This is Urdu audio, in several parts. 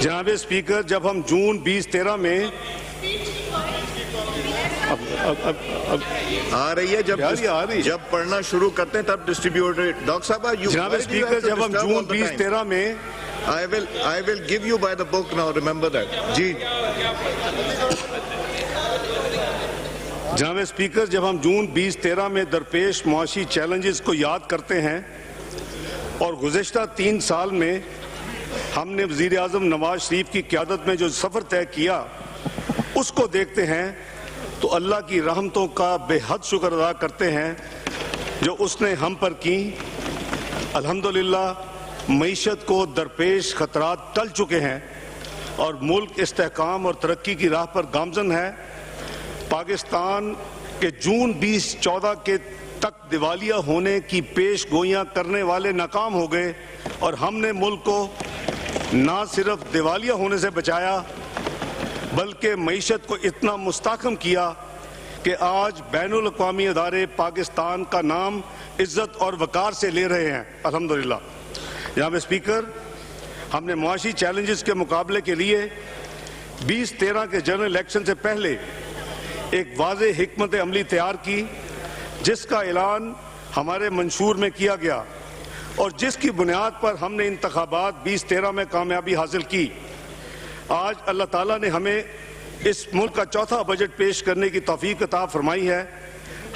جناب اسپیکر، جب ہم جون 2013 میں آ رہی ہے جب پڑھنا شروع کرتے ہیں تب ڈسٹریبیوٹر ڈاکٹر صاحب جناب اسپیکر، جب ہم جون 2013 میں I will give you by the book now, remember that. جی جناب اسپیکر، جب ہم جون 2013 میں درپیش معاشی چیلنجز کو یاد کرتے ہیں اور گزشتہ 3 سال میں ہم نے وزیر اعظم نواز شریف کی قیادت میں جو سفر طے کیا اس کو دیکھتے ہیں تو اللہ کی رحمتوں کا بے حد شکر ادا کرتے ہیں جو اس نے ہم پر کی۔ الحمدللہ معیشت کو درپیش خطرات ٹل چکے ہیں اور ملک استحکام اور ترقی کی راہ پر گامزن ہے۔ پاکستان کے جون 2014 کے تک دیوالیہ ہونے کی پیش گوئیاں کرنے والے ناکام ہو گئے اور ہم نے ملک کو نہ صرف دیوالیہ ہونے سے بچایا بلکہ معیشت کو اتنا مستحکم کیا کہ آج بین الاقوامی ادارے پاکستان کا نام عزت اور وقار سے لے رہے ہیں الحمدللہ۔ جناب اسپیکر، ہم نے معاشی چیلنجز کے مقابلے کے لیے 2013 کے جنرل الیکشن سے پہلے ایک واضح حکمت عملی تیار کی جس کا اعلان ہمارے منشور میں کیا گیا اور جس کی بنیاد پر ہم نے انتخابات 2013 میں کامیابی حاصل کی۔ آج اللہ تعالیٰ نے ہمیں اس ملک کا چوتھا بجٹ پیش کرنے کی توفیق عطا فرمائی ہے۔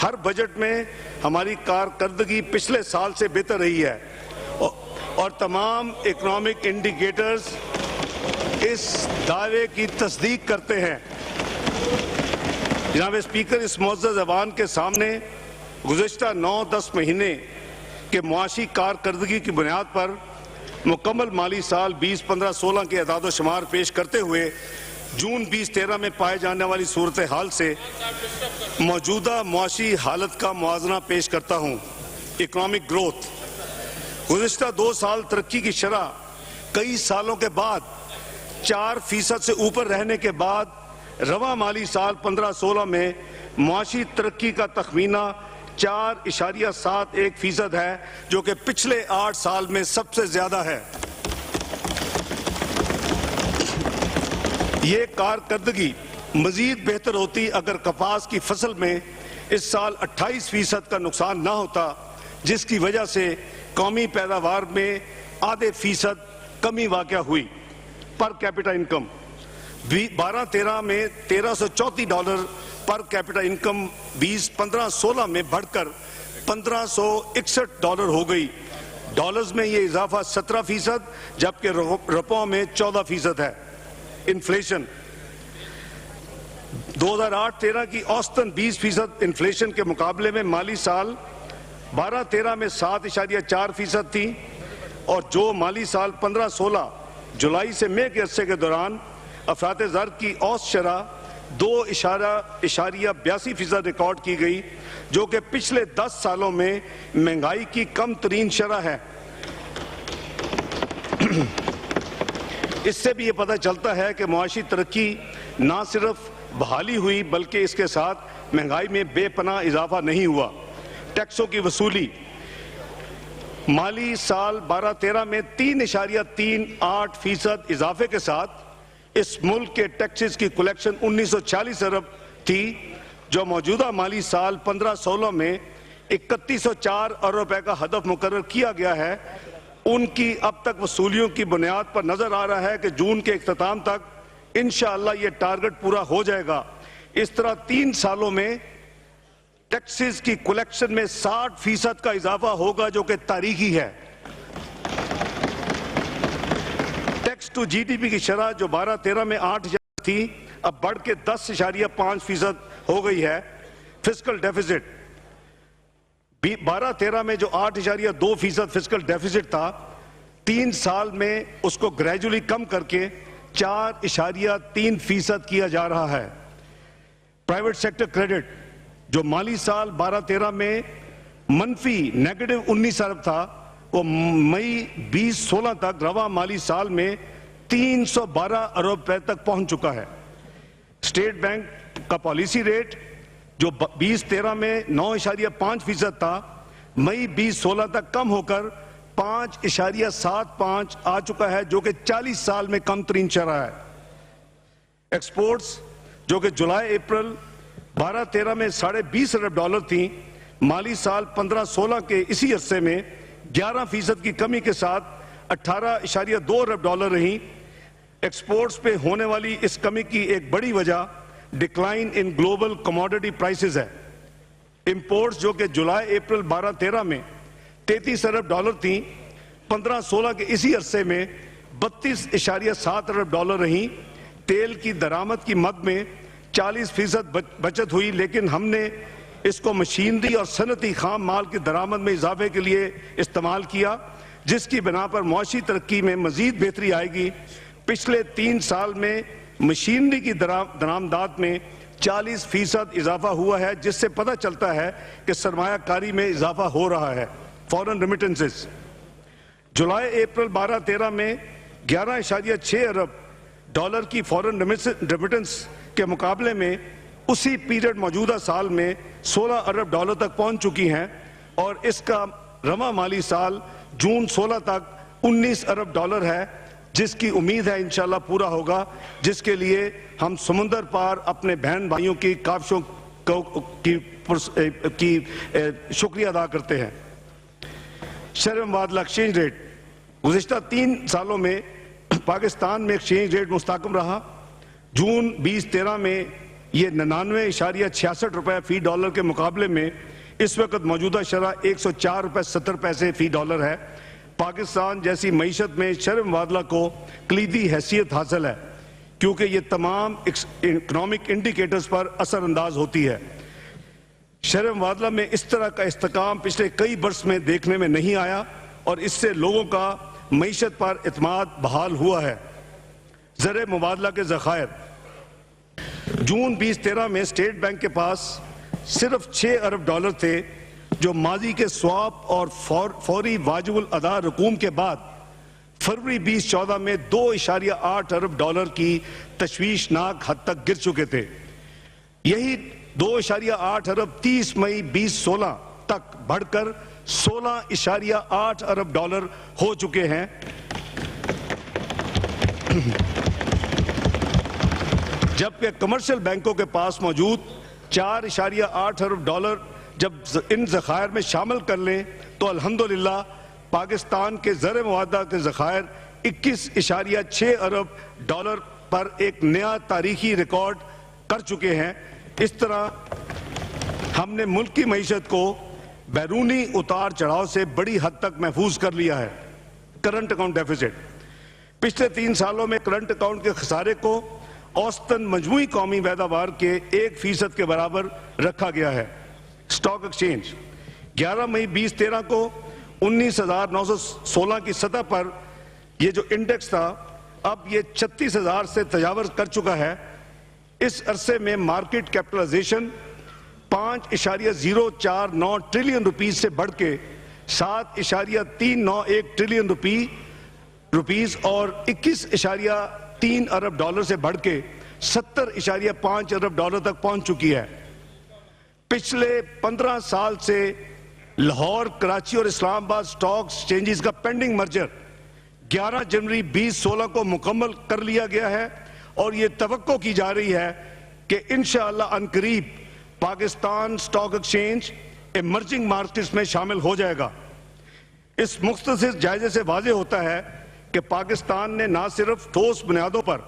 ہر بجٹ میں ہماری کارکردگی پچھلے سال سے بہتر رہی ہے اور تمام اکنامک انڈیکیٹرز اس دعوے کی تصدیق کرتے ہیں۔ جناب اسپیکر، اس معزز ایوان کے سامنے گزشتہ 9-10 مہینے کے معاشی کارکردگی کی بنیاد پر مکمل مالی سال 2015-16 کے اعداد و شمار پیش کرتے ہوئے جون 2013 میں پائے جانے والی صورتحال سے موجودہ معاشی حالت کا موازنہ پیش کرتا ہوں۔ اکنامک گروتھ گزشتہ 2 سال ترقی کی شرح کئی سالوں کے بعد 4% سے اوپر رہنے کے بعد رواں مالی سال 15-16 میں معاشی ترقی کا تخمینہ 4.71% ہے جو کہ پچھلے 8 سال میں سب سے زیادہ ہے۔ یہ کارکردگی مزید بہتر ہوتی اگر کپاس کی فصل میں اس سال 28% کا نقصان نہ ہوتا جس کی وجہ سے قومی پیداوار میں ½ کمی واقع ہوئی۔ پر کیپٹا انکم 12-13 میں $1334 پر کیپٹا انکم 2015-16 میں بڑھ کر $1561 ہو گئی۔ ڈالرز میں یہ اضافہ 17% جبکہ روپوں میں 14% ہے۔ انفلیشن 2008-13 کی اوسطاً 20% انفلیشن کے مقابلے میں مالی سال 12-13 میں 7.4% تھی اور جو مالی سال 15-16 جولائی سے مئی کے عرصے کے دوران افراط زر کی اوسط شرح 2.82% ریکارڈ کی گئی جو کہ پچھلے 10 سالوں میں مہنگائی کی کم ترین شرح ہے۔ اس سے بھی یہ پتہ چلتا ہے کہ معاشی ترقی نہ صرف بحالی ہوئی بلکہ اس کے ساتھ مہنگائی میں بے پناہ اضافہ نہیں ہوا۔ ٹیکسوں کی وصولی مالی سال 12-13 میں 3.38% اضافے کے ساتھ اس ملک کے ٹیکسز کی کلیکشن 1946 ارب تھی جو موجودہ مالی سال 15-16 میں 3104 ارب روپے کا ہدف مقرر کیا گیا ہے۔ ان کی اب تک وصولیوں کی بنیاد پر نظر آ رہا ہے کہ جون کے اختتام تک انشاءاللہ یہ ٹارگٹ پورا ہو جائے گا۔ اس طرح 3 سالوں میں ٹیکسز کی کلیکشن میں 60% کا اضافہ ہوگا جو کہ تاریخی ہے۔ Tax to G D P کی شرح جو 12-13 میں 8% تھی اب بڑھ کے 10.5% ہو گئی ہے۔ فسکل ڈیفیسٹ 12-13 میں جو 8.2% فسکل ڈیفیسٹ تھا 3 سال میں اس کو گریجولی کم کر کے 4.3% کیا جا رہا ہے۔ پرائیویٹ سیکٹر کریڈٹ جو مالی سال 12-13 میں منفی -19 ارب تھا وہ مئی 2016 تک رواں مالی سال میں 312 ارب روپے تک پہنچ چکا ہے۔ اسٹیٹ بینک کا پالیسی ریٹ جو 2013 میں 9.5% تھا مئی 2016 تک کم ہو کر 5.75 آ چکا ہے جو کہ 40 سال میں کم ترین شرح ہے۔ ایکسپورٹس جو کہ جولائی اپریل 12-13 میں $20.5 ارب تھیں، مالی سال 15-16 کے اسی عرصے میں 11% کی کمی کے ساتھ $18.2 ارب رہیں۔ ایکسپورٹس پہ ہونے والی اس کمی کی ایک بڑی وجہ decline in global commodity prices ہے۔ امپورٹس جو کہ جولائی اپریل 12-13 میں $33 ارب تھیں، 15-16 کے اسی عرصے میں $32.7 ارب رہیں۔ تیل کی درآمد کی مد میں 40% بچت ہوئی، لیکن ہم نے اس کو مشینری اور صنعتی خام مال کی درآمد میں اضافے کے لیے استعمال کیا، جس کی بنا پر معاشی ترقی میں مزید بہتری آئے گی۔ پچھلے 3 سال میں مشینری کی درآمدات میں 40% اضافہ ہوا ہے، جس سے پتہ چلتا ہے کہ سرمایہ کاری میں اضافہ ہو رہا ہے۔ فورن ریمیٹنسز جولائی اپریل 12-13 میں $11.6 ارب کی فورن ریمیٹنس کے مقابلے میں اسی پیریڈ موجودہ سال میں $16 ارب تک پہنچ چکی ہیں، اور اس کا رواں مالی سال جون 16 تک $19 ارب ہے، جس کی امید ہے انشاءاللہ پورا ہوگا، جس کے لیے ہم سمندر پار اپنے بہن بھائیوں کی کاوشوں کی شکریہ ادا کرتے ہیں۔ شرح مبادلہ ایکسچینج ریٹ گزشتہ 3 سالوں میں پاکستان میں ایکسچینج ریٹ مستحکم رہا۔ جون 2013 میں یہ 99.66 روپے فی ڈالر کے مقابلے میں اس وقت موجودہ شرح 104.70 روپے فی ڈالر ہے۔ پاکستان جیسی معیشت میں شرح مبادلہ کو کلیدی حیثیت حاصل ہے، کیونکہ یہ تمام اکنامک انڈیکیٹرز پر اثر انداز ہوتی ہے۔ شرح مبادلہ میں اس طرح کا استحکام پچھلے کئی برس میں دیکھنے میں نہیں آیا، اور اس سے لوگوں کا معیشت پر اعتماد بحال ہوا ہے۔ زر مبادلہ کے ذخائر جون 2013 میں اسٹیٹ بینک کے پاس صرف $6 ارب تھے، جو ماضی کے سواپ اور فوری واجب الادا رقوم کے بعد فروری 2014 میں $2.8 ارب کی تشویشناک حد تک گر چکے تھے۔ یہی $2.8 ارب 30 مئی 2016 تک بڑھ کر $16.8 ارب ہو چکے ہیں۔ جبکہ کمرشل بینکوں کے پاس موجود $4.8 ارب جب ان ذخائر میں شامل کر لیں تو الحمدللہ پاکستان کے زر مبادلہ کے ذخائر $21.6 ارب پر ایک نیا تاریخی ریکارڈ کر چکے ہیں۔ اس طرح ہم نے ملک کی معیشت کو بیرونی اتار چڑھاؤ سے بڑی حد تک محفوظ کر لیا ہے۔ کرنٹ اکاؤنٹ ڈیفیسٹ پچھلے 3 سالوں میں کرنٹ اکاؤنٹ کے خسارے کو اوسطاً مجموعی قومی پیداوار کے 1% کے برابر رکھا گیا ہے۔ سٹاک ایکسچینج 11 مئی 2013 کو 19,916 کی سطح پر یہ جو انڈیکس تھا، اب یہ 36,000 سے تجاوز کر چکا ہے۔ اس عرصے میں مارکیٹ کیپٹلائزیشن 5.049 ٹریلین روپیز سے بڑھ کے 7.391 ٹریلین روپیز اور 21.3 ارب سے بڑھ کے 70.5 ارب تک پہنچ چکی ہے۔ پچھلے 15 سال سے لاہور، کراچی اور اسلام آباد سٹاک ایکسچینجز کا پینڈنگ مرجر 11 جنوری 2016 کو مکمل کر لیا گیا ہے، اور یہ توقع کی جا رہی ہے کہ انشاءاللہ عنقریب Pakistan stock exchange emerging markets میں شامل ہو جائے گا۔ اس مختصر جائزے سے واضح ہوتا ہے کہ پاکستان نے نہ صرف ٹھوس بنیادوں پر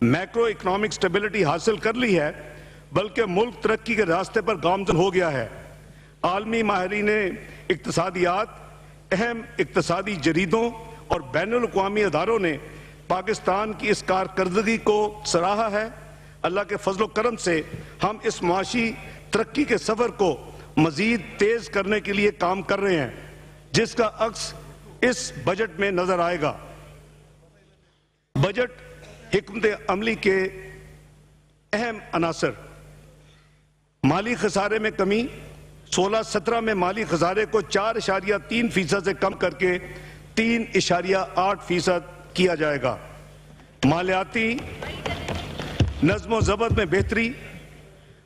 میکرو اکنامک سٹیبلٹی حاصل کر لی ہے، بلکہ ملک ترقی کے راستے پر گامزن ہو گیا ہے۔ عالمی ماہرین اقتصادیات، اہم اقتصادی جریدوں اور بین الاقوامی اداروں نے پاکستان کی اس کارکردگی کو سراہا ہے۔ اللہ کے فضل و کرم سے ہم اس معاشی ترقی کے سفر کو مزید تیز کرنے کے لیے کام کر رہے ہیں، جس کا عکس اس بجٹ میں نظر آئے گا۔ بجٹ حکمت عملی کے اہم عناصر: مالی خسارے میں کمی، 16-17 میں مالی خسارے کو 4.3% سے کم کر کے 3.8% کیا جائے گا۔ مالیاتی نظم و ضبط میں بہتری،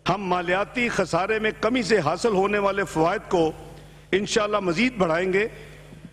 ہم مالیاتی خسارے میں کمی سے حاصل ہونے والے فوائد کو انشاءاللہ مزید بڑھائیں گے۔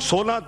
16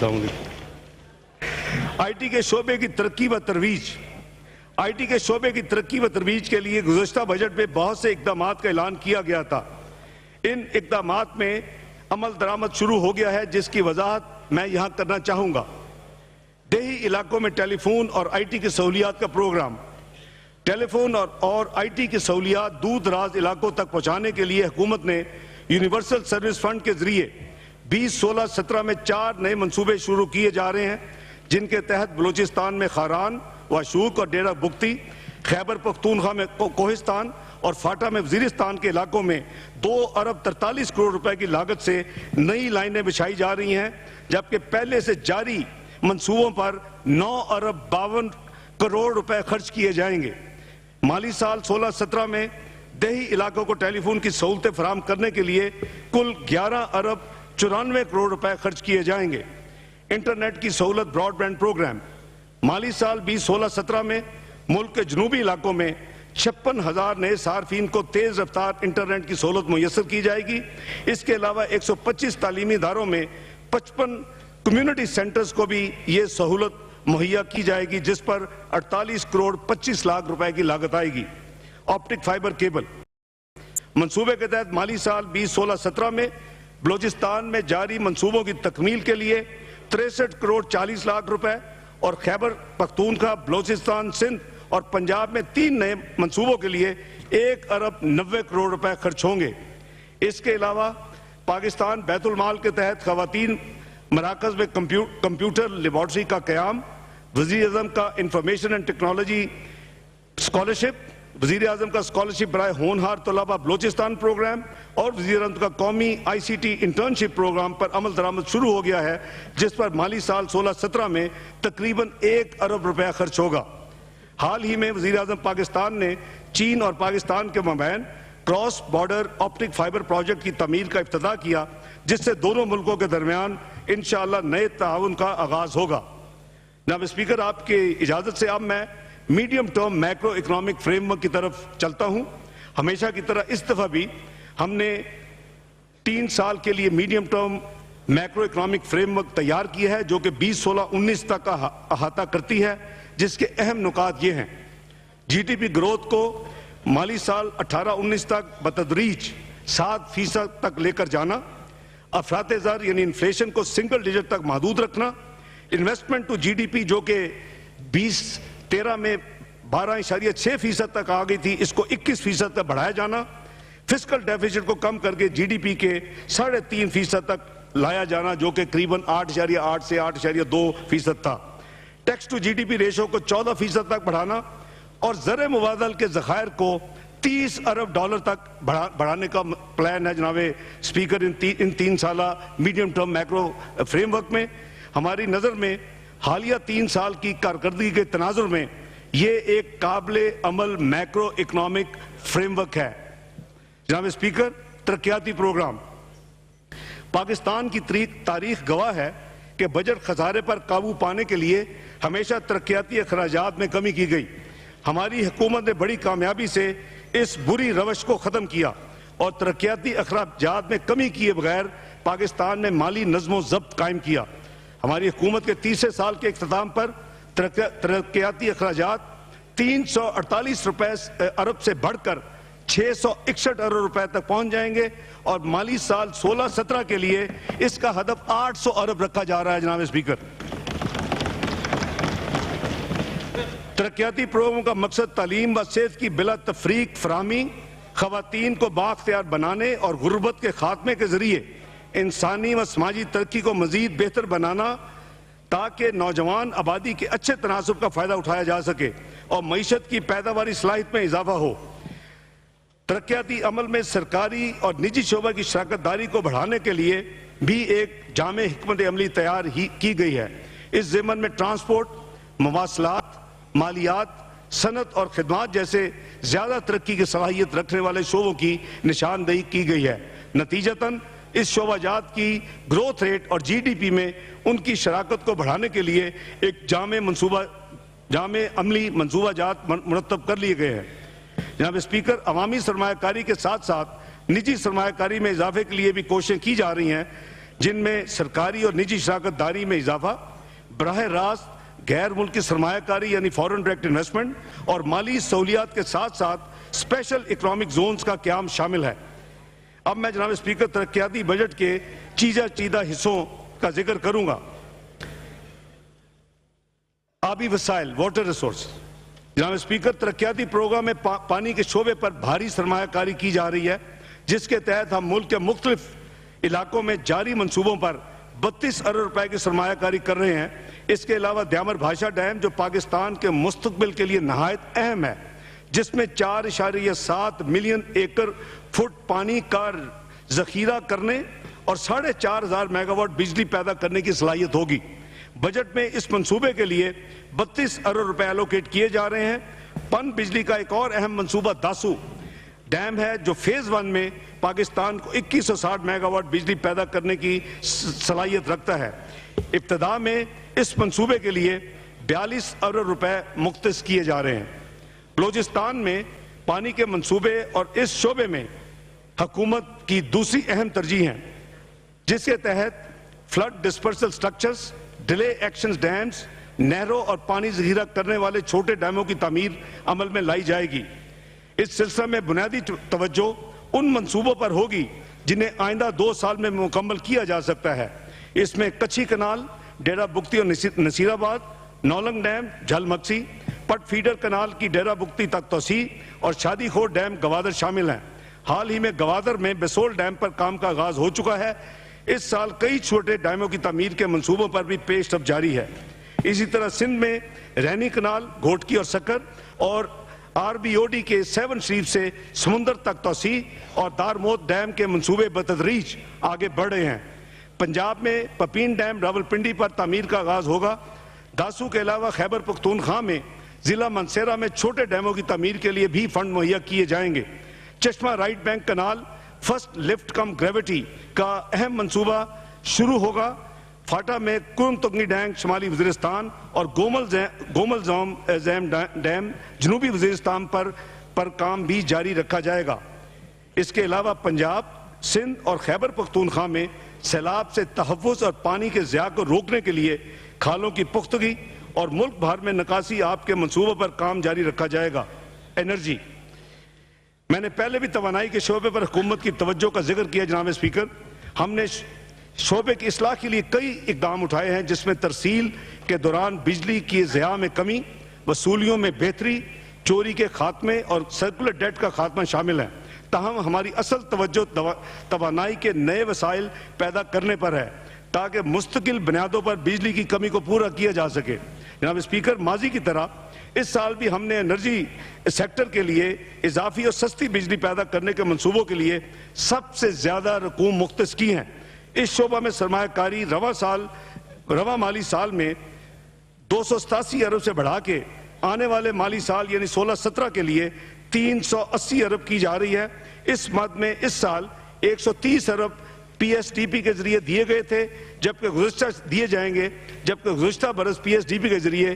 السلام علیکم۔ آئی ٹی کے شعبے کی ترقی و ترویج کے لیے گزشتہ بجٹ میں بہت سے اقدامات کا اعلان کیا گیا تھا۔ ان اقدامات میں عمل درآمد شروع ہو گیا ہے، جس کی وضاحت میں یہاں کرنا چاہوں گا۔ دیہی علاقوں میں ٹیلی فون اور آئی ٹی کی سہولیات کا پروگرام۔ ٹیلی فون اور آئی ٹی کی سہولیات دور دراز علاقوں تک پہنچانے کے لیے حکومت نے یونیورسل سروس فنڈ کے ذریعے 2016-17 میں 4 نئے منصوبے شروع کیے جا رہے ہیں، جن کے تحت بلوچستان میں خاران، واشوق اور ڈیرہ بگٹی، خیبر پختونخوا میں کوہستان اور فاٹا میں وزیرستان کے علاقوں میں 2 ارب 43 کروڑ روپے کی لاگت سے نئی لائنیں بچھائی جا رہی ہیں، جبکہ پہلے سے جاری منصوبوں پر 9 ارب 52 کروڑ روپے خرچ کیے جائیں گے۔ مالی سال 16-17 میں دیہی علاقوں کو ٹیلی فون کی سہولتیں فراہم کرنے کے لیے کل 11 ارب 94 کروڑ روپے خرچ کیے جائیں گے۔ انٹرنیٹ کی سہولت براڈ بینڈ پروگرام۔ مالی سال 2016-17 میں ملک کے جنوبی علاقوں میں 56,000 نئے صارفین کو تیز رفتار انٹرنیٹ کی سہولت میسر کی جائے گی۔ اس کے علاوہ 125 تعلیمی اداروں میں 55 کمیونٹی سینٹرز کو بھی یہ سہولت مہیا کی جائے گی، جس پر 48 کروڑ 25 لاکھ روپے کی لاگت آئے گی۔ آپٹک فائبر کیبل منصوبے کے تحت مالی سال 2016-17 میں بلوچستان میں جاری منصوبوں کی تکمیل کے لیے 63 کروڑ 40 لاکھ روپے اور خیبر پختونخوا، بلوچستان، سندھ اور پنجاب میں 3 نئے منصوبوں کے لیے 1 ارب 90 کروڑ روپے خرچ ہوں گے۔ اس کے علاوہ پاکستان بیت المال کے تحت خواتین مراکز میں کمپیوٹر لیبارٹری کا قیام، وزیر اعظم کا انفارمیشن اینڈ ٹیکنالوجی اسکالرشپ، وزیر اعظم کا اسکالرشپ برائے ہونہار طلبہ بلوچستان پروگرام اور وزیر اعظم کا قومی آئی سی ٹی انٹرنشپ پروگرام پر عمل درآمد شروع ہو گیا ہے، جس پر مالی سال 16-17 میں تقریباً 1 ارب روپے خرچ ہوگا۔ حال ہی میں وزیر اعظم پاکستان نے چین اور پاکستان کے مابین cross border optic fibre project کی تعمیر کا افتتاح کیا، جس سے دونوں ملکوں کے درمیان انشاءاللہ نئے تعاون کا آغاز ہوگا۔ جناب اسپیکر، آپ کی اجازت سے اب میں medium term macro economic frame work کی طرف چلتا ہوں۔ ہمیشہ کی طرح اس دفعہ بھی ہم نے 3 سال کے لیے medium term macro economic frame work تیار کی ہے، جو کہ 2016-19 تک کا احاطہ کرتی ہے، جس کے اہم نکات یہ ہیں: جی ڈی پی گروتھ کو مالی سال 18-19 تک بتدریج 7% تک لے کر جانا، افراط زر یعنی انفلیشن کو سنگل ڈیجٹ تک محدود رکھنا، investment to G D P جو کہ 2013 میں 12.6% تک آ گئی تھی، اس کو 21% تک بڑھایا جانا، فسکل ڈیفیسٹ کو کم کر کے جی ڈی پی کے 3.5% تک لایا جانا، جو کہ قریباً 8.8 سے 8.2% تھا، tax to G D P ratio کو 14% تک بڑھانا، اور زر مبادل کے ذخائر کو 30 ارب ڈالر تک بڑھانے کا پلان ہے۔ جناب اسپیکر، ان 3 سالہ medium term macro frame work میں ہماری نظر میں حالیہ 3 سال کی کارکردگی کے تناظر میں یہ ایک قابل عمل میکرو اکنامک فریم ورک ہے۔ جناب اسپیکر، ترقیاتی پروگرام۔ پاکستان کی تاریخ گواہ ہے کہ بجٹ خسارے پر قابو پانے کے لیے ہمیشہ ترقیاتی اخراجات میں کمی کی گئی۔ ہماری حکومت نے بڑی کامیابی سے اس بری روش کو ختم کیا اور ترقیاتی اخراجات میں کمی کیے بغیر پاکستان میں مالی نظم و ضبط قائم کیا۔ ہماری حکومت کے 30 سال کے اختتام پر ترقیاتی اخراجات 348 ارب سے بڑھ کر 661 ارب روپے تک پہنچ جائیں گے، اور مالی سال 16-17 کے لیے اس کا ہدف 800 ارب رکھا جا رہا ہے۔ جناب اسپیکر، ترقیاتی پروگرام کا مقصد تعلیم و صحت کی بلا تفریق فراہمی، خواتین کو بااختیار بنانے اور غربت کے خاتمے کے ذریعے انسانی و سماجی ترقی کو مزید بہتر بنانا، تاکہ نوجوان آبادی کے اچھے تناسب کا فائدہ اٹھایا جا سکے اور معیشت کی پیداواری صلاحیت میں اضافہ ہو۔ ترقیاتی عمل میں سرکاری اور نجی شعبہ کی شراکت داری کو بڑھانے کے لیے بھی ایک جامع حکمت عملی تیار کی گئی ہے۔ اس ضمن میں ٹرانسپورٹ، مواصلات، مالیات، صنعت اور خدمات جیسے زیادہ ترقی کی صلاحیت رکھنے والے شعبوں کی نشاندہی کی گئی ہے۔ نتیجتاً اس شعبہ جات کی گروتھ ریٹ اور جی ڈی پی میں ان کی شراکت کو بڑھانے کے لیے ایک جامع عملی منصوبہ جات مرتب کر لیے گئے ہیں۔ جناب اسپیکر، عوامی سرمایہ کاری کے ساتھ ساتھ نجی سرمایہ کاری میں اضافے کے لیے بھی کوششیں کی جا رہی ہیں۔ جن میں سرکاری اور نجی شراکت داری میں اضافہ، براہ راست غیر ملکی سرمایہ کاری یعنی فورن ڈائریکٹ انویسٹمنٹ اور مالی سہولیات کے ساتھ ساتھ اسپیشل اکنامک زونز کا قیام شامل ہے۔ اب میں جناب اسپیکر ترقیاتی بجٹ کے چیدہ حصوں کا ذکر کروں گا۔ آبی وسائل، واٹر ریسورس۔ جناب اسپیکر، ترقیاتی پروگرام میں پانی کے شعبے پر بھاری سرمایہ کاری کی جا رہی ہے، جس کے تحت ہم ملک کے مختلف علاقوں میں جاری منصوبوں پر 32 ارب روپے کی سرمایہ کاری کر رہے ہیں۔ اس کے علاوہ دیامر بھاشا ڈیم جو پاکستان کے مستقبل کے لیے نہایت اہم ہے، جس میں 4.7 ملین ایکڑ فٹ پانی کا ذخیرہ کرنے اور 4,500 میگا واٹ بجلی پیدا کرنے کی صلاحیت ہوگی۔ بجٹ میں اس منصوبے کے لیے 32 ارب روپے ایلوکیٹ کیے جا رہے ہیں۔ پن بجلی کا ایک اور اہم منصوبہ داسو ڈیم ہے جو فیز 1 میں پاکستان کو 2160 میگا واٹ بجلی پیدا کرنے کی صلاحیت رکھتا ہے۔ ابتدا میں اس منصوبے کے لیے 42 ارب روپے مختص کیے جا رہے ہیں۔ بلوچستان میں پانی کے منصوبے اور اس شعبے میں حکومت کی دوسری اہم ترجیح ہے، جس کے تحت flood dispersal structures, delay action dams, نہروں اور پانی ذخیرہ کرنے والے چھوٹے ڈیموں کی تعمیر عمل میں لائی جائے گی۔ اس سلسلہ میں بنیادی توجہ ان منصوبوں پر ہوگی جنہیں آئندہ 2 سال میں مکمل کیا جا سکتا ہے۔ اس میں کچھی کنال، ڈیرہ بگٹی اور نصیر آباد، نولنگ ڈیم، جھل مکسی، پٹ فیڈر کنال کی ڈیرہ بگٹی تک توسیع اور شادی خور ڈیم گوادر شامل ہیں۔ حال ہی میں گوادر میں بیسول ڈیم پر کام کا آغاز ہو چکا ہے۔ اس سال کئی چھوٹے ڈیموں کی تعمیر کے منصوبوں پر بھی پیش رفت جاری ہے۔ اسی طرح سندھ میں رینی کنال، گھوٹکی اور سکر اور RBOD کے 7 شریف سے سمندر تک توسیع اور دارموت ڈیم کے منصوبے بتدریج آگے بڑھ رہے ہیں۔ پنجاب میں پپین ڈیم راولپنڈی پر تعمیر کا آغاز ہوگا۔ داسو کے علاوہ خیبر پختونخوا میں ضلع منسیرہ میں چھوٹے ڈیموں کی تعمیر کے لیے بھی فنڈ مہیا کیے جائیں گے۔ Chashma right bank canal first lift cum gravity کا اہم منصوبہ شروع ہوگا۔ فاٹا میں کرم تنگی ڈیم شمالی وزیرستان اور گومل زیم ڈیم جنوبی وزیرستان پر کام بھی جاری رکھا جائے گا۔ اس کے علاوہ پنجاب، سندھ اور خیبر پختونخوا میں سیلاب سے تحفظ اور پانی کے ضیاع کو روکنے کے لیے کھالوں کی پختگی اور ملک بھر میں نکاسی آب کے منصوبوں پر کام جاری رکھا جائے گا۔ انرجی، میں نے پہلے بھی توانائی کے شعبے پر حکومت کی توجہ کا ذکر کیا جناب اسپیکر۔ ہم نے شعبے کی اصلاح کے لیے کئی اقدام اٹھائے ہیں، جس میں ترسیل کے دوران بجلی کی ضیاع میں کمی، وصولیوں میں بہتری، چوری کے خاتمے اور سرکولر ڈیٹ کا خاتمہ شامل ہیں۔ تاہم ہماری اصل توجہ توانائی کے نئے وسائل پیدا کرنے پر ہے تاکہ مستقل بنیادوں پر بجلی کی کمی کو پورا کیا جا سکے۔ جناب اسپیکر، ماضی کی طرح اس سال بھی ہم نے انرجی سیکٹر کے لیے اضافی اور سستی بجلی پیدا کرنے کے منصوبوں کے لیے سب سے زیادہ رقوم مختص کی ہیں۔ اس شعبہ میں سرمایہ کاری رواں مالی سال میں 287 ارب سے بڑھا کے آنے والے مالی سال یعنی 16-17 کے لیے 380 ارب کی جا رہی ہے۔ اس مد میں اس سال 130 ارب PSDP کے ذریعے دیے گئے تھے، جبکہ گزشتہ برس PSDP کے ذریعے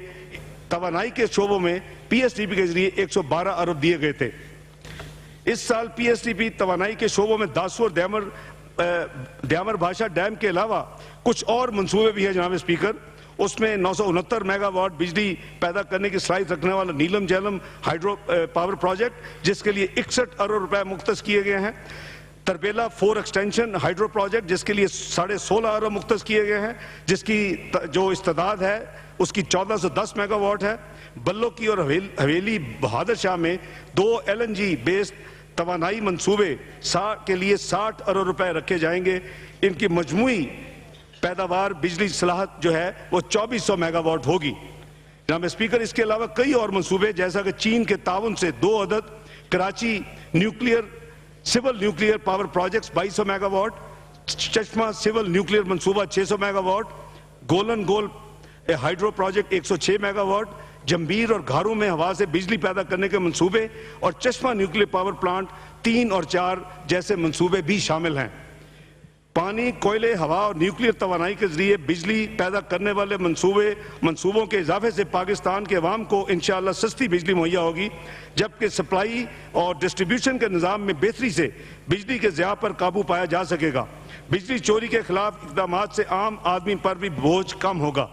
توانائی کے شعبوں میں PSDP کے ذریعے 112 ارب دیے گئے تھے۔ اس سال PSDP توانائی کے شعبوں میں داسو اور دیامر بھاشا ڈیم کے علاوہ کچھ اور منصوبے بھی ہیں جناب اسپیکر۔ اس میں 969 میگا واٹ بجلی پیدا کرنے کی صلاحیت رکھنے والا نیلم جیلم ہائیڈرو پاور پروجیکٹ، جس کے لیے 61 ارب روپے مختص کیے گئے ہیں۔ تربیلا 4 ایکسٹینشن ہائیڈرو پروجیکٹ، جس کے لیے 16.5 ارب مختص کیے گئے ہیں، جس کی جو استعداد ہے اس کی 1410 میگا واٹ ہے۔ بلو کی اور حویلی بہادر شاہ میں 2 LNG بیسڈ توانائی منصوبے کے لیے 60 ارب روپے رکھے جائیں گے۔ ان کی مجموعی پیداوار بجلی صلاحیت جو ہے وہ 2400 میگا واٹ ہوگی۔ جناب اسپیکر، اس کے علاوہ کئی اور منصوبے جیسا کہ چین کے تعاون سے 2 عدد Karachi civil nuclear power projects 2200 megawatt, Chashma civil nuclear منصوبہ 600 megawatt, Golen Gol hydro project 106 megawatt, Jhimpir اور گھاروں میں ہوا سے بجلی پیدا کرنے کے منصوبے اور چشمہ نیوکلیئر پاور پلانٹ 3 اور 4 جیسے منصوبے بھی شامل ہیں۔ پانی، کوئلے، ہوا اور نیوکلیئر توانائی کے ذریعے بجلی پیدا کرنے والے منصوبوں کے اضافے سے پاکستان کے عوام کو انشاءاللہ سستی بجلی مہیا ہوگی، جبکہ سپلائی اور ڈسٹریبیوشن کے نظام میں بہتری سے بجلی کے ضیاع پر قابو پایا جا سکے گا۔ بجلی چوری کے خلاف اقدامات سے عام آدمی پر بھی بوجھ کم ہوگا۔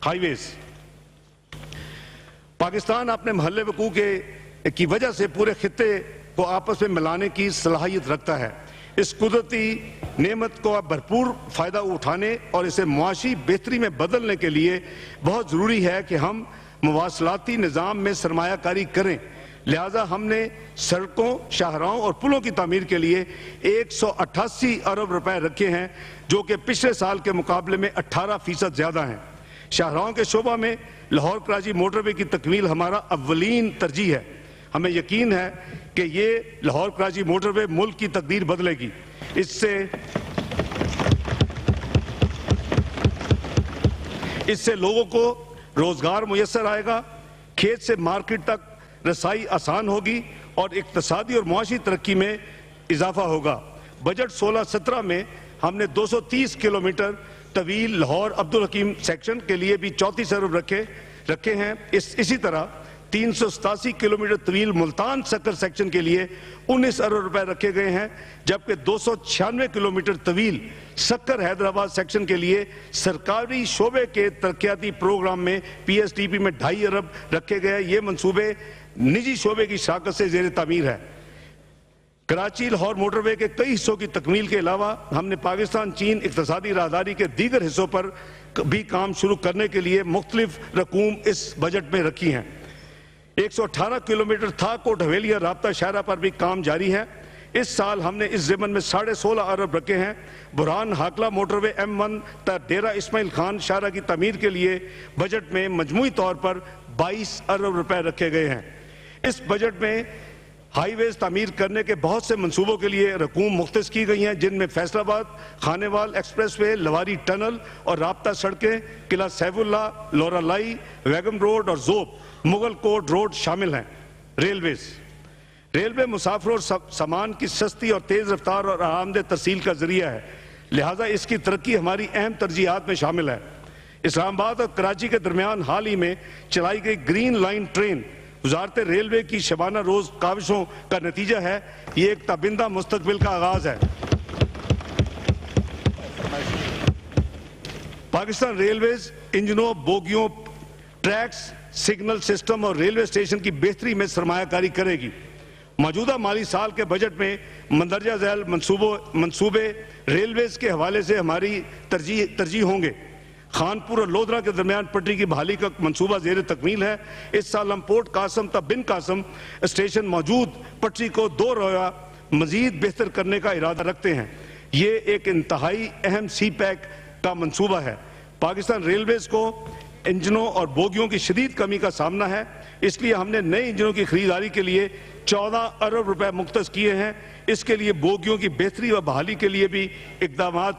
ہائی ویز، پاکستان اپنے محلے وقوع کی وجہ سے پورے خطے کو آپس میں ملانے کی صلاحیت رکھتا ہے۔ اس قدرتی نعمت کو بھرپور فائدہ اٹھانے اور اسے معاشی بہتری میں بدلنے کے لیے بہت ضروری ہے کہ ہم مواصلاتی نظام میں سرمایہ کاری کریں۔ لہٰذا ہم نے سڑکوں، شاہراہوں اور پلوں کی تعمیر کے لیے 188 ارب روپے رکھے ہیں، جو کہ پچھلے سال کے مقابلے میں 18% زیادہ ہیں۔ شاہراہوں کے شعبہ میں لاہور کراچی موٹر وے کی تکمیل ہمارا اولین ترجیح ہے۔ ہمیں یقین ہے کہ یہ لاہور کراچی موٹر وے ملک کی تقدیر بدلے گی۔ اس سے لوگوں کو روزگار میسر آئے گا، کھیت سے مارکیٹ تک رسائی آسان ہوگی اور اقتصادی اور معاشی ترقی میں اضافہ ہوگا۔ بجٹ 16-17 میں ہم نے 230 کلومیٹر طویل لاہور عبدالحکیم سیکشن کے لیے بھی 34 ارب رکھے ہیں۔ اسی طرح 387 کلومیٹر طویل ملتان سکر سیکشن کے لیے 19 ارب روپے رکھے گئے ہیں، جبکہ 296 کلومیٹر طویل سکر حیدرآباد سیکشن کے لیے سرکاری شعبے کے ترقیاتی پروگرام میں پی ایس ٹی پی میں 2.5 ارب رکھے گئے ہیں۔ یہ منصوبے نجی شعبے کی شراکت سے زیر تعمیر ہے۔ کراچی لاہور موٹر وے کے کئی حصوں کی تکمیل کے علاوہ ہم نے پاکستان چین اقتصادی راہداری کے دیگر حصوں پر بھی کام شروع کرنے کے لیے مختلف رقوم اس بجٹ میں رکھی ہیں۔ 118 کلومیٹر تھا کوٹ حویلیہ رابطہ شاہراہ پر بھی کام جاری ہے۔ اس سال ہم نے اس ضمن میں 16.5 ارب رکھے ہیں۔ برہان ہاکلہ موٹر وے M1 تا ڈیرہ اسماعیل خان شاہراہ کی تعمیر کے لیے بجٹ میں مجموعی طور پر 22 ارب روپے رکھے گئے ہیں۔ اس بجٹ میں ہائی ویز تعمیر کرنے کے بہت سے منصوبوں کے لیے رقوم مختص کی گئی ہیں، جن میں فیصل آباد خانے وال ایکسپریس وے، لواری ٹنل اور رابطہ سڑکیں، قلعہ سیف اللہ، لورا لائی، ویگم روڈ اور زوب مغل کوٹ روڈ شامل ہیں۔ ریلوے مسافروں اور سامان کی سستی اور تیز رفتار اور آرام دہ ترسیل کا ذریعہ ہے، لہٰذا اس کی ترقی ہماری اہم ترجیحات میں شامل ہے۔ اسلام آباد اور کراچی کے درمیان حال ہی میں چلائی گئی گرین لائن ٹرین وزارت ریلوے کی شبانہ روز کاوشوں کا نتیجہ ہے۔ یہ ایک تابندہ مستقبل کا آغاز ہے۔ پاکستان ریلویز انجنوں، بوگیوں، ٹریکس، سگنل سسٹم اور ریلوے اسٹیشن کی بہتری میں سرمایہ کاری کرے گی۔ موجودہ مالی سال کے بجٹ میں مندرجہ ذیل منصوبے ریلویز کے حوالے سے ہماری ترجیح ہوں گے۔ خانپور اور لودھرا کے درمیان پٹری کی بحالی کا منصوبہ زیر تکمیل ہے۔ اس سال ہم پورٹ قاسم تا بن قاسم اسٹیشن موجود پٹری کو 2 رویہ مزید بہتر کرنے کا ارادہ رکھتے ہیں۔ یہ ایک انتہائی اہم سی پیک کا منصوبہ ہے۔ پاکستان ریلویز کو انجنوں اور بوگیوں کی شدید کمی کا سامنا ہے، اس لیے ہم نے نئے انجنوں کی خریداری کے لیے 14 ارب روپے مختص کیے ہیں۔ اس کے لیے بوگیوں کی بہتری و بحالی کے لیے بھی اقدامات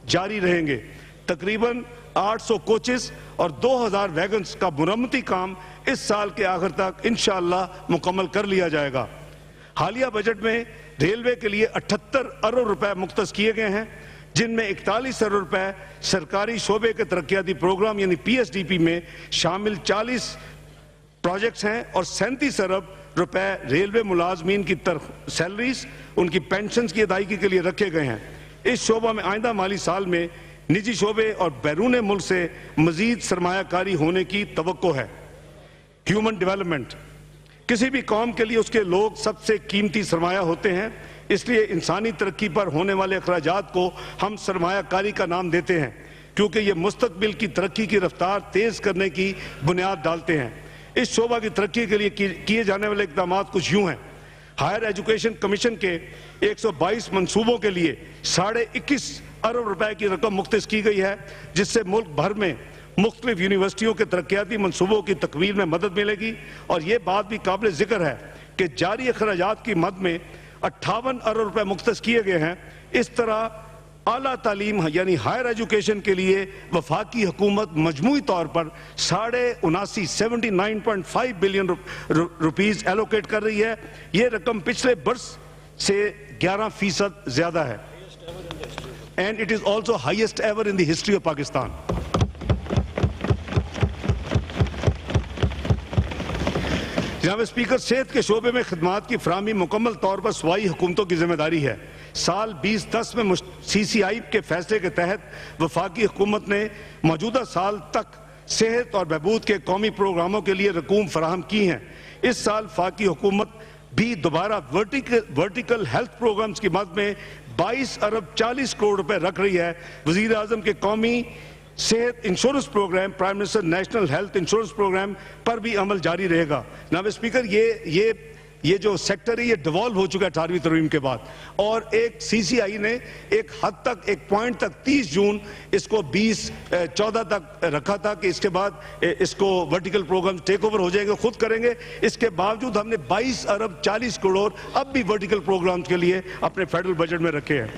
جاری رہیں گے۔ تقریباً 800 کوچز اور 2000 ویگنز کا مرمتی کام اس سال کے آخر تک انشاءاللہ مکمل کر لیا جائے گا۔ حالیہ بجٹ میں ریلوے کے لیے 78 ارب روپے مختص کیے گئے ہیں، جن میں 41 ارب روپے سرکاری شعبے کے ترقیاتی پروگرام یعنی پی ایس ڈی پی میں شامل 40 پروجیکٹس ہیں اور 37 ارب روپے ریلوے ملازمین کی سیلریز، ان کی پینشنز کی ادائیگی کے لیے رکھے گئے ہیں۔ اس شعبہ میں آئندہ مالی سال میں نجی شعبے اور بیرون ملک سے مزید سرمایہ کاری ہونے کی توقع ہے۔ ہیومن ڈیولپمنٹ، کسی بھی قوم کے لیے اس کے لوگ سب سے قیمتی سرمایہ ہوتے ہیں، اس لیے انسانی ترقی پر ہونے والے اخراجات کو ہم سرمایہ کاری کا نام دیتے ہیں، کیونکہ یہ مستقبل کی ترقی کی رفتار تیز کرنے کی بنیاد ڈالتے ہیں۔ اس شعبہ کی ترقی کے لیے کیے جانے والے اقدامات کچھ یوں ہیں۔ ہائر ایجوکیشن کمیشن کے 122 منصوبوں کے لیے 21.5 ارب روپے کی رقم مختص کی گئی ہے، جس سے ملک بھر میں مختلف یونیورسٹیوں کے ترقیاتی منصوبوں کی تکمیل میں مدد ملے گی۔ اور یہ بات بھی قابل ذکر ہے کہ جاری اخراجات کی مد میں 58 ارب روپے مختص کیے گئے ہیں۔ اس طرح اعلیٰ تعلیم یعنی ہائر ایجوکیشن کے لیے وفاقی حکومت مجموعی طور پر 79.5 بلین روپیز ایلوکیٹ کر رہی ہے۔ یہ رقم پچھلے برس سے 11% زیادہ ہے۔ And it is also highest ever in the history of Pakistan. جناب اسپیکر، صحت کے شعبے میں خدمات کی فراہمی مکمل طور پر صوبائی حکومتوں کی ذمہ داری ہے۔ سال 2010 میں سی سی آئی کے فیصلے کے تحت وفاقی حکومت نے موجودہ سال تک صحت اور بہبود کے قومی پروگراموں کے لیے رقوم فراہم کی ہیں۔ اس سال وفاقی حکومت بھی دوبارہ ورٹیکل ہیلتھ پروگرامز کی مد میں 22 ارب 40 کروڑ روپے رکھ رہی ہے۔ وزیر اعظم کے قومی صحت insurance programme, prime minister national health insurance programme پر بھی عمل جاری رہے گا۔ جناب اسپیکر، یہ جو سیکٹر ہے یہ ڈیوالو ہو چکا ہے 18ویں ترمیم کے بعد، اور ایک سی سی آئی نے ایک حد تک، ایک پوائنٹ تک 30 جون اس کو 2014 تک رکھا تھا کہ اس کے بعد اس کو ورٹیکل پروگرام ٹیک اوور ہو جائیں گے، خود کریں گے۔ اس کے باوجود ہم نے 22 ارب 40 کروڑ اب بھی ورٹیکل پروگرام کے لیے اپنے فیڈرل بجٹ میں رکھے ہیں۔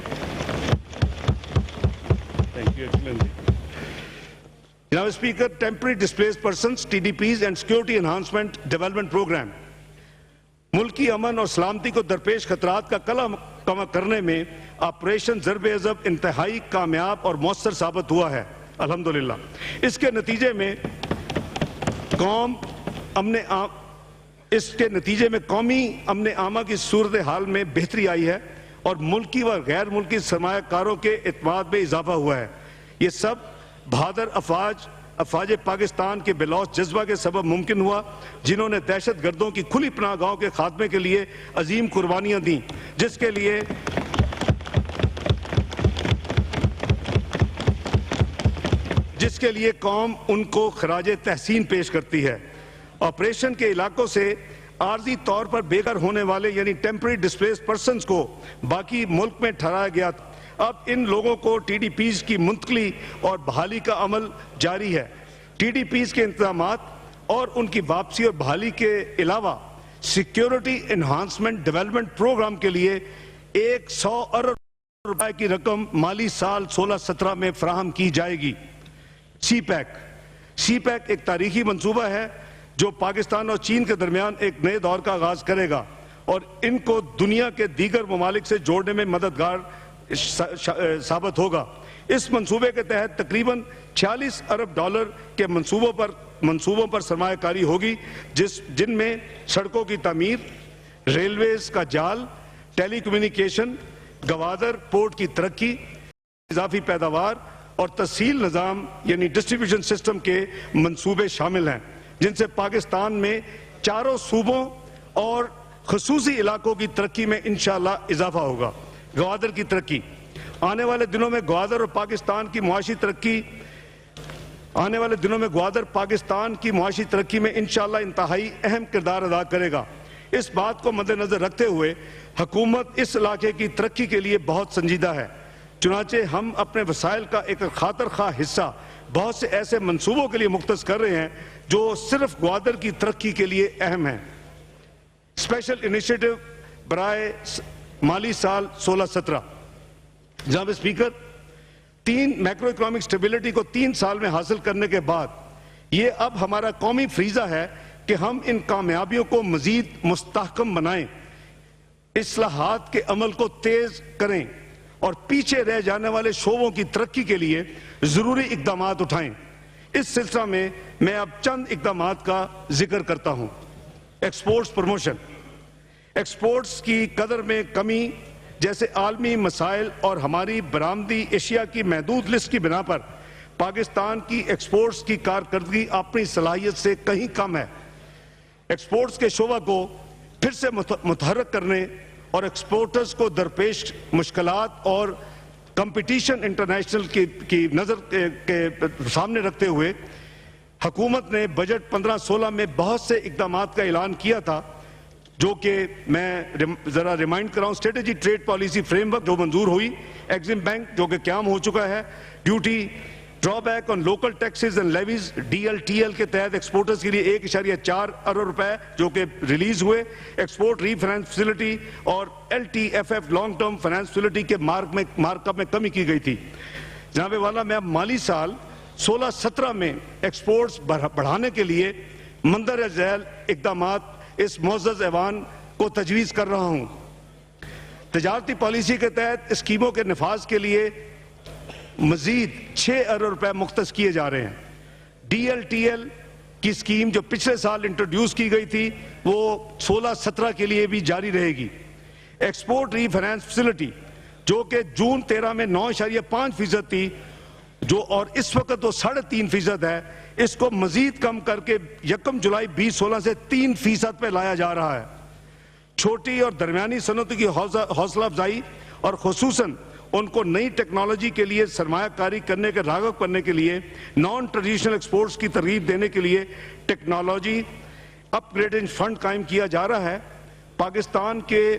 جناب speaker, temporary displaced persons T D Ps and security enhancement development programme ملکی امن اور سلامتی کو درپیش خطرات کا کم کرنے میں آپریشن ضرب عضب انتہائی کامیاب اور مؤثر ثابت ہوا ہے، الحمدللہ۔ اس کے نتیجے میں قومی امن عامہ کی صورتحال میں بہتری آئی ہے اور ملکی و غیر ملکی سرمایہ کاروں کے اعتماد میں اضافہ ہوا ہے۔ یہ سب بہادر افواج پاکستان کے بے لوث جذبہ کے سبب ممکن ہوا، جنہوں نے دہشت گردوں کی کھلی پناہ گاہوں کے خاتمے کے لیے عظیم قربانیاں دیں، جس کے لیے قوم ان کو خراج تحسین پیش کرتی ہے۔ آپریشن کے علاقوں سے عارضی طور پر بے گھر ہونے والے یعنی ٹیمپرری ڈسپلیسڈ پرسنز کو باقی ملک میں ٹھہرایا گیا تھا۔ اب ان لوگوں کو ٹی ڈی پیز کی منتقلی اور بحالی کا عمل جاری ہے۔ ٹی ڈی پیز کے انتظامات اور ان کی واپسی اور بحالی کے علاوہ سیکیورٹی انہانسمنٹ ڈیولپمنٹ پروگرام کے لیے 100 ارب روپے کی رقم مالی سال 16-17 میں فراہم کی جائے گی۔ سی پیک ایک تاریخی منصوبہ ہے جو پاکستان اور چین کے درمیان ایک نئے دور کا آغاز کرے گا اور ان کو دنیا کے دیگر ممالک سے جوڑنے میں مددگار ثابت ہوگا۔ اس منصوبے کے تحت تقریباً 46 ارب ڈالر کے منصوبوں پر سرمایہ کاری ہوگی، جن میں سڑکوں کی تعمیر، ریلویز کا جال، ٹیلی کمیونیکیشن، گوادر پورٹ کی ترقی، اضافی پیداوار اور تسہیل نظام یعنی ڈسٹریبیوشن سسٹم کے منصوبے شامل ہیں، جن سے پاکستان میں چاروں صوبوں اور خصوصی علاقوں کی ترقی میں انشاءاللہ اضافہ ہوگا۔ گوادر کی ترقی آنے والے دنوں میں گوادر پاکستان کی معاشی ترقی میں انشاءاللہ انتہائی اہم کردار ادا کرے گا۔ اس بات کو مد نظر رکھتے ہوئے حکومت اس علاقے کی ترقی کے لیے بہت سنجیدہ ہے، چنانچہ ہم اپنے وسائل کا ایک خاطر خواہ حصہ بہت سے ایسے منصوبوں کے لیے مختص کر رہے ہیں جو صرف گوادر کی ترقی کے لیے اہم ہیں۔ اسپیشل انیشیٹو برائے مالی سال 16-17۔ جناب اسپیکر، میکرو اکنامک سٹیبلٹی کو 3 سال میں حاصل کرنے کے بعد یہ اب ہمارا قومی فریضہ ہے کہ ہم ان کامیابیوں کو مزید مستحکم بنائیں، اصلاحات کے عمل کو تیز کریں اور پیچھے رہ جانے والے شعبوں کی ترقی کے لیے ضروری اقدامات اٹھائیں۔ اس سلسلہ میں اب چند اقدامات کا ذکر کرتا ہوں۔ ایکسپورٹس پروموشن، ایکسپورٹس کی قدر میں کمی جیسے عالمی مسائل اور ہماری برآمدی اشیاء کی محدود لسٹ کی بنا پر پاکستان کی ایکسپورٹس کی کارکردگی اپنی صلاحیت سے کہیں کم ہے۔ ایکسپورٹس کے شعبہ کو پھر سے متحرک کرنے اور ایکسپورٹرز کو درپیش مشکلات اور کمپٹیشن انٹرنیشنل کی نظر کے سامنے رکھتے ہوئے حکومت نے بجٹ 15-16 میں بہت سے اقدامات کا اعلان کیا تھا، جو کہ میں ذرا ریمائنڈ کراؤں۔ Strategy trade policy framework جو منظور ہوئی، ایگزم بینک جو کہ قیام ہو چکا ہے، duty draw back on local taxes and levies DLTL کے تحت ایکسپورٹرز کے لیے 1.4 ارب روپے جو کہ ریلیز ہوئے، ایکسپورٹ ری فائنانس فیسلٹی اور LTFF long term finance facility کے مارک اپ میں کمی کی گئی تھی۔ جناب والا، میں اب مالی سال 16-17 میں ایکسپورٹس بڑھانے کے لیے مندرجہ ذیل اقدامات اس معزز ایوان کو تجویز کر رہا ہوں۔ تجارتی پالیسی کے تحت اسکیموں کے نفاذ کے لیے مزید 6 ارب روپے مختص کیے جا رہے ہیں۔ DLTL کی اسکیم جو پچھلے سال انٹروڈیوس کی گئی تھی وہ 16-17 کے لیے بھی جاری رہے گی. ایکسپورٹ ری فائنانس فیسلٹی جو کہ جون 13 میں 9.5% تھی جو اور اس وقت وہ 3.5% ہے, اس کو مزید کم کر کے 1 جولائی 2016 سے 3% پہ لایا جا رہا ہے. چھوٹی اور درمیانی صنعتوں کی حوصلہ افزائی اور خصوصاً ان کو نئی ٹیکنالوجی کے لیے سرمایہ کاری کرنے کے راغب کرنے کے لیے نان ٹریڈیشنل ایکسپورٹس کی ترغیب دینے کے لیے ٹیکنالوجی اپ گریڈنگ فنڈ قائم کیا جا رہا ہے. پاکستان کے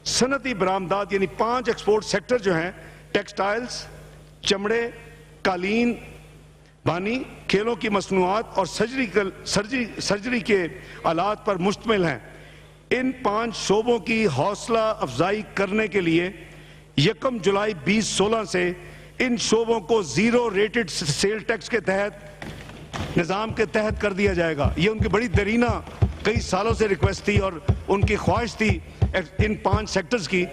صنعتی برآمدات یعنی 5 ایکسپورٹ سیکٹر جو ہیں ٹیکسٹائلز, چمڑے, قالین بانی, کھیلوں کی مصنوعات اور سرجری کے آلات پر مشتمل ہیں. ان 5 شعبوں کی حوصلہ افزائی کرنے کے لیے 1 جولائی 2016 سے ان شعبوں کو زیرو ریٹڈ سیل ٹیکس کے تحت نظام کے تحت کر دیا جائے گا. یہ ان کی بڑی درینہ کئی سالوں سے ریکویسٹ تھی اور ان کی خواہش تھی ان 5 سیکٹرز کی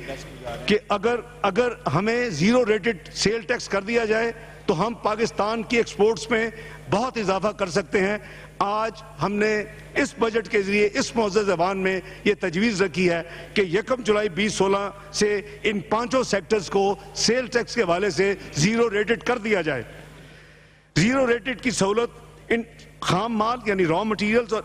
کہ اگر ہمیں زیرو ریٹڈ سیل ٹیکس کر دیا جائے تو ہم پاکستان کی ایکسپورٹس میں بہت اضافہ کر سکتے ہیں. آج ہم نے اس بجٹ کے ذریعے اس معزز زبان میں یہ تجویز رکھی ہے کہ 1 جولائی 2016 سے ان 5 سیکٹرز کو سیل ٹیکس کے حوالے سے زیرو ریٹڈ کر دیا جائے. زیرو ریٹڈ کی سہولت ان خام مال یعنی را مٹیریلز اور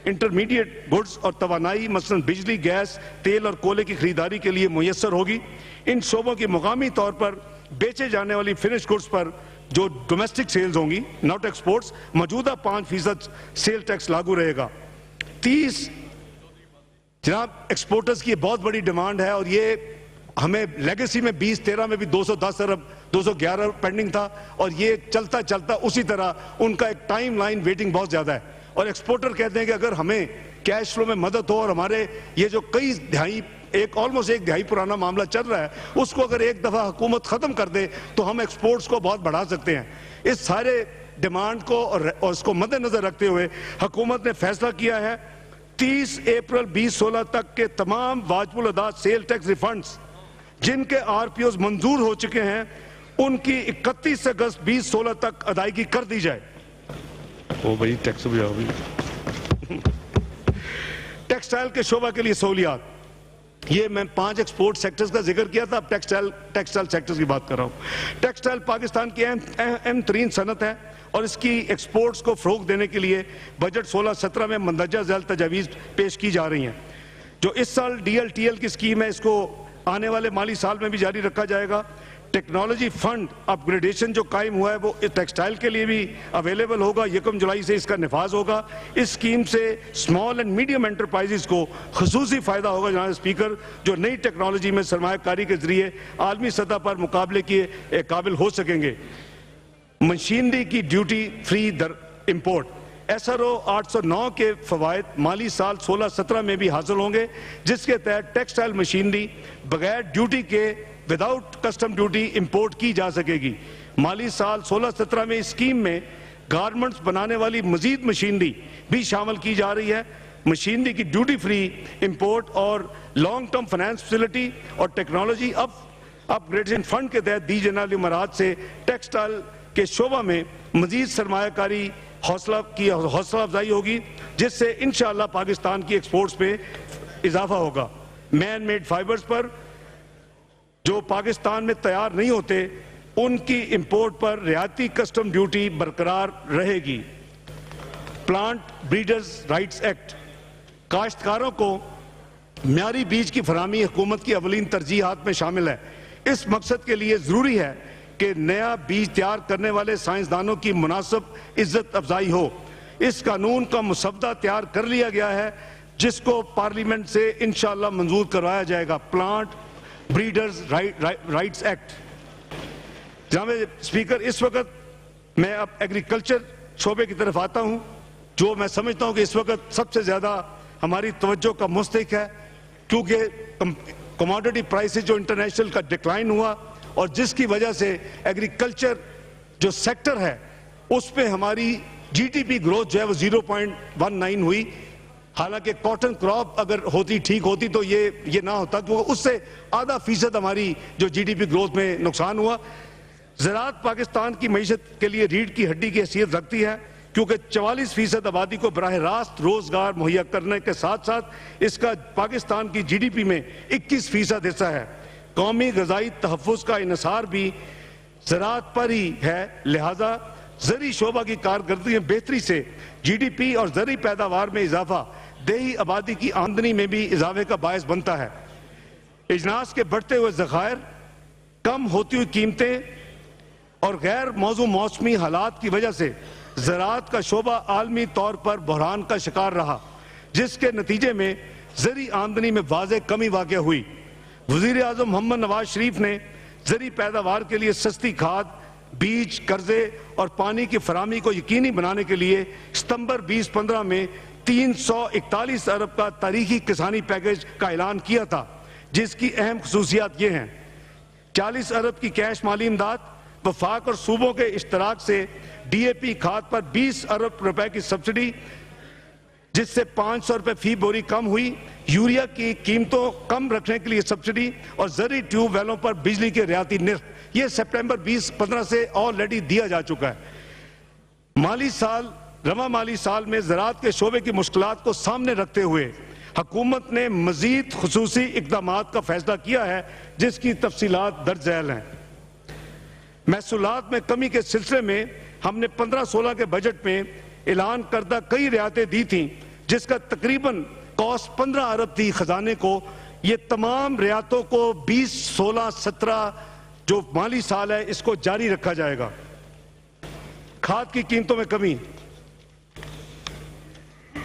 انٹرمیڈیٹ گڈز اور توانائی مثلا بجلی, گیس, تیل اور کولے کی خریداری کے لیے میسر ہوگی. ان شعبوں کی مقامی طور پر بیچے جانے والی فنش گڈز پر جو ڈومیسٹک سیلز ہوں گی ناٹ ایکسپورٹس موجودہ 5% سیل ٹیکس لاگو رہے گا. 30 جناب ایکسپورٹرز کی بہت بڑی ڈیمانڈ ہے اور یہ ہمیں لیگیسی میں 2013 میں بھی 210 ارب 211 ارب پینڈنگ تھا اور یہ چلتا چلتا اسی طرح ان کا ایک ٹائم لائن ویٹنگ بہت زیادہ ہے. اور ایکسپورٹر کہتے ہیں کہ اگر ہمیں کیش فلو میں مدد ہو اور ہمارے یہ جو کئی دہائی آلموسٹ ایک دہائی پرانا معاملہ چل رہا ہے اس کو اگر ایک دفعہ حکومت ختم کر دے تو ہم ایکسپورٹس کو بہت بڑھا سکتے ہیں. اس سارے ڈیمانڈ کو اور اس کو مد نظر رکھتے ہوئے حکومت نے فیصلہ کیا ہے 30 اپریل 2016 تک کے تمام واجب الادا سیل ٹیکس ریفنڈز جن کے RPOs منظور ہو چکے ہیں ان کی 31 اگست 2016 تک ادائیگی کر دی جائے. ٹیکس بھی ٹیکسٹائل کے شعبہ کے لیے سہولیات, یہ میں 5 ایکسپورٹ سیکٹرز کا ذکر کیا تھا, اب ٹیکسٹائل سیکٹرز کی بات کر رہا ہوں. ٹیکسٹائل پاکستان کی اہم ترین صنعت ہے اور اس کی ایکسپورٹس کو فروغ دینے کے لیے بجٹ 16-17 میں مندرجہ ذیل تجاویز پیش کی جا رہی ہیں. جو اس سال DLTL کی اسکیم ہے اس کو آنے والے مالی سال میں بھی جاری رکھا جائے گا. ٹیکنالوجی فنڈ اپ گریڈیشن جو قائم ہوا ہے وہ ٹیکسٹائل کے لیے بھی اویلیبل ہوگا. 1 جولائی سے اس کا نفاذ ہوگا. اس اسکیم سے اسمال اینڈ میڈیم انٹرپرائزز کو خصوصی فائدہ ہوگا جناب اسپیکر, جو نئی ٹیکنالوجی میں سرمایہ کاری کے ذریعے عالمی سطح پر مقابلے کے قابل ہو سکیں گے. مشینری کی ڈیوٹی فری امپورٹ SRO 809 کے فوائد مالی سال 16-17 میں بھی حاصل ہوں گے جس کے تحت ٹیکسٹائل مشینری بغیر ڈیوٹی کے وداؤٹ کسٹم ڈیوٹی امپورٹ کی جا سکے گی. مالی سال 16-17 میں اسکیم میں گارمنٹس بنانے والی مزید مشینری بھی شامل کی جا رہی ہے. مشینری کی ڈیوٹی فری امپورٹ اور لانگ ٹرم فائنانس فیسلٹی اور ٹیکنالوجی اپ گریڈیشن فنڈ کے تحت دی جانے والی امارات سے ٹیکسٹائل کے شعبہ میں مزید سرمایہ کاری حوصلہ افزائی ہوگی جس سے انشاءاللہ پاکستان کی ایکسپورٹس میں اضافہ ہوگا. مین میڈ فائبرز پر جو پاکستان میں تیار نہیں ہوتے ان کی امپورٹ پر رعایتی کسٹم ڈیوٹی برقرار رہے گی. پلانٹ بریڈرز رائٹس ایکٹ کاشتکاروں کو معیاری بیج کی فراہمی حکومت کی اولین ترجیحات میں شامل ہے. اس مقصد کے لیے ضروری ہے کہ نیا بیج تیار کرنے والے سائنسدانوں کی مناسب عزت افزائی ہو. اس قانون کا مسودہ تیار کر لیا گیا ہے جس کو پارلیمنٹ سے انشاءاللہ منظور کروایا جائے گا. Plant breeders rights act. جناب اسپیکر, اس وقت میں اب ایگریکلچر شعبے کی طرف آتا ہوں جو میں سمجھتا ہوں کہ اس وقت سب سے زیادہ ہماری توجہ کا مستحق ہے کیونکہ کموڈٹی پرائسز جو انٹرنیشنل کا ڈکلائن ہوا اور جس کی وجہ سے ایگریکلچر جو سیکٹر ہے اس پہ ہماری GDP گروتھ جو ہے وہ 0.19 ہوئی. حالانکہ کاٹن کراپ اگر ٹھیک ہوتی تو یہ نہ ہوتا کیونکہ اس سے ½ ہماری جو GDP گروتھ میں نقصان ہوا. زراعت پاکستان کی معیشت کے لیے ریڑھ کی ہڈی کی حیثیت رکھتی ہے کیونکہ 44% آبادی کو براہ راست روزگار مہیا کرنے کے ساتھ ساتھ اس کا پاکستان کی جی ڈی پی میں 21% حصہ ہے۔ قومی غذائی تحفظ کا انحصار بھی زراعت پر ہی ہے، لہذا زرعی شعبہ کی کارکردگی میں بہتری سے جی ڈی پی اور زرعی پیداوار میں اضافہ دیہی آبادی کی آمدنی میں بھی اضافے کا باعث بنتا ہے۔ اجناس کے بڑھتے ہوئے ذخائر، کم ہوتی ہوئی قیمتیں اور غیر موزوں موسمی حالات کی وجہ سے زراعت کا شعبہ عالمی طور پر بحران کا شکار رہا، جس کے نتیجے میں زرعی آمدنی میں واضح کمی واقع ہوئی۔ وزیر اعظم محمد نواز شریف نے زرعی پیداوار کے لیے سستی کھاد، بیج، قرضے اور پانی کی فراہمی کو یقینی بنانے کے لیے ستمبر 2015 میں 341 ارب کا تاریخی کسانی پیکیج کا اعلان کیا تھا، جس کی اہم خصوصیات یہ ہیں: 40 ارب کی کیش مالی امداد، وفاق اور صوبوں کے اشتراک سے ڈی اے پی کھاد پر 20 ارب روپے کی سبسڈی، جس سے 500 روپے فی بوری کم ہوئی، یوریا کی قیمتوں کم رکھنے کے لیے سبسڈی اور زرعی ٹیوب ویلوں پر بجلی کے رعایتی نرخ، یہ سپٹمبر 2015 سے آلریڈی دیا جا چکا ہے۔ رواں مالی سال میں زراعت کے شعبے کی مشکلات کو سامنے رکھتے ہوئے حکومت نے مزید خصوصی اقدامات کا فیصلہ کیا ہے، جس کی تفصیلات درج ذیل ہیں۔ محصولات میں کمی کے سلسلے میں ہم نے 15-16 کے بجٹ میں اعلان کردہ کئی رعایتیں دی تھیں، جس کا تقریباً کاسٹ 15 ارب تھی خزانے کو۔ یہ تمام رعایتوں کو 2016-17 جو مالی سال ہے اس کو جاری رکھا جائے گا۔ کھاد کی قیمتوں میں کمی،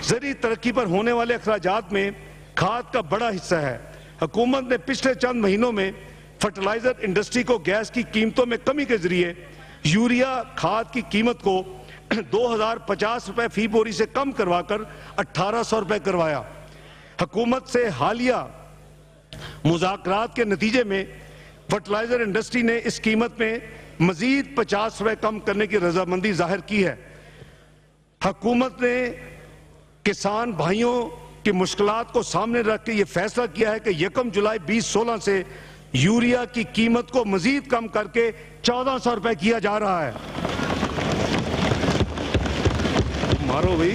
زرعی ترقی پر ہونے والے اخراجات میں کھاد کا بڑا حصہ ہے۔ حکومت نے پچھلے چند مہینوں میں فرٹیلائزر انڈسٹری کو گیس کی قیمتوں میں کمی کے ذریعے یوریا کھاد کی قیمت کو 2050 روپے فی بوری سے کم کروا کر 1800 روپے کروایا۔ حکومت سے حالیہ مذاکرات کے نتیجے میں فرٹیلائزر انڈسٹری نے اس قیمت میں مزید 50 روپے کم کرنے کی رضامندی ظاہر کی ہے۔ حکومت نے کسان بھائیوں کی مشکلات کو سامنے رکھ کے یہ فیصلہ کیا ہے کہ 1 جولائی 2016 سے یوریا کی قیمت کو مزید کم کر کے 1400 روپے کیا جا رہا ہے۔ مارو بھائی۔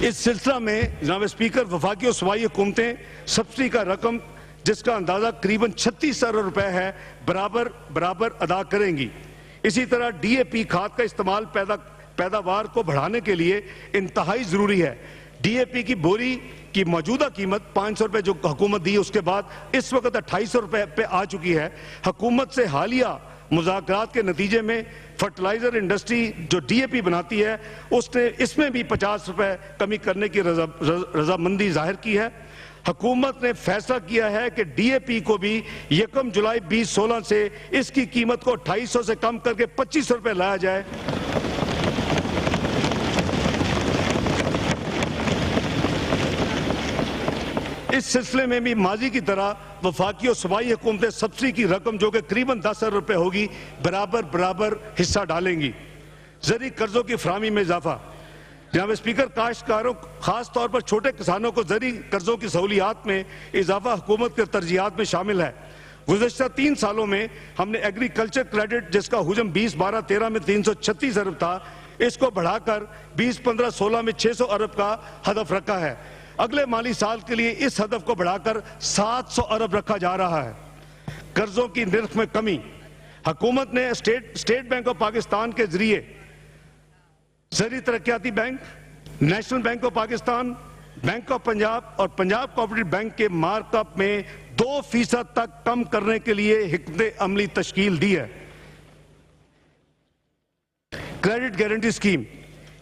اس سلسلہ میں جناب اسپیکر، وفاقی اور صوبائی حکومتیں سبسڈی کا رقم جس کا اندازہ قریباً 36 ارب روپے ہے برابر ادا کریں گی۔ اسی طرح ڈی اے پی کھاد کا استعمال پیداوار کو بڑھانے کے لیے انتہائی ضروری ہے۔ ڈی اے پی کی بوری کی موجودہ قیمت 500 روپے جو حکومت دی اس کے بعد اس وقت 2800 روپے پہ آ چکی ہے۔ حکومت سے حالیہ مذاکرات کے نتیجے میں فرٹیلائزر انڈسٹری جو ڈی اے پی بناتی ہے اس میں بھی 50 روپے کمی کرنے کی رضامندی ظاہر کی ہے۔ حکومت نے فیصلہ کیا ہے کہ ڈی اے پی کو بھی 1 جولائی 2016 سے اس کی قیمت کو 2800 سے کم کر کے 2500 روپے لایا جائے۔ اس سلسلے میں بھی ماضی کی طرح وفاقی اور صوبائی حکومتیں سبسڈی کی رقم جو کہ قریباً 10 ارب روپے ہوگی برابر حصہ ڈالیں گی۔ زرعی قرضوں کی فراہمی میں اضافہ، جناب اسپیکر، کاشتکاروں خاص طور پر چھوٹے کسانوں کو زرعی قرضوں کی سہولیات میں اضافہ حکومت کے ترجیحات میں شامل ہے۔ گزشتہ 3 سالوں میں ہم نے ایگریکلچر کریڈٹ جس کا حجم 2012-13 میں 336 ارب تھا، اس کو بڑھا کر 2015-16 میں 600 ارب کا ہدف رکھا ہے۔ اگلے مالی سال کے لیے اس ہدف کو بڑھا کر 700 ارب رکھا جا رہا ہے۔ قرضوں کی نرخ میں کمی، حکومت نے اسٹیٹ بینک آف پاکستان کے ذریعے زرعی ترقیاتی bank, national bank of Pakistan, bank of Punjab اور پنجاب کوآپریٹو بینک کے مارک اپ میں 2% تک کم کرنے کے لیے حکمت عملی تشکیل دی ہے۔ کریڈٹ گارنٹی اسکیم،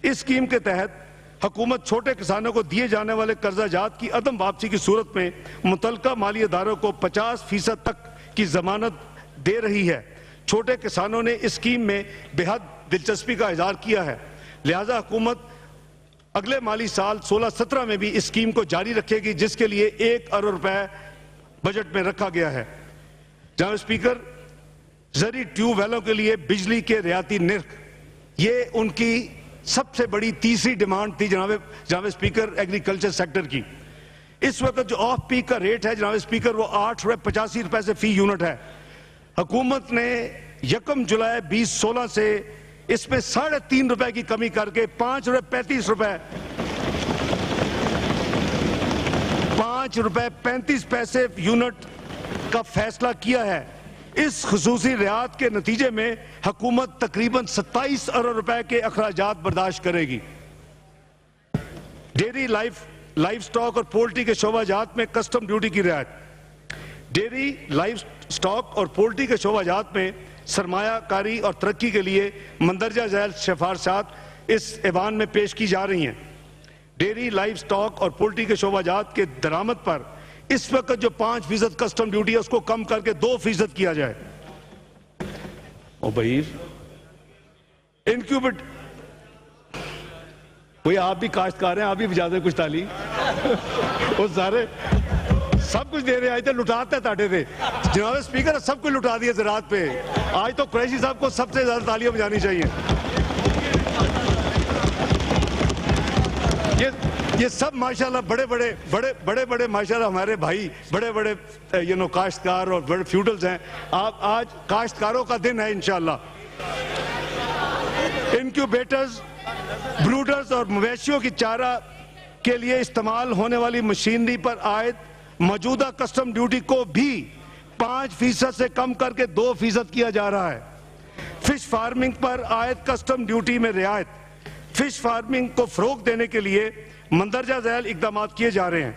اس اسکیم کے تحت حکومت چھوٹے کسانوں کو دیے جانے والے قرضہ جات کی عدم واپسی کی صورت میں متعلقہ مالی اداروں کو 50% تک کی ضمانت دے رہی ہے۔ چھوٹے کسانوں نے اس اسکیم میں بے حد دلچسپی کا اظہار کیا ہے، لہذا حکومت اگلے مالی سال 16-17 میں بھی اس اسکیم کو جاری رکھے گی، جس کے لیے 1 ارب روپے بجٹ میں رکھا گیا ہے۔ جناب اسپیکر، زرعی ٹیوب ویلوں کے لیے بجلی کے رعایتی نرخ، یہ ان کی سب سے بڑی تیسری ڈیمانڈ تھی جناب اسپیکر ایگریکلچر سیکٹر کی۔ اس وقت جو آف پیک کا ریٹ ہے جناب اسپیکر وہ 8.85 سے فی یونٹ ہے. حکومت نے 1 جولائی 2016 سے اس میں 3.5 روپے کی کمی کر کے 5.35 روپے 5.35 یونٹ کا فیصلہ کیا ہے. اس خصوصی رعایت کے نتیجے میں حکومت تقریباً 27 ارب روپے کے اخراجات برداشت کرے گی. ڈیری لائف سٹاک اور پولٹری کے شعبہ جات میں کسٹم ڈیوٹی کی رعایت. ڈیری لائف سٹاک اور پولٹری کے شعبہ جات میں سرمایہ کاری اور ترقی کے لیے مندرجہ ذیل سفارشات اس ایوان میں پیش کی جا رہی ہیں. ڈیری لائف سٹاک اور پولٹری کے شعبہ جات کے درآمد پر اس وقت جو 5% کسٹم ڈیوٹی ہے اس کو کم کر کے 2% کیا جائے. او بھائی انکیوبیٹ کوئی آپ بھی کاشتکار ہیں, آپ بھی بجا دیں کچھ تالی. وہ سارے سب کچھ دے رہے ہیں, آج تو لٹاتے تاٹے تھے جناب اسپیکر, سب کچھ لٹا دیا زراعت پہ. آج تو قریشی صاحب کو سب سے زیادہ تالیاں بجانی چاہیے. یہ سب ماشاءاللہ بڑے ماشاءاللہ ہمارے بھائی بڑے کاشتکار اور بڑے فیوڈلز ہیں. آج کاشتکاروں کا دن ہے انشاءاللہ. انکیوبیٹرز, بروڈرز اور مویشیوں کی چارہ کے لیے استعمال ہونے والی مشینری پر عائد موجودہ کسٹم ڈیوٹی کو بھی 5% سے کم کر کے 2% کیا جا رہا ہے. فش فارمنگ پر عائد کسٹم ڈیوٹی میں رعایت. فش فارمنگ کو فروغ دینے کے لیے مندرجہ ذیل اقدامات کیے جا رہے ہیں.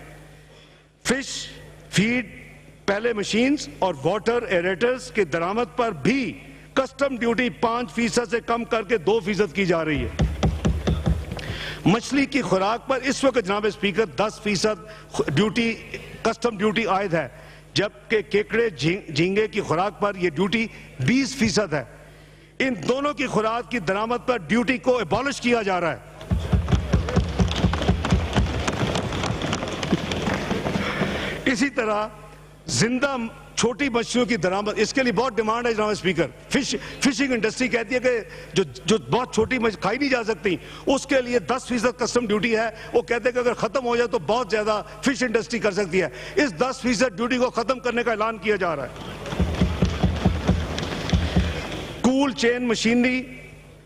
فش فیڈ پہلے مشینز اور واٹر ایریٹرز کے درآمد پر بھی کسٹم ڈیوٹی 5% سے کم کر کے 2% کی جا رہی ہے. مچھلی کی خوراک پر اس وقت جناب اسپیکر 10% ڈیوٹی کسٹم ڈیوٹی عائد ہے, جبکہ کیکڑے جھینگے کی خوراک پر یہ ڈیوٹی 20% ہے. ان دونوں کی خوراک کی درآمد پر ڈیوٹی کو ایبالش کیا جا رہا ہے. اسی طرح زندہ چھوٹی مچھلیوں کی درآمد, اس کے لیے بہت ڈیمانڈ ہے جناب اسپیکر. فشنگ انڈسٹری کہتی ہے کہ جو بہت چھوٹی مچھلی کھائی نہیں جا سکتی اس کے لیے 10% کسٹم ڈیوٹی ہے. وہ کہتے ہیں کہ اگر ختم ہو جائے تو بہت زیادہ فش انڈسٹری کر سکتی ہے. اس 10% ڈیوٹی کو ختم کرنے کا اعلان کیا جا رہا ہے. کول چین مشینری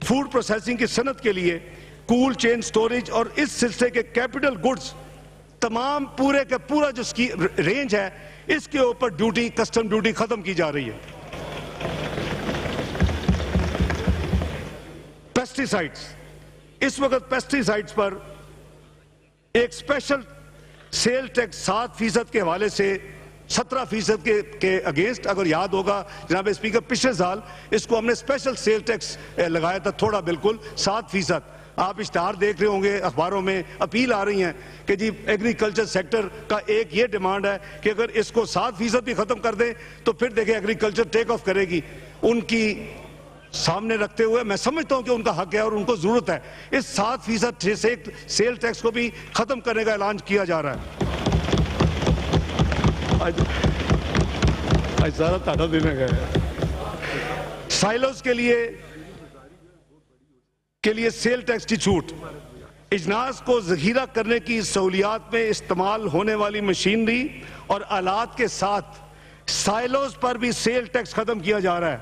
فوڈ پروسیسنگ کی صنعت کے لیے کول چین سٹوریج اور اس سلسلے کے کیپٹل گڈز تمام پورے کا پورا جو رینج ہے اس کے اوپر ڈیوٹی کسٹم ڈیوٹی ختم کی جا رہی ہے. پیسٹی سائڈز, اس وقت پیسٹی سائڈز پر ایک اسپیشل سیل ٹیکس 7% کے حوالے سے 17% کے اگینسٹ, اگر یاد ہوگا جناب اسپیکر پچھلے سال اس کو ہم نے اسپیشل سیل ٹیکس لگایا تھا تھوڑا بالکل 7%. آپ اشتہار دیکھ رہے ہوں گے اخباروں میں, اپیل آ رہی ہیں کہ جی ایگریکلچر سیکٹر کا ایک یہ ڈیمانڈ ہے کہ اگر اس کو 7% بھی ختم کر دیں تو پھر دیکھیں ایگریکلچر ٹیک آف کرے گی. ان کی سامنے رکھتے ہوئے میں سمجھتا ہوں کہ ان کا حق ہے اور ان کو ضرورت ہے. اس 7% سیل ٹیکس کو بھی ختم کرنے کا اعلان کیا جا رہا ہے. آج سارا تاٹا دینے گئے. سائلوز کے لیے سیل ٹیکس کی چھوٹ. اجناس کو ذخیرہ کرنے کی سہولیات میں استعمال ہونے والی مشینری اور آلات کے ساتھ سائلوز پر بھی سیل ٹیکس ختم کیا جا رہا ہے.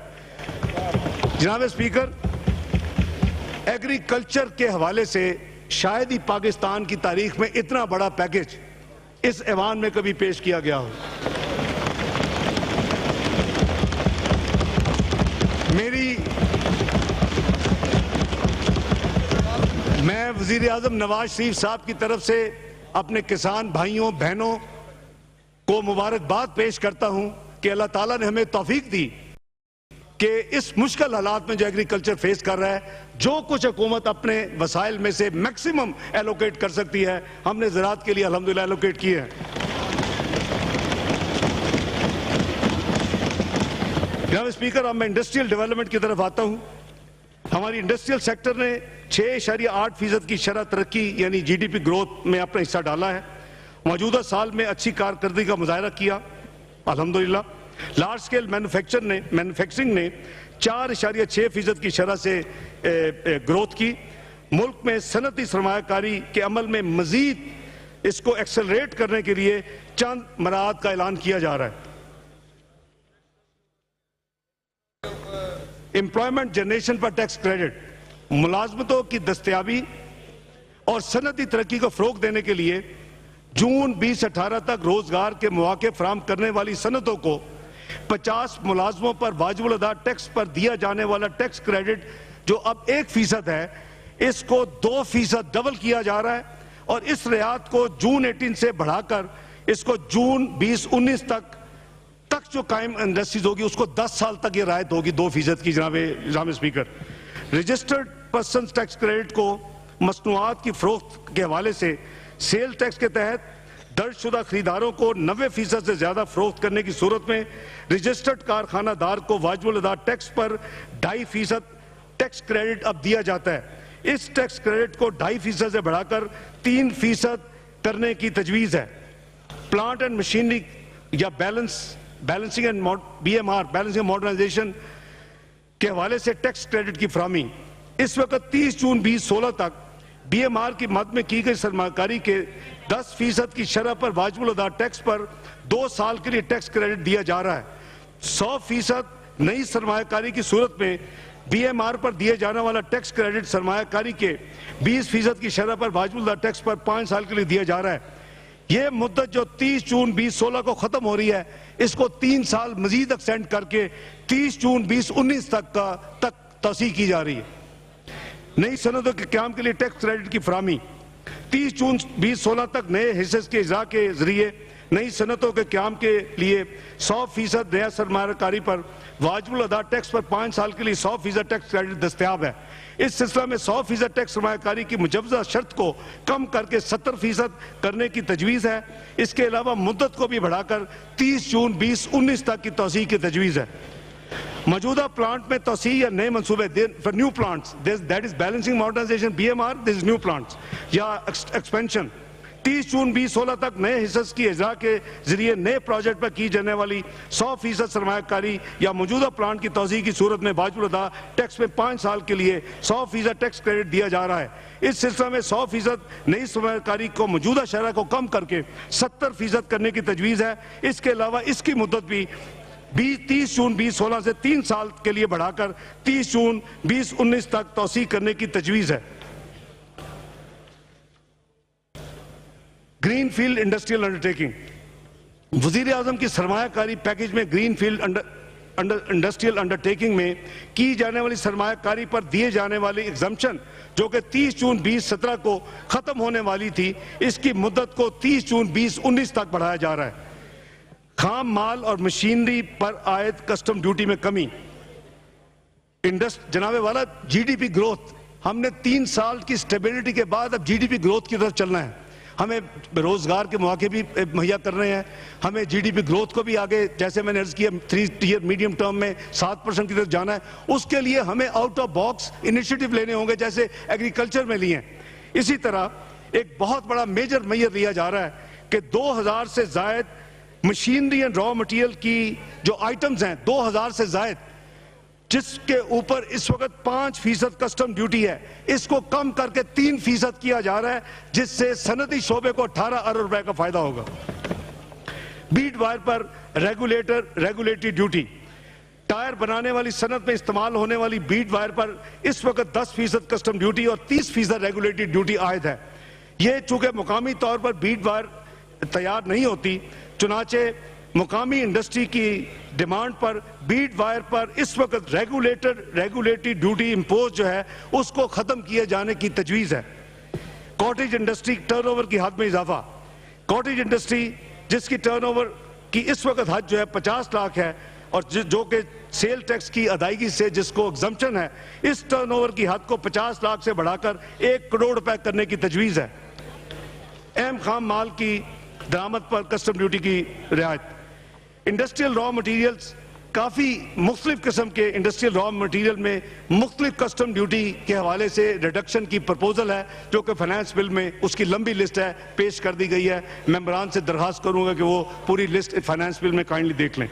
جناب اسپیکر, ایگریکلچر کے حوالے سے شاید ہی پاکستان کی تاریخ میں اتنا بڑا پیکج اس ایوان میں کبھی پیش کیا گیا ہو. میں وزیر اعظم نواز شریف صاحب کی طرف سے اپنے کسان بھائیوں بہنوں کو مبارکباد پیش کرتا ہوں کہ اللہ تعالیٰ نے ہمیں توفیق دی کہ اس مشکل حالات میں جو ایگریکلچر فیس کر رہا ہے, جو کچھ حکومت اپنے وسائل میں سے میکسیمم ایلوکیٹ کر سکتی ہے ہم نے زراعت کے لیے الحمدللہ ایلوکیٹ کیے ہیں. جناب اسپیکر, اب میں انڈسٹریل ڈیولپمنٹ کی طرف آتا ہوں. ہماری انڈسٹریل سیکٹر نے 6.8% کی شرح ترقی یعنی جی ڈی پی گروتھ میں اپنا حصہ ڈالا ہے. موجودہ سال میں اچھی کارکردگی کا مظاہرہ کیا الحمدللہ. لارج سکیل مینوفیکچرنگ نے 4.6% کی شرح سے گروتھ کی. ملک میں صنعتی سرمایہ کاری کے عمل میں مزید اس کو ایکسلریٹ کرنے کے لیے چند مراحت کا اعلان کیا جا رہا ہے. امپلائمنٹ جنریشن پر ٹیکس کریڈٹ, ملازمتوں کی دستیابی اور صنعتی ترقی کو فروغ دینے کے لیے جون 2018 تک روزگار کے مواقع فراہم کرنے والی صنعتوں کو 50 ملازموں پر واجب الادا ٹیکس پر دیا جانے والا ٹیکس کریڈٹ جو اب 1% ہے, اس کو 2% ڈبل کیا جا رہا ہے, اور اس رعایت کو جون 18 سے بڑھا کر اس کو جون 2019 تک جو قائم انڈسٹریز ہوگی اس کو 10 سال تک یہ رعایت ہوگی 2% کی. جناب speaker, registered persons tax credit کو مصنوعات کی فروخت کے حوالے سے سیل ٹیکس کے تحت درج شدہ خریداروں کو 90% سے زیادہ فروخت کرنے کی صورت میں رجسٹرڈ کارخانہ دار کو واجب الادا ٹیکس پر 2.5% ٹیکس کریڈٹ اب دیا جاتا ہے. اس ٹیکس کریڈٹ کو 2.5% سے بڑھا کر 3% کرنے کی تجویز ہے. پلانٹ اینڈ مشینری یا balancing and BMR balancing modernisation کے حوالے سے ٹیکس کریڈٹ کی فراہمی اس وقت 30 جون 2016 تک BMR کی مد میں کی گئی سرمایہ کاری کے 10% کی شرح پر واجب الادا ٹیکس پر 2 سال کے لیے ٹیکس کریڈٹ دیا جا رہا ہے. 100% نئی سرمایہ کاری کی صورت میں BMR پر دیے جانے والا ٹیکس کریڈٹ سرمایہ کاری کے 20% کی شرح پر واجب الادا ٹیکس پر 5 سال کے لیے دیا جا رہا ہے. یہ مدت جو 30 جون 2016 کو ختم ہو رہی ہے, اس کو 3 سال مزید ایکسٹینڈ کر کے 30 جون 2019 تک توسیع کی جا رہی ہے. نئی صنعتوں کے قیام کے لیے ٹیکس کریڈٹ کی فراہمی 30 جون 2016 تک نئے حصص کے اجراء کے ذریعے نئی صنعتوں کے قیام کے لیے 100% نیا سرمایہ کاری پر واجب الادا ٹیکس پر 5 سال کے لیے 100% ٹیکس کریڈٹ دستیاب ہے. اس سلسلہ میں 100% ٹیکس سرمایہ کاری کی مجوزہ شرط کو کم کر کے 70% کرنے کی تجویز ہے. اس کے علاوہ مدت کو بھی بڑھا کر 30 جون 2019 تک کی توسیع کی تجویز ہے. موجودہ پلانٹ میں توسیع یا نئے منصوبے for new plants, that is balancing modernization BMR, this is new plants یا ایکسپینشن 30 جون 2016 تک نئے حصص کی اجراء کے ذریعے نئے پروجیکٹ پر کی جانے والی 100% سرمایہ کاری یا موجودہ پلانٹ کی توسیع کی صورت میں واجب الادا ٹیکس میں 5 سال کے لیے 100% ٹیکس کریڈٹ دیا جا رہا ہے. اس سلسلہ میں 100% نئی سرمایہ کاری کو موجودہ شرح کو کم کر کے 70% کرنے کی تجویز ہے. اس کے علاوہ اس کی مدت بھی 30 جون 2016 سے 3 سال کے لیے بڑھا کر 30 جون 2019 تک توسیع کرنے کی تجویز ہے. گرین فیلڈ انڈسٹریل انڈرٹیکنگ, وزیر اعظم کی سرمایہ کاری پیکج میں گرین فیلڈ انڈسٹریل انڈرٹیکنگ میں کی جانے والی سرمایہ کاری پر دیے جانے والی ایگزمپشن جو کہ 30 جون 2017 کو ختم ہونے والی تھی, اس کی مدت کو 30 جون 2019 تک بڑھایا جا رہا ہے. خام مال اور مشینری پر عائد کسٹم ڈیوٹی میں کمی. جناب والا GDP گروتھ, ہم نے 3 سال کی سٹیبلٹی کے بعد اب GDP گروتھ کی طرف چلنا ہے. ہمیں روزگار کے مواقع بھی مہیا کر رہے ہیں, ہمیں GDP گروتھ کو بھی آگے جیسے میں نے عرض کیا 3 ایئر میڈیم ٹرم میں 7% کی طرف جانا ہے. اس کے لیے ہمیں آؤٹ آف باکس انیشیٹو لینے ہوں گے جیسے ایگریکلچر میں لیے ہیں. اسی طرح ایک بہت بڑا میجر میئر لیا جا رہا ہے کہ 2000 سے زائد مشینری اینڈ را مٹیریل کی جو آئٹمز ہیں 2000 سے زائد, جس کے اوپر اس وقت 5% کسٹم ڈیوٹی ہے, اس کو کم کر کے 3% کیا جا رہا ہے, جس سے صنعتی شعبے کو 18 ارب روپے کا فائدہ ہوگا. بیڈ وائر پر ریگولیٹری ڈیوٹی, ٹائر بنانے والی صنعت میں استعمال ہونے والی بیڈ وائر پر اس وقت 10% کسٹم ڈیوٹی اور 30% ریگولیٹری ڈیوٹی عائد ہے. یہ چونکہ مقامی طور پر بیڈ وائر تیار نہیں ہوتی, چنانچہ مقامی انڈسٹری کی ڈیمانڈ پر بیڈ وائر پر اس وقت ریگولیٹری ڈیوٹی امپوز جو ہے اس کو ختم کیے جانے کی تجویز ہے. کاٹیج انڈسٹری ٹرن اوور کی حد میں اضافہ. کاٹیج انڈسٹری جس کی ٹرن اوور کی اس وقت حد جو ہے 50 لاکھ ہے, اور جو کہ سیل ٹیکس کی ادائیگی سے جس کو ایگزمپشن ہے, اس ٹرن اوور کی حد کو 50 لاکھ سے بڑھا کر 1 کروڑ روپے کرنے کی تجویز ہے. اہم خام مال کی درآمد پر کسٹم ڈیوٹی کی رعایت. انڈسٹریل را مٹیریلز, کافی مختلف قسم کے انڈسٹریل را مٹیریل میں مختلف کسٹم ڈیوٹی کے حوالے سے ریڈکشن کی پرپوزل ہے, جو کہ فائنانس بل میں اس کی لمبی لسٹ ہے, پیش کر دی گئی ہے. ممبران سے درخواست کروں گا کہ وہ پوری لسٹ فائنانس بل میں کائنڈلی دیکھ لیں.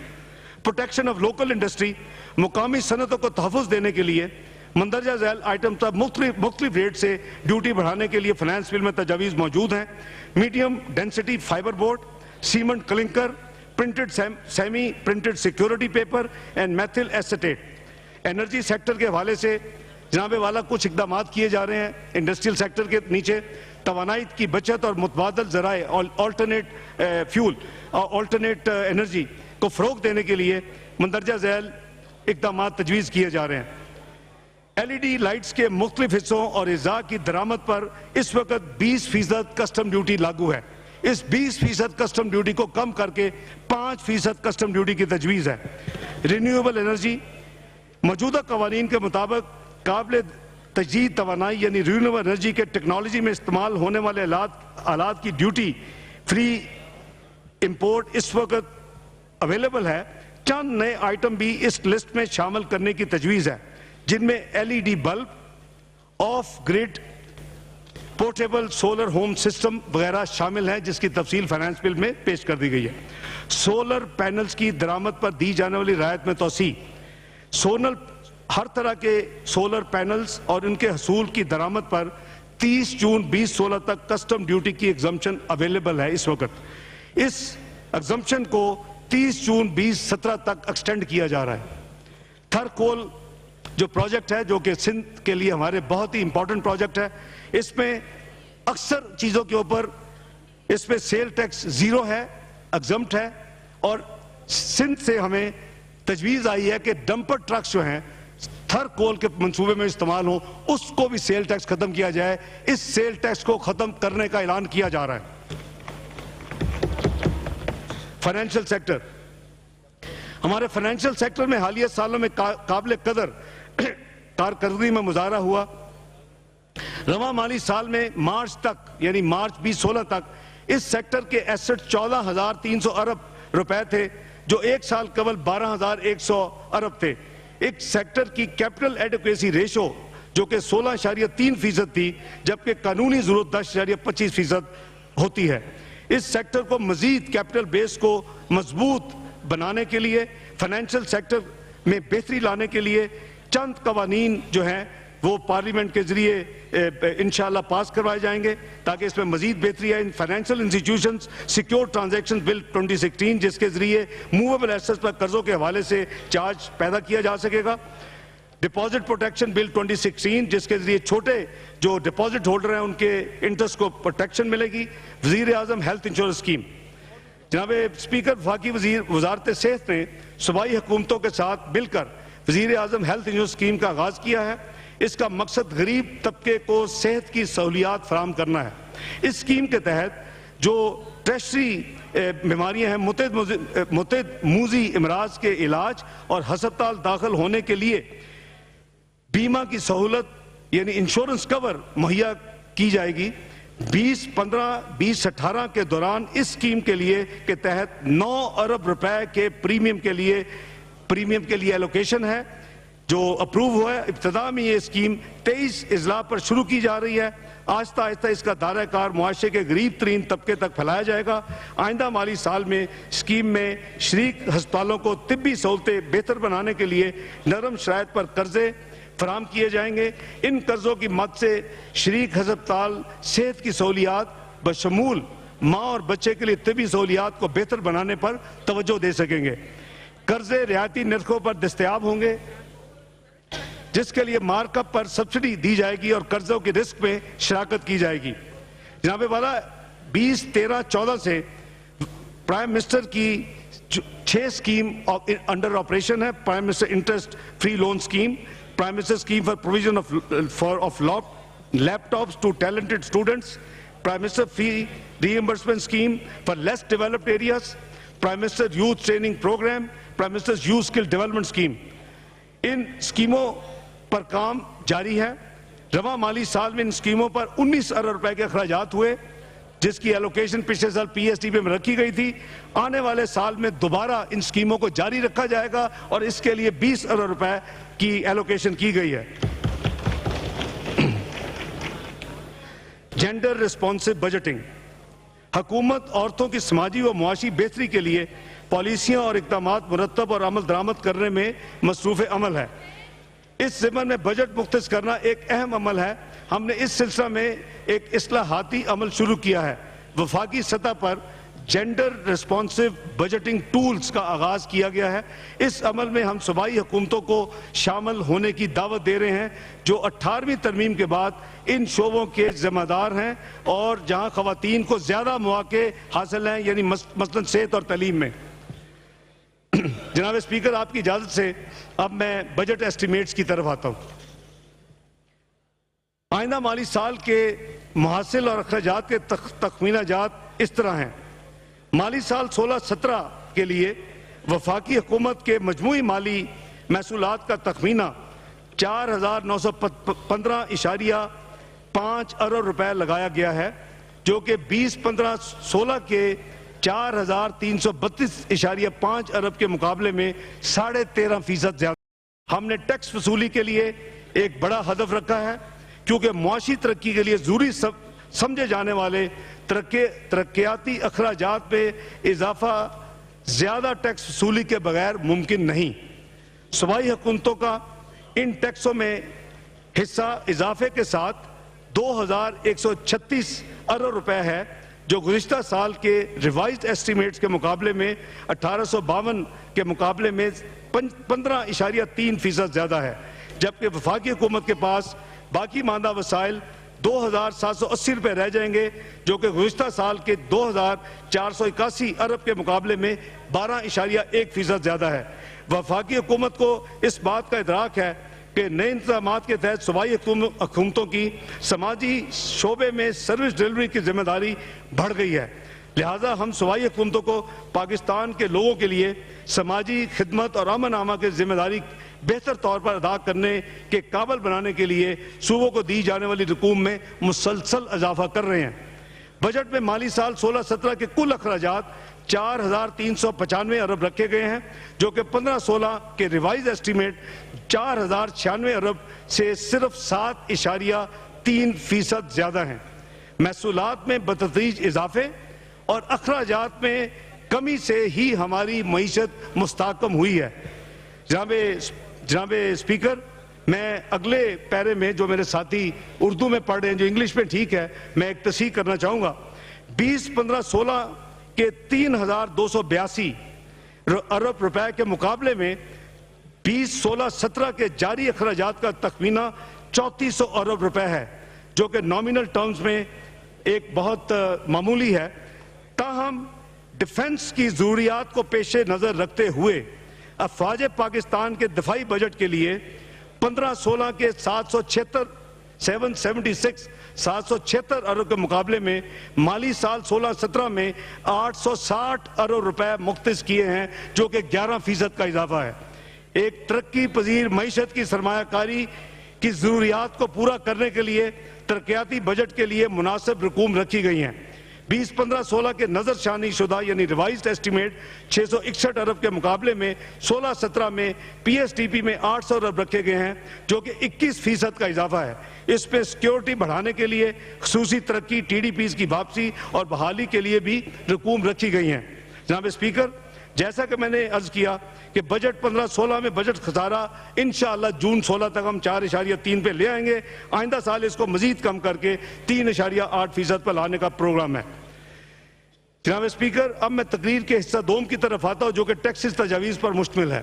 پروٹیکشن آف لوکل انڈسٹری, مقامی صنعتوں کو تحفظ دینے کے لیے مندرجہ ذیل آئٹم پر مختلف ریٹ سے ڈیوٹی بڑھانے کے لیے فائنانس بل میں تجاویز موجود ہیں. Medium density fibre board, cement clinker, printed semi printed security paper and methyl acetate. Energy sector کے حوالے سے جناب والا کچھ اقدامات کیے جا رہے ہیں. انڈسٹریل سیکٹر کے نیچے توانائی کی بچت اور متبادل ذرائع آلٹرنیٹ فیول آلٹرنیٹ انرجی کو فروغ دینے کے لیے مندرجہ ذیل اقدامات تجویز کیے جا رہے ہیں. ایل ای ڈی لائٹس کے مختلف حصوں اور اجزاء کی درآمد پر اس وقت 20% کسٹم ڈیوٹی لاگو ہے. اس 20% کسٹم ڈیوٹی کو کم کر کے 5% کسٹم ڈیوٹی کی تجویز ہے. رینیویبل انرجی موجودہ قوانین کے مطابق قابل تجدید توانائی یعنی رینیویبل انرجی کے ٹیکنالوجی میں استعمال ہونے والے آلات کی ڈیوٹی فری امپورٹ اس وقت اویلیبل ہے. چند نئے آئٹم بھی اس لسٹ میں شامل کرنے کی تجویز ہے جن میں L E D bulb, off grid portable solar home system وغیرہ شامل ہیں جس کی تفصیل فائنانس بل میں پیش کر دی گئی ہے. سولر پینلز کی درآمد پر دی جانے والی رعایت میں توسیع. ہر طرح کے سولر پینلز اور ان کے حصول کی درآمد پر 30 جون 2016 تک کسٹم ڈیوٹی کی ایگزمپشن اویلیبل ہے. اس وقت اس ایگزمپشن کو 30 جون 2017 تک ایکسٹینڈ کیا جا رہا ہے. تھر کول جو پروجیکٹ ہے جو کہ سندھ کے لیے ہمارے بہت ہی امپورٹنٹ پروجیکٹ ہے, اس میں اکثر چیزوں کے اوپر اس میں سیل ٹیکس زیرو ہے, ایگزمپٹ ہے, اور سندھ سے ہمیں تجویز آئی ہے کہ ڈمپر ٹرکس جو ہیں تھر کول کے منصوبے میں استعمال ہوں اس کو بھی سیل ٹیکس ختم کیا جائے. اس سیل ٹیکس کو ختم کرنے کا اعلان کیا جا رہا ہے. فائنینشل سیکٹر, ہمارے فائنینشل سیکٹر میں حالیہ سالوں میں قابل قدر کارکردگی میں مظاہرہ ہوا. رواں مالی سال میں مارچ تک یعنی مارچ 2016 تک اس سیکٹر کے ایسٹ 14,300 ارب روپے تھے جو ایک سال قبل 12,100 ارب تھے. ایک سیکٹر کی کیپٹل ایڈیکویسی ریشو جو کہ 16.3% تھی جبکہ قانونی ضرورت 10.25% ہوتی ہے. اس سیکٹر کو مزید کیپٹل بیس کو مضبوط بنانے کے لیے فائنینشل سیکٹر میں بہتری لانے کے لیے چند قوانین جو ہیں وہ پارلیمنٹ کے ذریعے انشاءاللہ پاس کروائے جائیں گے تاکہ اس میں مزید بہتری آئے. فائنینشیل انسٹیٹیوشنز سیکیور ٹرانزیکشن بل 2016 جس کے ذریعے موویبل ایسٹس پر قرضوں کے حوالے سے چارج پیدا کیا جا سکے گا. ڈپازٹ پروٹیکشن بل 2016 جس کے ذریعے چھوٹے جو ڈپازٹ ہولڈر ہیں ان کے انٹرسٹ کو پروٹیکشن ملے گی. وزیر اعظم ہیلتھ انشورنس اسکیم, جناب اسپیکر وفاقی وزارت صحت نے صوبائی حکومتوں کے ساتھ مل کر وزیر اعظم ہیلتھ انشورنس اسکیم کا آغاز کیا ہے. اس کا مقصد غریب طبقے کو صحت کی سہولیات فراہم کرنا ہے. اس اسکیم کے تحت جو ٹریشری بیماریاں ہیں متعدد موذی امراض کے علاج اور ہسپتال داخل ہونے کے لیے بیمہ کی سہولت یعنی انشورنس کور مہیا کی جائے گی. 2015-2018 کے دوران اس اسکیم کے لیے کے تحت 9 ارب روپے کے پریمیم کے لیے ایلوکیشن ہے جو اپروو ہوا ہے. ابتدا میں یہ اسکیم 23 اضلاع پر شروع کی جا رہی ہے. آہستہ آہستہ اس کا دائرہ کار معاشرے کے غریب ترین طبقے تک پھیلایا جائے گا. آئندہ مالی سال میں اسکیم میں شریک ہسپتالوں کو طبی سہولتیں بہتر بنانے کے لیے نرم شرائط پر قرضے فراہم کیے جائیں گے. ان قرضوں کی مدد سے شریک ہسپتال صحت کی سہولیات بشمول ماں اور بچے کے لیے طبی سہولیات کو بہتر بنانے پر توجہ دے سکیں گے. قرضے رعایتی نرخوں پر دستیاب ہوں گے جس کے لیے مارک اپ پر سبسڈی دی جائے گی اور قرضوں کی رسک میں شراکت کی جائے گی. جناب والا 2013-14 سے پرائم منسٹر کی 6 اسکیم انڈر آپریشن ہے. Prime minister interest free loan scheme, Prime Minister Scheme for Provision of Laptops to Talented Students, Prime Minister Fee Reimbursement Scheme for Less Developed Areas, Prime Minister Youth Training Program, Prime Minister's Youth Skill Development Scheme. ان اسکیموں پر کام جاری ہے. رواں مالی سال میں ان اسکیموں پر 19 ارب روپے کے اخراجات ہوئے جس کی ایلوکیشن پچھلے سال پی ایس ٹی پی میں رکھی گئی تھی. آنے والے سال میں دوبارہ ان اسکیموں کو جاری رکھا جائے گا اور اس کے لیے 20 ارب روپے کی ایلوکیشن کی گئی ہے. جینڈر ریسپونسو بجٹنگ, حکومت عورتوں کی سماجی و معاشی بہتری کے لیے پالیسیاں اور اقدامات مرتب اور عمل درآمد کرنے میں مصروف عمل ہے. اس ضمن میں بجٹ مختص کرنا ایک اہم عمل ہے. ہم نے اس سلسلہ میں ایک اصلاحاتی عمل شروع کیا ہے. وفاقی سطح پر جینڈر ریسپانسو بجٹنگ ٹولز کا آغاز کیا گیا ہے. اس عمل میں ہم صوبائی حکومتوں کو شامل ہونے کی دعوت دے رہے ہیں جو 18ویں ترمیم کے بعد ان شعبوں کے ذمہ دار ہیں اور جہاں خواتین کو زیادہ مواقع حاصل ہیں، یعنی مثلاً صحت اور تعلیم میں. جناب اسپیکر، آپ کی اجازت سے اب میں بجٹ ایسٹیمیٹس کی طرف آتا ہوں. آئندہ مالی سال کے محاصل اور اخراجات کے تخمینہ جات اس طرح ہیں. مالی سال 16-17 کے لیے وفاقی حکومت کے مجموعی مالی محصولات کا تخمینہ 4,915.5 ارب روپے لگایا گیا ہے، جو کہ 2015-16 کے 4,332.5 ارب کے مقابلے میں 13.5% زیادہ. ہم نے ٹیکس وصولی کے لیے ایک بڑا ہدف رکھا ہے کیونکہ معاشی ترقی کے لیے ضروری سمجھے جانے والے ترقیاتی اخراجات پہ اضافہ زیادہ ٹیکس وصولی کے بغیر ممکن نہیں. صوبائی حکومتوں کا ان ٹیکسوں میں حصہ اضافے کے ساتھ 2,136 ارب روپے ہے، جو گزشتہ سال کے ریوائزڈ ایسٹیمیٹس کے مقابلے میں 1852 کے مقابلے میں 15.3% زیادہ ہے. جبکہ وفاقی حکومت کے پاس باقی ماندہ وسائل 2,780 روپے رہ جائیں گے، جو کہ گزشتہ سال کے 2,481 ارب کے مقابلے میں 12.1% زیادہ ہے. وفاقی حکومت کو اس بات کا ادراک ہے کہ نئے انتظامات کے تحت صوبائی حکومتوں کی سماجی شعبے میں سروس ڈیلیوری کی ذمہ داری بڑھ گئی ہے. لہٰذا ہم صوبائی حکومتوں کو پاکستان کے لوگوں کے لیے سماجی خدمت اور امن امان کی ذمہ داری بہتر طور پر ادا کرنے کے قابل بنانے کے لیے صوبوں کو دی جانے والی رقوم میں مسلسل اضافہ کر رہے ہیں. بجٹ میں مالی سال 16-17 کے کل اخراجات 4,395 ارب رکھے گئے ہیں، جو کہ 15-16 کے ریوائز ایسٹیمیٹ 4,096 ارب سے صرف 7.3% زیادہ ہیں. محصولات میں بتدریج اضافے اور اخراجات میں کمی سے ہی ہماری معیشت مستحکم ہوئی ہے. جناب اسپیکر، میں اگلے پیرے میں جو میرے ساتھی اردو میں پڑھ رہے ہیں، جو انگلش میں ٹھیک ہے، میں ایک تصحیح کرنا چاہوں گا. 2015-16 کے 3,282 ارب روپے کے مقابلے میں 2016-17 کے جاری اخراجات کا تخمینہ 3,400 ارب روپے ہے، جو کہ نامینل ٹرمز میں ایک بہت معمولی ہے. تاہم ڈیفنس کی ضروریات کو پیش نظر رکھتے ہوئے افواج پاکستان کے دفاعی بجٹ کے لیے 15-16 کے 776 ارب کے مقابلے میں مالی سال 16-17 میں 860 ارب روپے مختص کیے ہیں، جو کہ 11% کا اضافہ ہے. ایک ترقی پذیر معیشت کی سرمایہ کاری کی ضروریات کو پورا کرنے کے لیے ترقیاتی بجٹ کے لیے مناسب رقوم رکھی گئی ہیں. 2015-16 کے نظر ثانی شدہ یعنی ریوائزڈ ایسٹیمیٹ 661 ارب کے مقابلے میں 16-17 میں پی ایس ٹی پی میں 800 ارب رکھے گئے ہیں، جو کہ 21% کا اضافہ ہے. اس پہ سیکیورٹی بڑھانے کے لیے خصوصی ترقی، ٹی ڈی پیز کی واپسی اور بحالی کے لیے بھی رقوم رکھی گئی ہیں. جناب اسپیکر، جیسا کہ میں نے عرض کیا کہ بجٹ 15-16 میں بجٹ خسارہ انشاءاللہ جون 16 تک ہم 4.3 پہ لے آئیں گے. آئندہ سال اس کو مزید کم کر کے 3.8% پر لانے کا پروگرام ہے. جناب اسپیکر، اب میں تقریر کے حصہ دوم کی طرف آتا ہوں، جو کہ ٹیکسز تجاویز پر مشتمل ہے.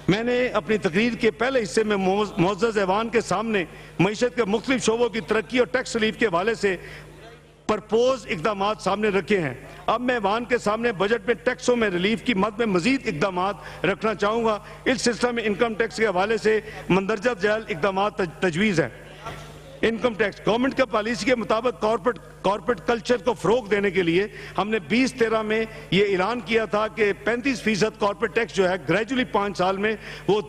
میں نے اپنی تقریر کے پہلے حصے میں معزز ایوان کے سامنے معیشت کے مختلف شعبوں کی ترقی اور ٹیکس ریلیف کے حوالے سے پرپوز اقدامات سامنے رکھے ہیں. اب میں ایوان کے سامنے بجٹ میں ٹیکسوں میں ریلیف کی مد میں مزید اقدامات رکھنا چاہوں گا. اس سلسلے میں انکم ٹیکس کے حوالے سے مندرجہ ذیل اقدامات تجویز ہیں. انکم ٹیکس گورنمنٹ کا پالیسی کے مطابق کارپوریٹ کلچر کو فروغ دینے کے لیے ہم نے 2013 میں یہ اعلان کیا تھا کہ 35% کارپوریٹ ٹیکس جو ہے گریجولی 5 سال میں وہ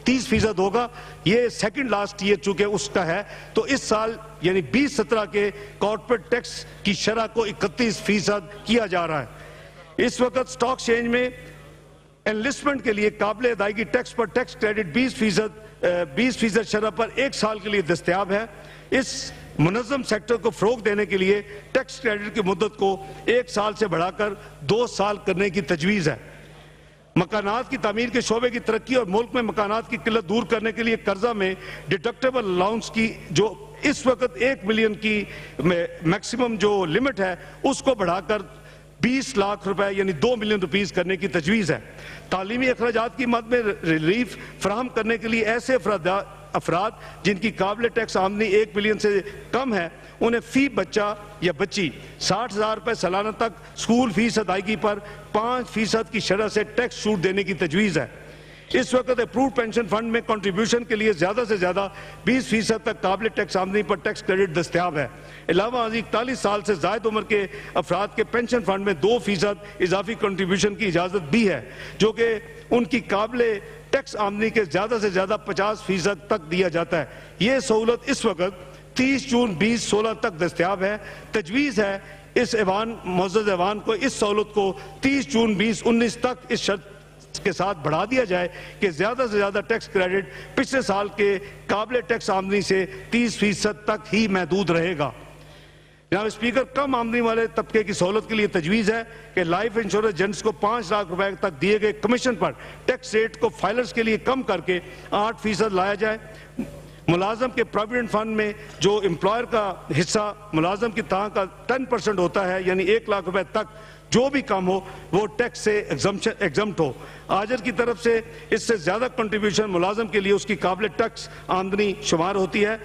30% ہوگا. یہ سیکنڈ لاسٹ ایئر چونکہ اس کا ہے، تو اس سال یعنی 2017 کے کارپوریٹ ٹیکس کی شرح کو 31% کیا جا رہا ہے. اس وقت سٹاک ایکسچینج میں انلسٹمنٹ کے لیے قابل ادائیگی ٹیکس پر ٹیکس کریڈٹ 20% شرح پر 1 سال کے لیے دستیاب ہے. اس منظم سیکٹر کو فروغ دینے کے لیے ٹیکس کریڈٹ کی مدت کو 1 سال سے بڑھا کر 2 سال کرنے کی تجویز ہے. مکانات کی تعمیر کے شعبے کی ترقی اور ملک میں مکانات کی قلت دور کرنے کے لیے قرضہ میں ڈیڈکٹیبل الاؤنس کی جو اس وقت 1 ملین کی میکسیمم جو لمٹ ہے اس کو بڑھا کر 20 لاکھ روپے یعنی 2 ملین روپیز کرنے کی تجویز ہے۔ تعلیمی اخراجات کی مد میں ریلیف فراہم کرنے کے لیے ایسے افراد جن کی قابل ٹیکس آمدنی 1 ملین سے کم ہے انہیں فی بچہ یا بچی 60,000 روپے سالانہ تک اسکول فیس ادائیگی پر 5% کی شرح سے ٹیکس چھوٹ دینے کی تجویز ہے۔ اس وقت اپرووڈ پینشن فنڈ میں کنٹریبیوشن کے لیے زیادہ سے زیادہ 20% تک قابل ٹیکس آمدنی پر ٹیکس کریڈٹ دستیاب ہے۔ علاوہ ازیں 41 سال سے زائد عمر کے افراد کے پینشن فنڈ میں 2% اضافی کنٹریبیوشن کی اجازت بھی ہے جو کہ ان کی قابل ٹیکس آمدنی کے زیادہ سے زیادہ 50% تک دیا جاتا ہے۔ یہ سہولت اس وقت 30 جون 2016 تک دستیاب ہے۔ تجویز ہے اس معزز ایوان کو اس سہولت کو 30 جون 2019 تک اس شرط کے ساتھ بڑھا دیا جائے کہ زیادہ سے زیادہ ٹیکس کریڈٹ پچھلے سال کے قابل ٹیکس آمدنی سے 30% تک ہی محدود رہے گا۔ جناب اسپیکر، کم آمدنی والے طبقے کی سہولت کے لیے تجویز ہے کہ لائف انشورنس ایجنٹس کو 5 لاکھ روپے تک دیے گئے کمیشن پر ٹیکس ریٹ کو فائلرز کے لیے کم کر کے 8% لایا جائے۔ ملازم کے پروویڈنٹ فنڈ میں جو امپلائر کا حصہ ملازم کی تنخواہ کا 10% ہوتا ہے یعنی 1 لاکھ روپے تک جو بھی کام ہو وہ ٹیکس سے ایگزمپٹ ہو۔ آجر کی طرف سے اس سے زیادہ کنٹریبیوشن ملازم کے لیے اس کی قابل ٹیکس آمدنی شمار ہوتی ہے۔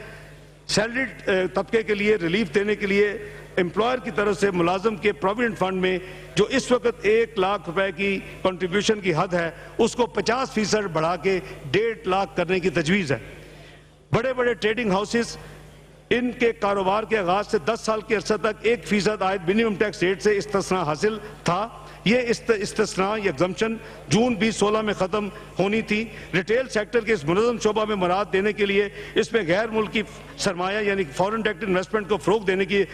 سیلریڈ طبقے کے لیے ریلیف دینے کے لیے امپلائر کی طرف سے ملازم کے پروویڈنٹ فنڈ میں جو اس وقت 1 لاکھ روپے کی کنٹریبیوشن کی حد ہے اس کو 50% بڑھا کے 1.5 لاکھ کرنے کی تجویز ہے۔ بڑے بڑے ٹریڈنگ ہاؤسز ان کے کاروبار کے آغاز سے 10 سال کے عرصہ تک 1% عائد منیمم ٹیکس ریٹ سے استثناء حاصل تھا۔ یہ استثناء یا ایگزمپشن جون 2016 میں ختم ہونی تھی۔ ریٹیل سیکٹر کے اس منظم شعبہ میں مراعات دینے کے لیے اس میں غیر ملکی سرمایہ یعنی فورن ڈائریکٹ انویسٹمنٹ کو فروغ دینے کے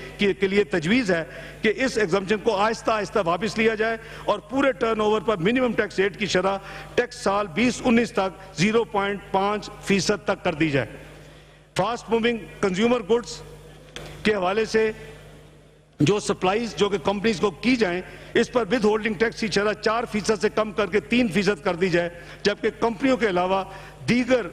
لیے تجویز ہے کہ اس ایگزمپشن کو آہستہ آہستہ واپس لیا جائے اور پورے ٹرن اوور پر منیمم ٹیکس ریٹ کی شرح ٹیکس سال 2019 تک 0.5% تک کر دی جائے۔ فاسٹ موونگ کنزیومر گڈز کے حوالے سے جو سپلائیز جو کہ کمپنیز کو کی جائیں اس پر ود ہولڈنگ ٹیکس کی شرح 4% سے کم کر کے 3% کر دی جائے، جبکہ کمپنیوں کے علاوہ دیگر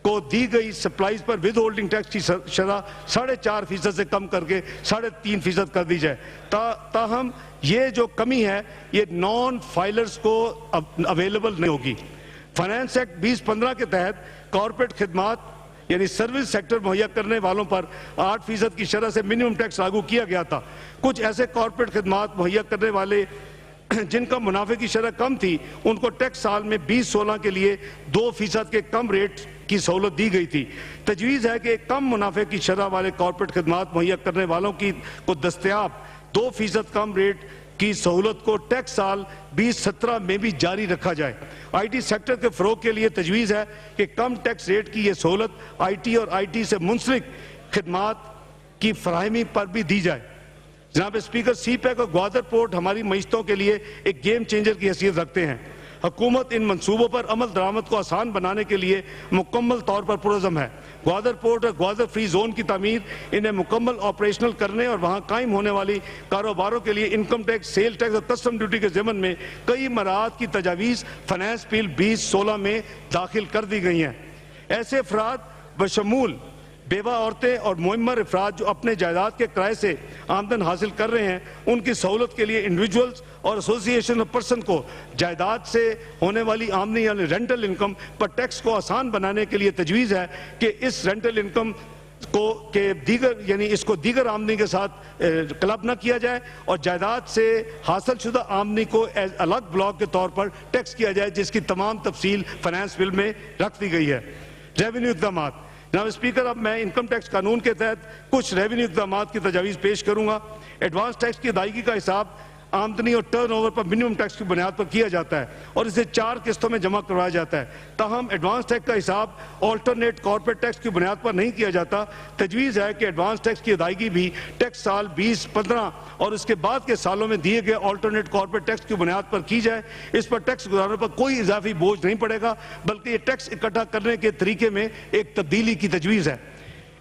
کو دی گئی سپلائیز پر ود ہولڈنگ ٹیکس کی شرح 4.5% سے کم کر کے 3.5% کر دی جائے۔ تاہم یہ جو کمی ہے یہ نان فائلرز کو اویلیبل نہیں ہوگی۔ فائنانس ایکٹ 2015 کے تحت کارپوریٹ خدمات یعنی سروس سیکٹر مہیا کرنے والوں پر 8% کی شرح سے منیمم ٹیکس لاگو کیا گیا تھا۔ کچھ ایسے کارپوریٹ خدمات مہیا کرنے والے جن کا منافع کی شرح کم تھی ان کو ٹیکس سال میں 2016 کے لیے 2% کے کم ریٹ کی سہولت دی گئی تھی۔ تجویز ہے کہ کم منافع کی شرح والے کارپوریٹ خدمات مہیا کرنے والوں کو دستیاب 2% کم ریٹ کی سہولت کو ٹیکس سال 2017 میں بھی جاری رکھا جائے۔ آئی ٹی سیکٹر کے فروغ کے لیے تجویز ہے کہ کم ٹیکس ریٹ کی یہ سہولت آئی ٹی اور آئی ٹی سے منسلک خدمات کی فراہمی پر بھی دی جائے۔ جناب اسپیکر، سی پیک اور گوادر پورٹ ہماری معیشتوں کے لیے ایک گیم چینجر کی حیثیت رکھتے ہیں۔ حکومت ان منصوبوں پر عمل درآمد کو آسان بنانے کے لیے مکمل طور پر پرعزم ہے۔ گوادر پورٹ اور گوادر فری زون کی تعمیر انہیں مکمل آپریشنل کرنے اور وہاں قائم ہونے والی کاروباروں کے لیے انکم ٹیکس، سیل ٹیکس اور کسٹم ڈیوٹی کے ضمن میں کئی مراعات کی تجاویز فائنانس بل 2016 میں داخل کر دی گئی ہیں۔ ایسے افراد بشمول بیوہ عورتیں اور معمر افراد جو اپنے جائیداد کے کرائے سے آمدن حاصل کر رہے ہیں ان کی سہولت کے لیے انڈیویجولز اور ایسوسی ایشن آف پرسن کو جائیداد سے ہونے والی آمدنی یعنی رینٹل انکم پر ٹیکس کو آسان بنانے کے لیے تجویز ہے کہ اس رینٹل انکم کو اس کو دیگر آمدنی کے ساتھ کلب نہ کیا جائے اور جائیداد سے حاصل شدہ آمدنی کو الگ بلاک کے طور پر ٹیکس کیا جائے، جس کی تمام تفصیل فائنانس بل میں رکھ دی گئی ہے۔ ریونیو اقدامات۔ جناب اسپیکر، اب میں انکم ٹیکس قانون کے تحت کچھ ریونیو اقدامات کی تجاویز پیش کروں گا۔ ایڈوانس ٹیکس کی ادائیگی کا حساب آمدنی اور ٹرن اوور پر منیمم ٹیکس کی بنیاد پر کیا جاتا ہے اور اسے 4 قسطوں میں جمع کروایا جاتا ہے۔ تاہم ایڈوانس ٹیکس کا حساب آلٹرنیٹ کارپوریٹ ٹیکس کی بنیاد پر نہیں کیا جاتا۔ تجویز ہے کہ ایڈوانس ٹیکس کی ادائیگی بھی ٹیکس سال 2015 اور اس کے بعد کے سالوں میں دیے گئے آلٹرنیٹ کارپوریٹ ٹیکس کی بنیاد پر کی جائے۔ اس پر ٹیکس گزارنے پر کوئی اضافی بوجھ نہیں پڑے گا، بلکہ یہ ٹیکس اکٹھا کرنے کے طریقے میں ایک تبدیلی کی تجویز ہے۔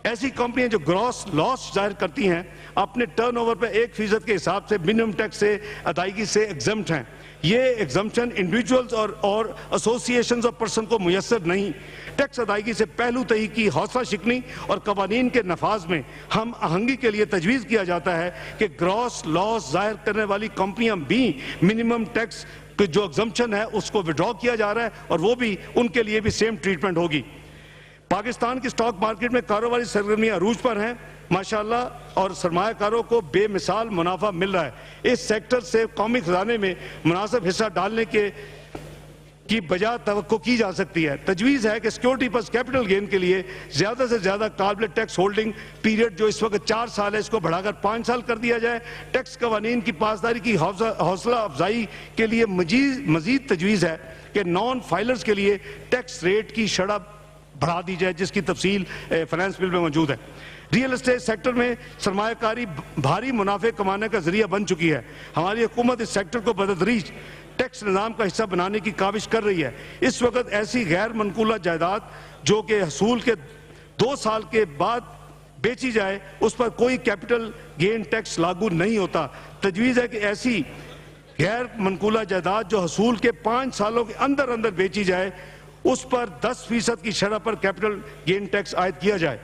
ایسی کمپنیاں جو گراس لاس ظاہر کرتی ہیں اپنے ٹرن اوور پہ 1% کے حساب سے منیمم ٹیکس سے ادائیگی سے ایگزمپٹ ہیں. یہ ایگزمپشن انڈیویجولز اور ایسوسیشنز آف پرسن کو میسر نہیں. ٹیکس ادائیگی سے پہلو تہی کی حوصلہ شکنی اور قوانین کے نفاذ میں ہم آہنگی کے لیے تجویز کیا جاتا ہے کہ گراس لاس ظاہر کرنے والی کمپنیاں بھی منیمم ٹیکس جو ایگزمپشن ہے اس کو وڈرا کیا جا رہا ہے اور وہ بھی ان کے لیے بھی سیم ٹریٹمنٹ ہوگی. پاکستان کی سٹاک مارکیٹ میں کاروباری سرگرمیاں عروج پر ہیں ماشاءاللہ, اور سرمایہ کاروں کو بے مثال منافع مل رہا ہے. اس سیکٹر سے قومی خزانے میں مناسب حصہ ڈالنے کی بجا توقع کی جا سکتی ہے. تجویز ہے کہ سیکیورٹی پر کیپٹل گین کے لیے زیادہ سے زیادہ قابل ٹیکس ہولڈنگ پیریڈ جو اس وقت 4 سال ہے اس کو بڑھا کر 5 سال کر دیا جائے. ٹیکس قوانین کی پاسداری کی حوصلہ افزائی کے لیے مزید تجویز ہے کہ نان فائلرز کے لیے ٹیکس ریٹ کی شرح بڑھا دی جائے, جس کی تفصیل فائنانس بل میں موجود ہے. ریئل اسٹیٹ سیکٹر میں سرمایہ کاری بھاری منافع کمانے کا ذریعہ بن چکی ہے. ہماری حکومت اس سیکٹر کو بتدریج ٹیکس نظام کا حصہ بنانے کی کاوش کر رہی ہے. اس وقت ایسی غیر منقولہ جائیداد جو کہ حصول کے 2 سال کے بعد بیچی جائے اس پر کوئی کیپٹل گین ٹیکس لاگو نہیں ہوتا. تجویز ہے کہ ایسی غیر منقولہ جائیداد جو حصول کے 5 سالوں کے اندر بیچی جائے اس پر 10% کی شرح پر کیپٹل گین ٹیکس عائد کیا جائے.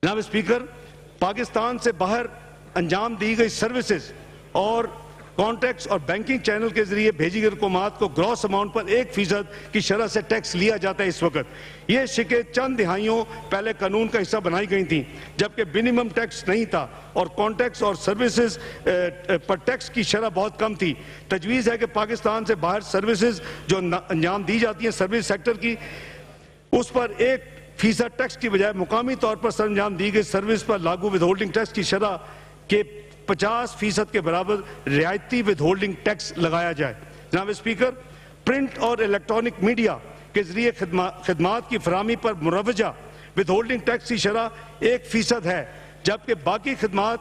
جناب اسپیکر, پاکستان سے باہر انجام دی گئی سروسز اور کانٹیکٹس اور بینکنگ چینل کے ذریعے بھیجی گئی رقومات کو گراس اماؤنٹ پر 1% کی شرح سے ٹیکس لیا جاتا ہے. اس وقت یہ شکیں چند دہائیوں پہلے قانون کا حصہ بنائی گئی تھیں جبکہ منیمم ٹیکس نہیں تھا اور کانٹیکٹس اور سروسز پر ٹیکس کی شرح بہت کم تھی. تجویز ہے کہ پاکستان سے باہر سروسز جو انجام دی جاتی ہیں سروس سیکٹر کی اس پر 1% ٹیکس کی بجائے مقامی طور پر سر انجام دی گئی سروس پر لاگو ود ہولڈنگ ٹیکس کی شرح کے 50% کے برابر رعایتی ود ہولڈنگ ٹیکس لگایا جائے. جناب اسپیکر, پرنٹ اور الیکٹرانک میڈیا کے ذریعے خدمات کی فراہمی پر مروجہ ود ہولڈنگ ٹیکس کی شرح 1% ہے جبکہ باقی خدمات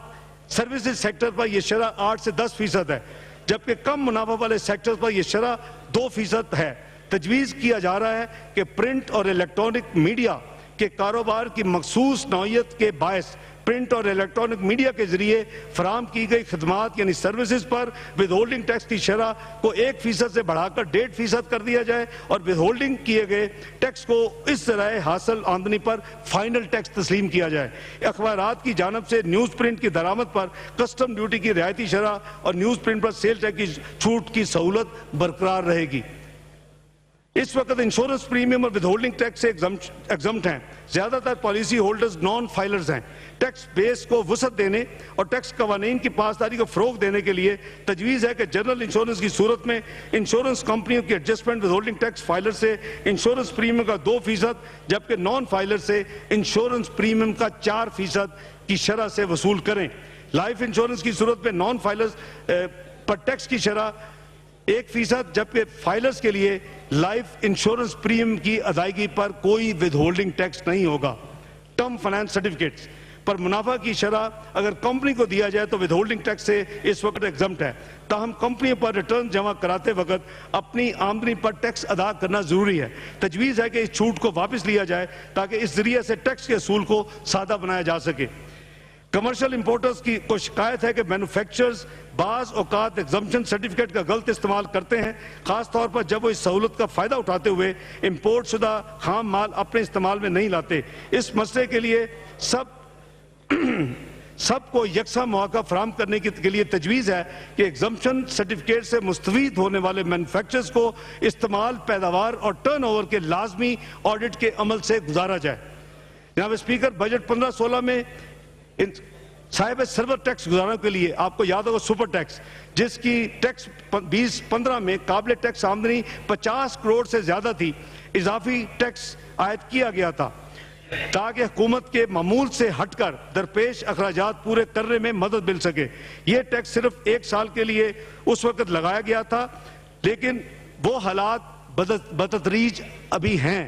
سروسز سیکٹر پر یہ شرح 8 سے 10% ہے جبکہ کم منافع والے سیکٹر پر یہ شرح 2% ہے. تجویز کیا جا رہا ہے کہ پرنٹ اور الیکٹرانک میڈیا کے کاروبار کی مخصوص نوعیت کے باعث پرنٹ اور الیکٹرانک میڈیا کے ذریعے فراہم کی گئی خدمات یعنی سروسز پر ود ہولڈنگ ٹیکس کی شرح کو 1% سے بڑھا کر 1.5% کر دیا جائے اور ود ہولڈنگ کیے گئے ٹیکس کو اس ذرائع حاصل آمدنی پر فائنل ٹیکس تسلیم کیا جائے. اخبارات کی جانب سے نیوز پرنٹ کی درآمد پر کسٹم ڈیوٹی کی رعایتی شرح اور نیوز پرنٹ پر سیل ٹیکس کی چھوٹ کی سہولت برقرار رہے گی. اس وقت انشورنس پریمیم اور ود ہولڈنگ ٹیکس سے ایگزمپٹ ہیں. زیادہ تر پالیسی ہولڈرز نان فائلرز ہیں. ٹیکس بیس کو وسعت دینے اور ٹیکس قوانین کی پاسداری کو فروغ دینے کے لیے تجویز ہے کہ جنرل انشورنس کی صورت میں انشورنس کمپنیوں کی adjustment withholding tax filer سے انشورنس پریمیم کا 2% جبکہ نان فائلر سے انشورنس پریمیم کا 4% کی شرح سے وصول کریں. لائف انشورنس کی صورت میں نان فائلرز پر ٹیکس کی شرح 1% جبکہ فائلرز کے لیے لائف انشورنس پریمیم کی ادائیگی پر کوئی ود ہولڈنگ ٹیکس نہیں ہوگا. ٹرم فائنانس سرٹیفکیٹس پر منافع کی شرح اگر کمپنی کو دیا جائے تو ود ہولڈنگ ٹیکس سے اس وقت ایگزمپٹ ہے. تاہم کمپنیوں پر ریٹرن جمع کراتے وقت اپنی آمدنی پر ٹیکس ادا کرنا ضروری ہے. تجویز ہے کہ اس چھوٹ کو واپس لیا جائے تاکہ اس ذریعے سے ٹیکس کے اصول کو سادہ بنایا جا سکے. کمرشل امپورٹرز کی کو شکایت ہے کہ مینوفیکچرز بعض اوقات ایگزمپشن سرٹیفکیٹ کا غلط استعمال کرتے ہیں خاص طور پر جب وہ اس سہولت کا فائدہ اٹھاتے ہوئے امپورٹ شدہ خام مال اپنے استعمال میں نہیں لاتے. اس مسئلے کے لیے سب کو یکساں مواقع فراہم کرنے کے لیے تجویز ہے کہ ایگزمپشن سرٹیفکیٹ سے مستفید ہونے والے مینوفیکچرز کو استعمال پیداوار اور ٹرن اوور کے لازمی آڈٹ کے عمل سے گزارا جائے. جناب اسپیکر, بجٹ 15-16 میں صاحب سرور ٹیکس گزارنے کے لیے آپ کو یاد ہوگا سپر ٹیکس جس کی ٹیکس 2015 میں قابل ٹیکس آمدنی 50 کروڑ سے زیادہ تھی اضافی ٹیکس عائد کیا گیا تھا تاکہ حکومت کے معمول سے ہٹ کر درپیش اخراجات پورے کرنے میں مدد مل سکے. یہ ٹیکس صرف 1 سال کے لیے اس وقت لگایا گیا تھا لیکن وہ حالات بتدریج ابھی ہیں.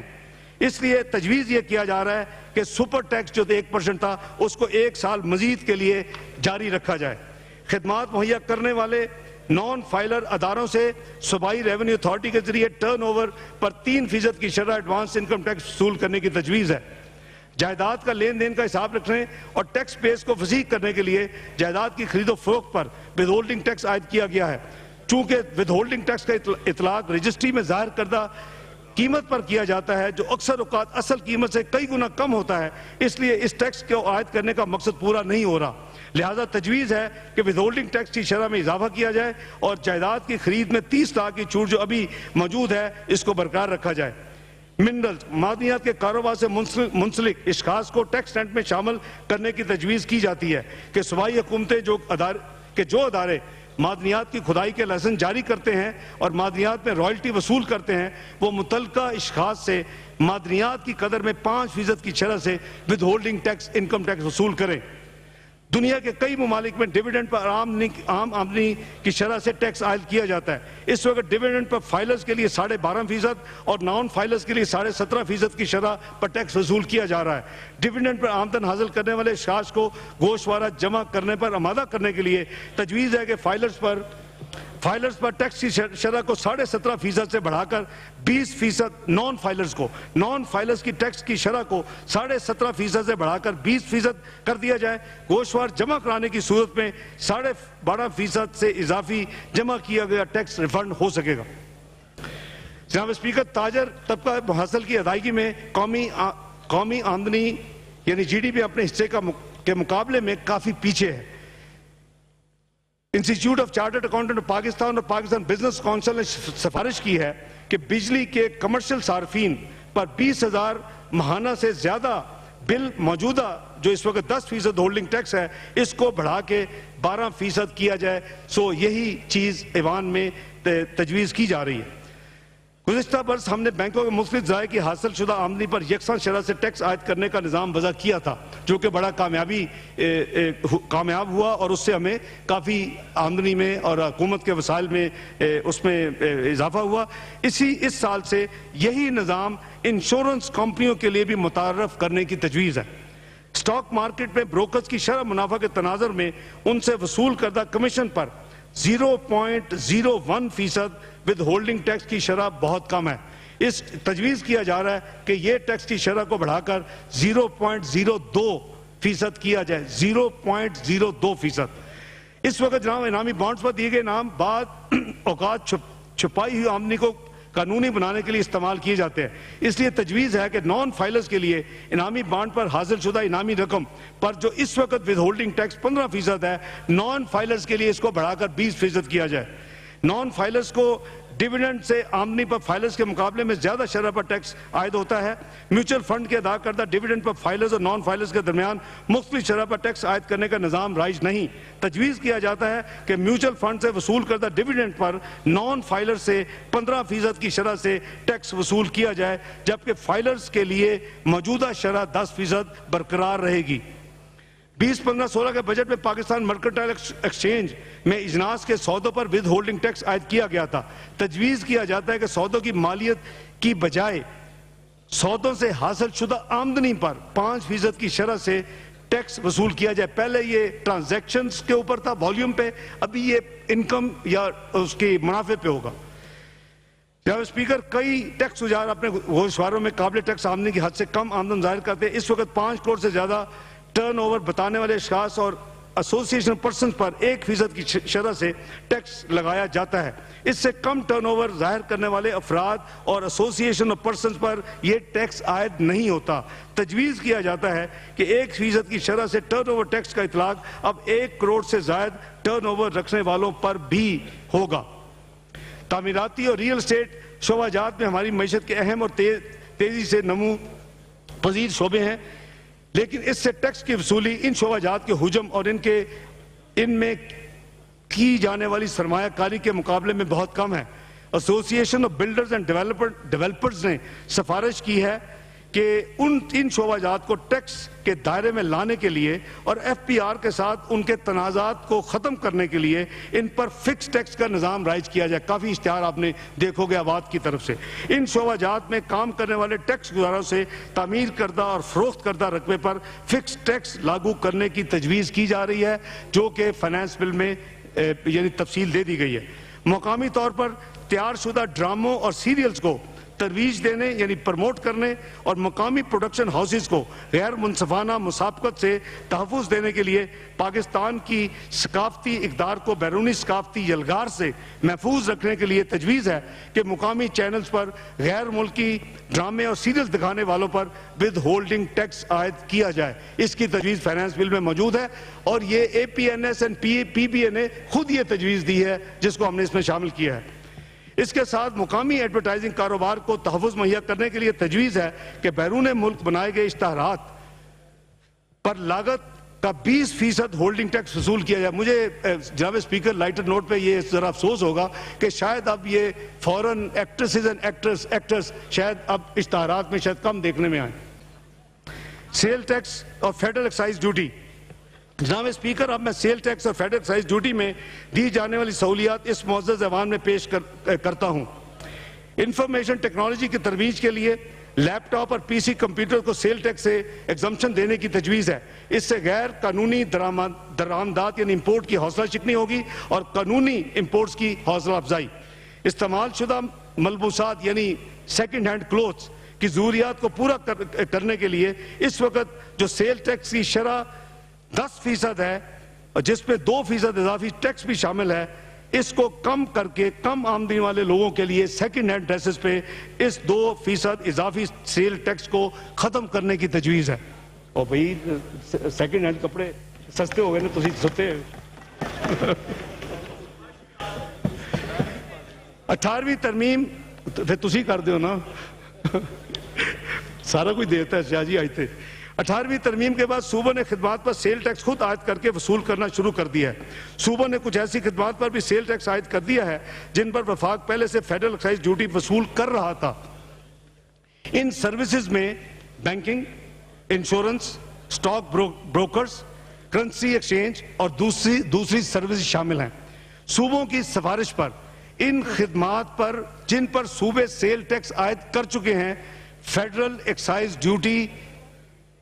اس لیے تجویز یہ کیا جا رہا ہے کہ سپر ٹیکس جو 1% تھا اس کو 1 سال مزید کے لیے جاری رکھا جائے. خدمات مہیا کرنے والے نان فائلر اداروں سے صوبائی ریونیو اتھارٹی کے ذریعے ٹرن اوور پر 3% کی شرح ایڈوانس انکم ٹیکس وصول کرنے کی تجویز ہے. جائیداد کا لین دین کا حساب رکھنے اور ٹیکس بیس کو وسیع کرنے کے لیے جائیداد کی خرید و فروخت پر ود ہولڈنگ ٹیکس عائد کیا گیا ہے۔ چونکہ ود ہولڈنگ ٹیکس کا اطلاق رجسٹری میں ظاہر کردہ قیمت پر کیا جاتا ہے جو اکثر اوقات اصل قیمت سے کئی گنا کم ہوتا ہے، اس لیے اس ٹیکس کو عائد کرنے کا مقصد پورا نہیں ہو رہا۔ لہذا تجویز ہے کہ ود ہولڈنگ ٹیکس کی شرح میں اضافہ کیا جائے اور جائیداد کی خرید میں 30% کی چھوٹ جو ابھی موجود ہے اس کو برقرار رکھا جائے۔ منرلز معدنیات کے کاروبار سے منسلک اشخاص کو ٹیکس رینٹ میں شامل کرنے کی تجویز کی جاتی ہے کہ صوبائی حکومتیں جو ادارے معدنیات کی کھدائی کے لائسنس جاری کرتے ہیں اور معدنیات میں رائلٹی وصول کرتے ہیں وہ متعلقہ اشخاص سے معدنیات کی قدر میں 5% کی شرح سے withholding tax income tax وصول کریں۔ دنیا کے کئی ممالک میں ڈیویڈنڈ پر عام آمدنی کی شرح سے ٹیکس عائد کیا جاتا ہے۔ اس وقت ڈیویڈنڈ پر فائلرز کے لیے 12.5% اور نان فائلرز کے لیے 17.5% کی شرح پر ٹیکس وصول کیا جا رہا ہے۔ ڈیویڈنڈ پر آمدن حاصل کرنے والے اشخاص کو گوشوارہ جمع کرنے پر آمادہ کرنے کے لیے تجویز ہے کہ فائلرز پر ٹیکس کی شرح کو 17.5% سے بڑھا کر 20%، نان فائلرز کی ٹیکس کی شرح کو 17.5% سے بڑھا کر 20% کر دیا جائے۔ گوشوار جمع کرانے کی صورت میں 12.5% سے اضافی جمع کیا گیا ٹیکس ریفنڈ ہو سکے گا۔ جناب اسپیکر، تاجر طبقہ محصل کی ادائیگی میں قومی آمدنی یعنی جی ڈی پی اپنے حصے کے مقابلے میں کافی پیچھے ہے۔ Institute of chartered accountant Pakistan اور پاکستان بزنس کونسل نے سفارش کی ہے کہ بجلی کے کمرشل صارفین پر 20,000 ماہانہ سے زیادہ بل موجودہ جو اس وقت 10% ہولڈنگ ٹیکس ہے اس کو بڑھا کے 12% کیا جائے۔ یہی چیز ایوان میں تجویز کی جا رہی ہے۔ گزشتہ برس ہم نے بینکوں کے مختلف ذرائع کی حاصل شدہ آمدنی پر یکساں شرح سے ٹیکس عائد کرنے کا نظام وضع کیا تھا جو کہ بڑا کامیاب ہوا اور اس سے ہمیں کافی آمدنی میں اور حکومت کے وسائل میں اس میں اضافہ ہوا۔ اس سال سے یہی نظام انشورنس کمپنیوں کے لیے بھی متعارف کرنے کی تجویز ہے۔ سٹاک مارکیٹ میں بروکرز کی شرح منافع کے تناظر میں ان سے وصول کردہ کمیشن پر 0.01% ود ہولڈنگ ٹیکس کی شرح بہت کم ہے۔ اس تجویز کیا جا رہا ہے کہ یہ ٹیکس کی شرح کو بڑھا کر 0.02% کیا جائے، 0.02%۔ اس وقت جناب انعامی بانڈز پر دیے گئے انعام بعض اوقات چھپائی ہوئی آمدنی کو قانونی بنانے کے لیے استعمال کیے جاتے ہیں۔ اس لیے تجویز ہے کہ نان فائلرز کے لیے انعامی بانڈ پر حاصل شدہ انعامی رقم پر جو اس وقت ود ہولڈنگ ٹیکس 15% ہے، نان فائلرز کے لیے اس کو بڑھا کر 20% کیا جائے۔ نان فائلرز کو ڈیویڈنڈ سے آمدنی پر فائلرز کے مقابلے میں زیادہ شرح پر ٹیکس عائد ہوتا ہے۔ میوچل فنڈ کے ادا کردہ ڈیویڈنڈ پر فائلرز اور نان فائلرز کے درمیان مختلف شرح پر ٹیکس عائد کرنے کا نظام رائج نہیں۔ تجویز کیا جاتا ہے کہ میوچل فنڈ سے وصول کردہ ڈیویڈنڈ پر نان فائلر سے 15% کی شرح سے ٹیکس وصول کیا جائے جبکہ فائلرز کے لیے موجودہ شرح 10% برقرار رہے گی۔ 2015-16 کے بجٹ میں پاکستان مرکنٹائل ایکسچینج میں اجناس کے سودوں پر ود ہولڈنگ ٹیکس عائد کیا گیا تھا۔ تجویز کیا جاتا ہے کہ سودوں کی مالیت کی بجائے سودوں سے حاصل شدہ آمدنی پر 5% کی شرح سے ٹیکس وصول کیا جائے۔ پہلے یہ ٹرانزیکشنز کے اوپر تھا، والیوم پہ، ابھی یہ انکم یا اس کی منافع پہ ہوگا۔ جناب اسپیکر، کئی ٹیکس گزار اپنے گوشواروں میں قابل ٹیکس آمدنی کی حد سے کم آمدن ظاہر کرتے ہیں۔ اس وقت 5 کروڑ سے زیادہ ٹرن اوور بتانے والے اشخاص اور ایسوسیشن پرسنز پر 1% کی شرح سے ٹیکس لگایا جاتا ہے۔ اس سے کم ٹرن اوور ظاہر کرنے والے افراد اور ایسوسیشن اور پرسنز پر یہ ٹیکس عائد نہیں ہوتا۔ تجویز کیا جاتا ہے کہ 1% کی شرح سے ٹرن اوور ٹیکس کا اطلاق اب 1 کروڑ سے زائد ٹرن اوور رکھنے والوں پر بھی ہوگا۔ تعمیراتی اور ریئل اسٹیٹ شعبہ جات میں ہماری معیشت کے اہم اور تیزی سے نمو پذیر شعبے ہیں، لیکن اس سے ٹیکس کی وصولی ان شعبہ جات کے حجم اور ان میں کی جانے والی سرمایہ کاری کے مقابلے میں بہت کم ہے۔ Association of builders and developers نے سفارش کی ہے کہ ان شعبہ جات کو ٹیکس کے دائرے میں لانے کے لیے اور ایف پی آر کے ساتھ ان کے تنازعات کو ختم کرنے کے لیے ان پر فکس ٹیکس کا نظام رائج کیا جائے۔ کافی اشتہار آپ نے دیکھو گے آباد کی طرف سے۔ ان شعبہ جات میں کام کرنے والے ٹیکس گزاروں سے تعمیر کردہ اور فروخت کردہ رقبے پر فکس ٹیکس لاگو کرنے کی تجویز کی جا رہی ہے جو کہ فائنانس بل میں یعنی تفصیل دے دی گئی ہے۔ مقامی طور پر تیار شدہ ڈراموں اور سیریلز کو ترویج دینے یعنی پرموٹ کرنے اور مقامی پروڈکشن ہاؤسز کو غیر منصفانہ مسابقت سے تحفظ دینے کے لیے پاکستان کی ثقافتی اقدار کو بیرونی ثقافتی یلغار سے محفوظ رکھنے کے لیے تجویز ہے کہ مقامی چینلز پر غیر ملکی ڈرامے اور سیریل دکھانے والوں پر ود ہولڈنگ ٹیکس عائد کیا جائے. اس کی تجویز فائنانس بل میں موجود ہے اور یہ A P N S and P B A نے خود یہ تجویز دی ہے جس کو ہم نے اس میں شامل کیا ہے. اس کے ساتھ مقامی ایڈورٹائزنگ کاروبار کو تحفظ مہیا کرنے کے لیے تجویز ہے کہ بیرون ملک بنائے گئے اشتہارات پر لاگت کا 20% ہولڈنگ ٹیکس وصول کیا جائے. مجھے جناب اسپیکر لائٹر نوٹ پہ یہ ذرا افسوس ہوگا کہ شاید اب یہ فورن ایکٹریسز اینڈ ایکٹرز شاید اب اشتہارات میں شاید کم دیکھنے میں آئیں. سیل ٹیکس اور فیڈرل ایکسائز ڈیوٹی. جناب اسپیکر اب میں سیل ٹیکس اور فیڈرل ایکسائز ڈیوٹی میں دی جانے والی سہولیات اس معزز ایوان میں پیش کرتا ہوں. انفارمیشن ٹیکنالوجی کی ترویج کے لیے لیپ ٹاپ اور پی سی کمپیوٹر کو سیل ٹیکس سے ایگزمپشن دینے کی تجویز ہے. اس سے غیر قانونی درآمدات یعنی امپورٹ کی حوصلہ شکنی ہوگی اور قانونی امپورٹس کی حوصلہ افزائی. استعمال شدہ ملبوسات یعنی سیکنڈ ہینڈ کلوتھس کی ضروریات کو پورا کرنے کے لیے اس وقت جو سیل ٹیکس کی شرح 10% ہے اور جس پہ 2% اضافی ٹیکس بھی شامل ہے، اس کو کم کر کے کم آمدنی والے لوگوں کے لیے سیکنڈ ہینڈ ڈریسز پہ اس 2% اضافی سیل ٹیکس کو ختم کرنے کی تجویز ہے. اور بھئی سیکنڈ ہینڈ کپڑے سستے ہو گئے نا، تسی سستے 18ویں ترمیم پھر تسی کر دیو نا سارا کوئی دیتا ہے شاہ جی آئی تھے. 18ویں ترمیم کے بعد صوبوں نے خدمات پر سیل ٹیکس خود عائد کر کے وصول کرنا شروع کر دیا ہے. صوبوں نے کچھ ایسی خدمات پر بھی سیل ٹیکس عائد کر دیا ہے جن پر وفاق پہلے سے فیڈرل ایکسائز ڈیوٹی وصول کر رہا تھا. ان سروسز میں banking, insurance, stock brokers, currency exchange اور دوسری سروسز شامل ہیں. صوبوں کی سفارش پر ان خدمات پر جن پر صوبے سیل ٹیکس عائد کر چکے ہیں فیڈرل ایکسائز ڈیوٹی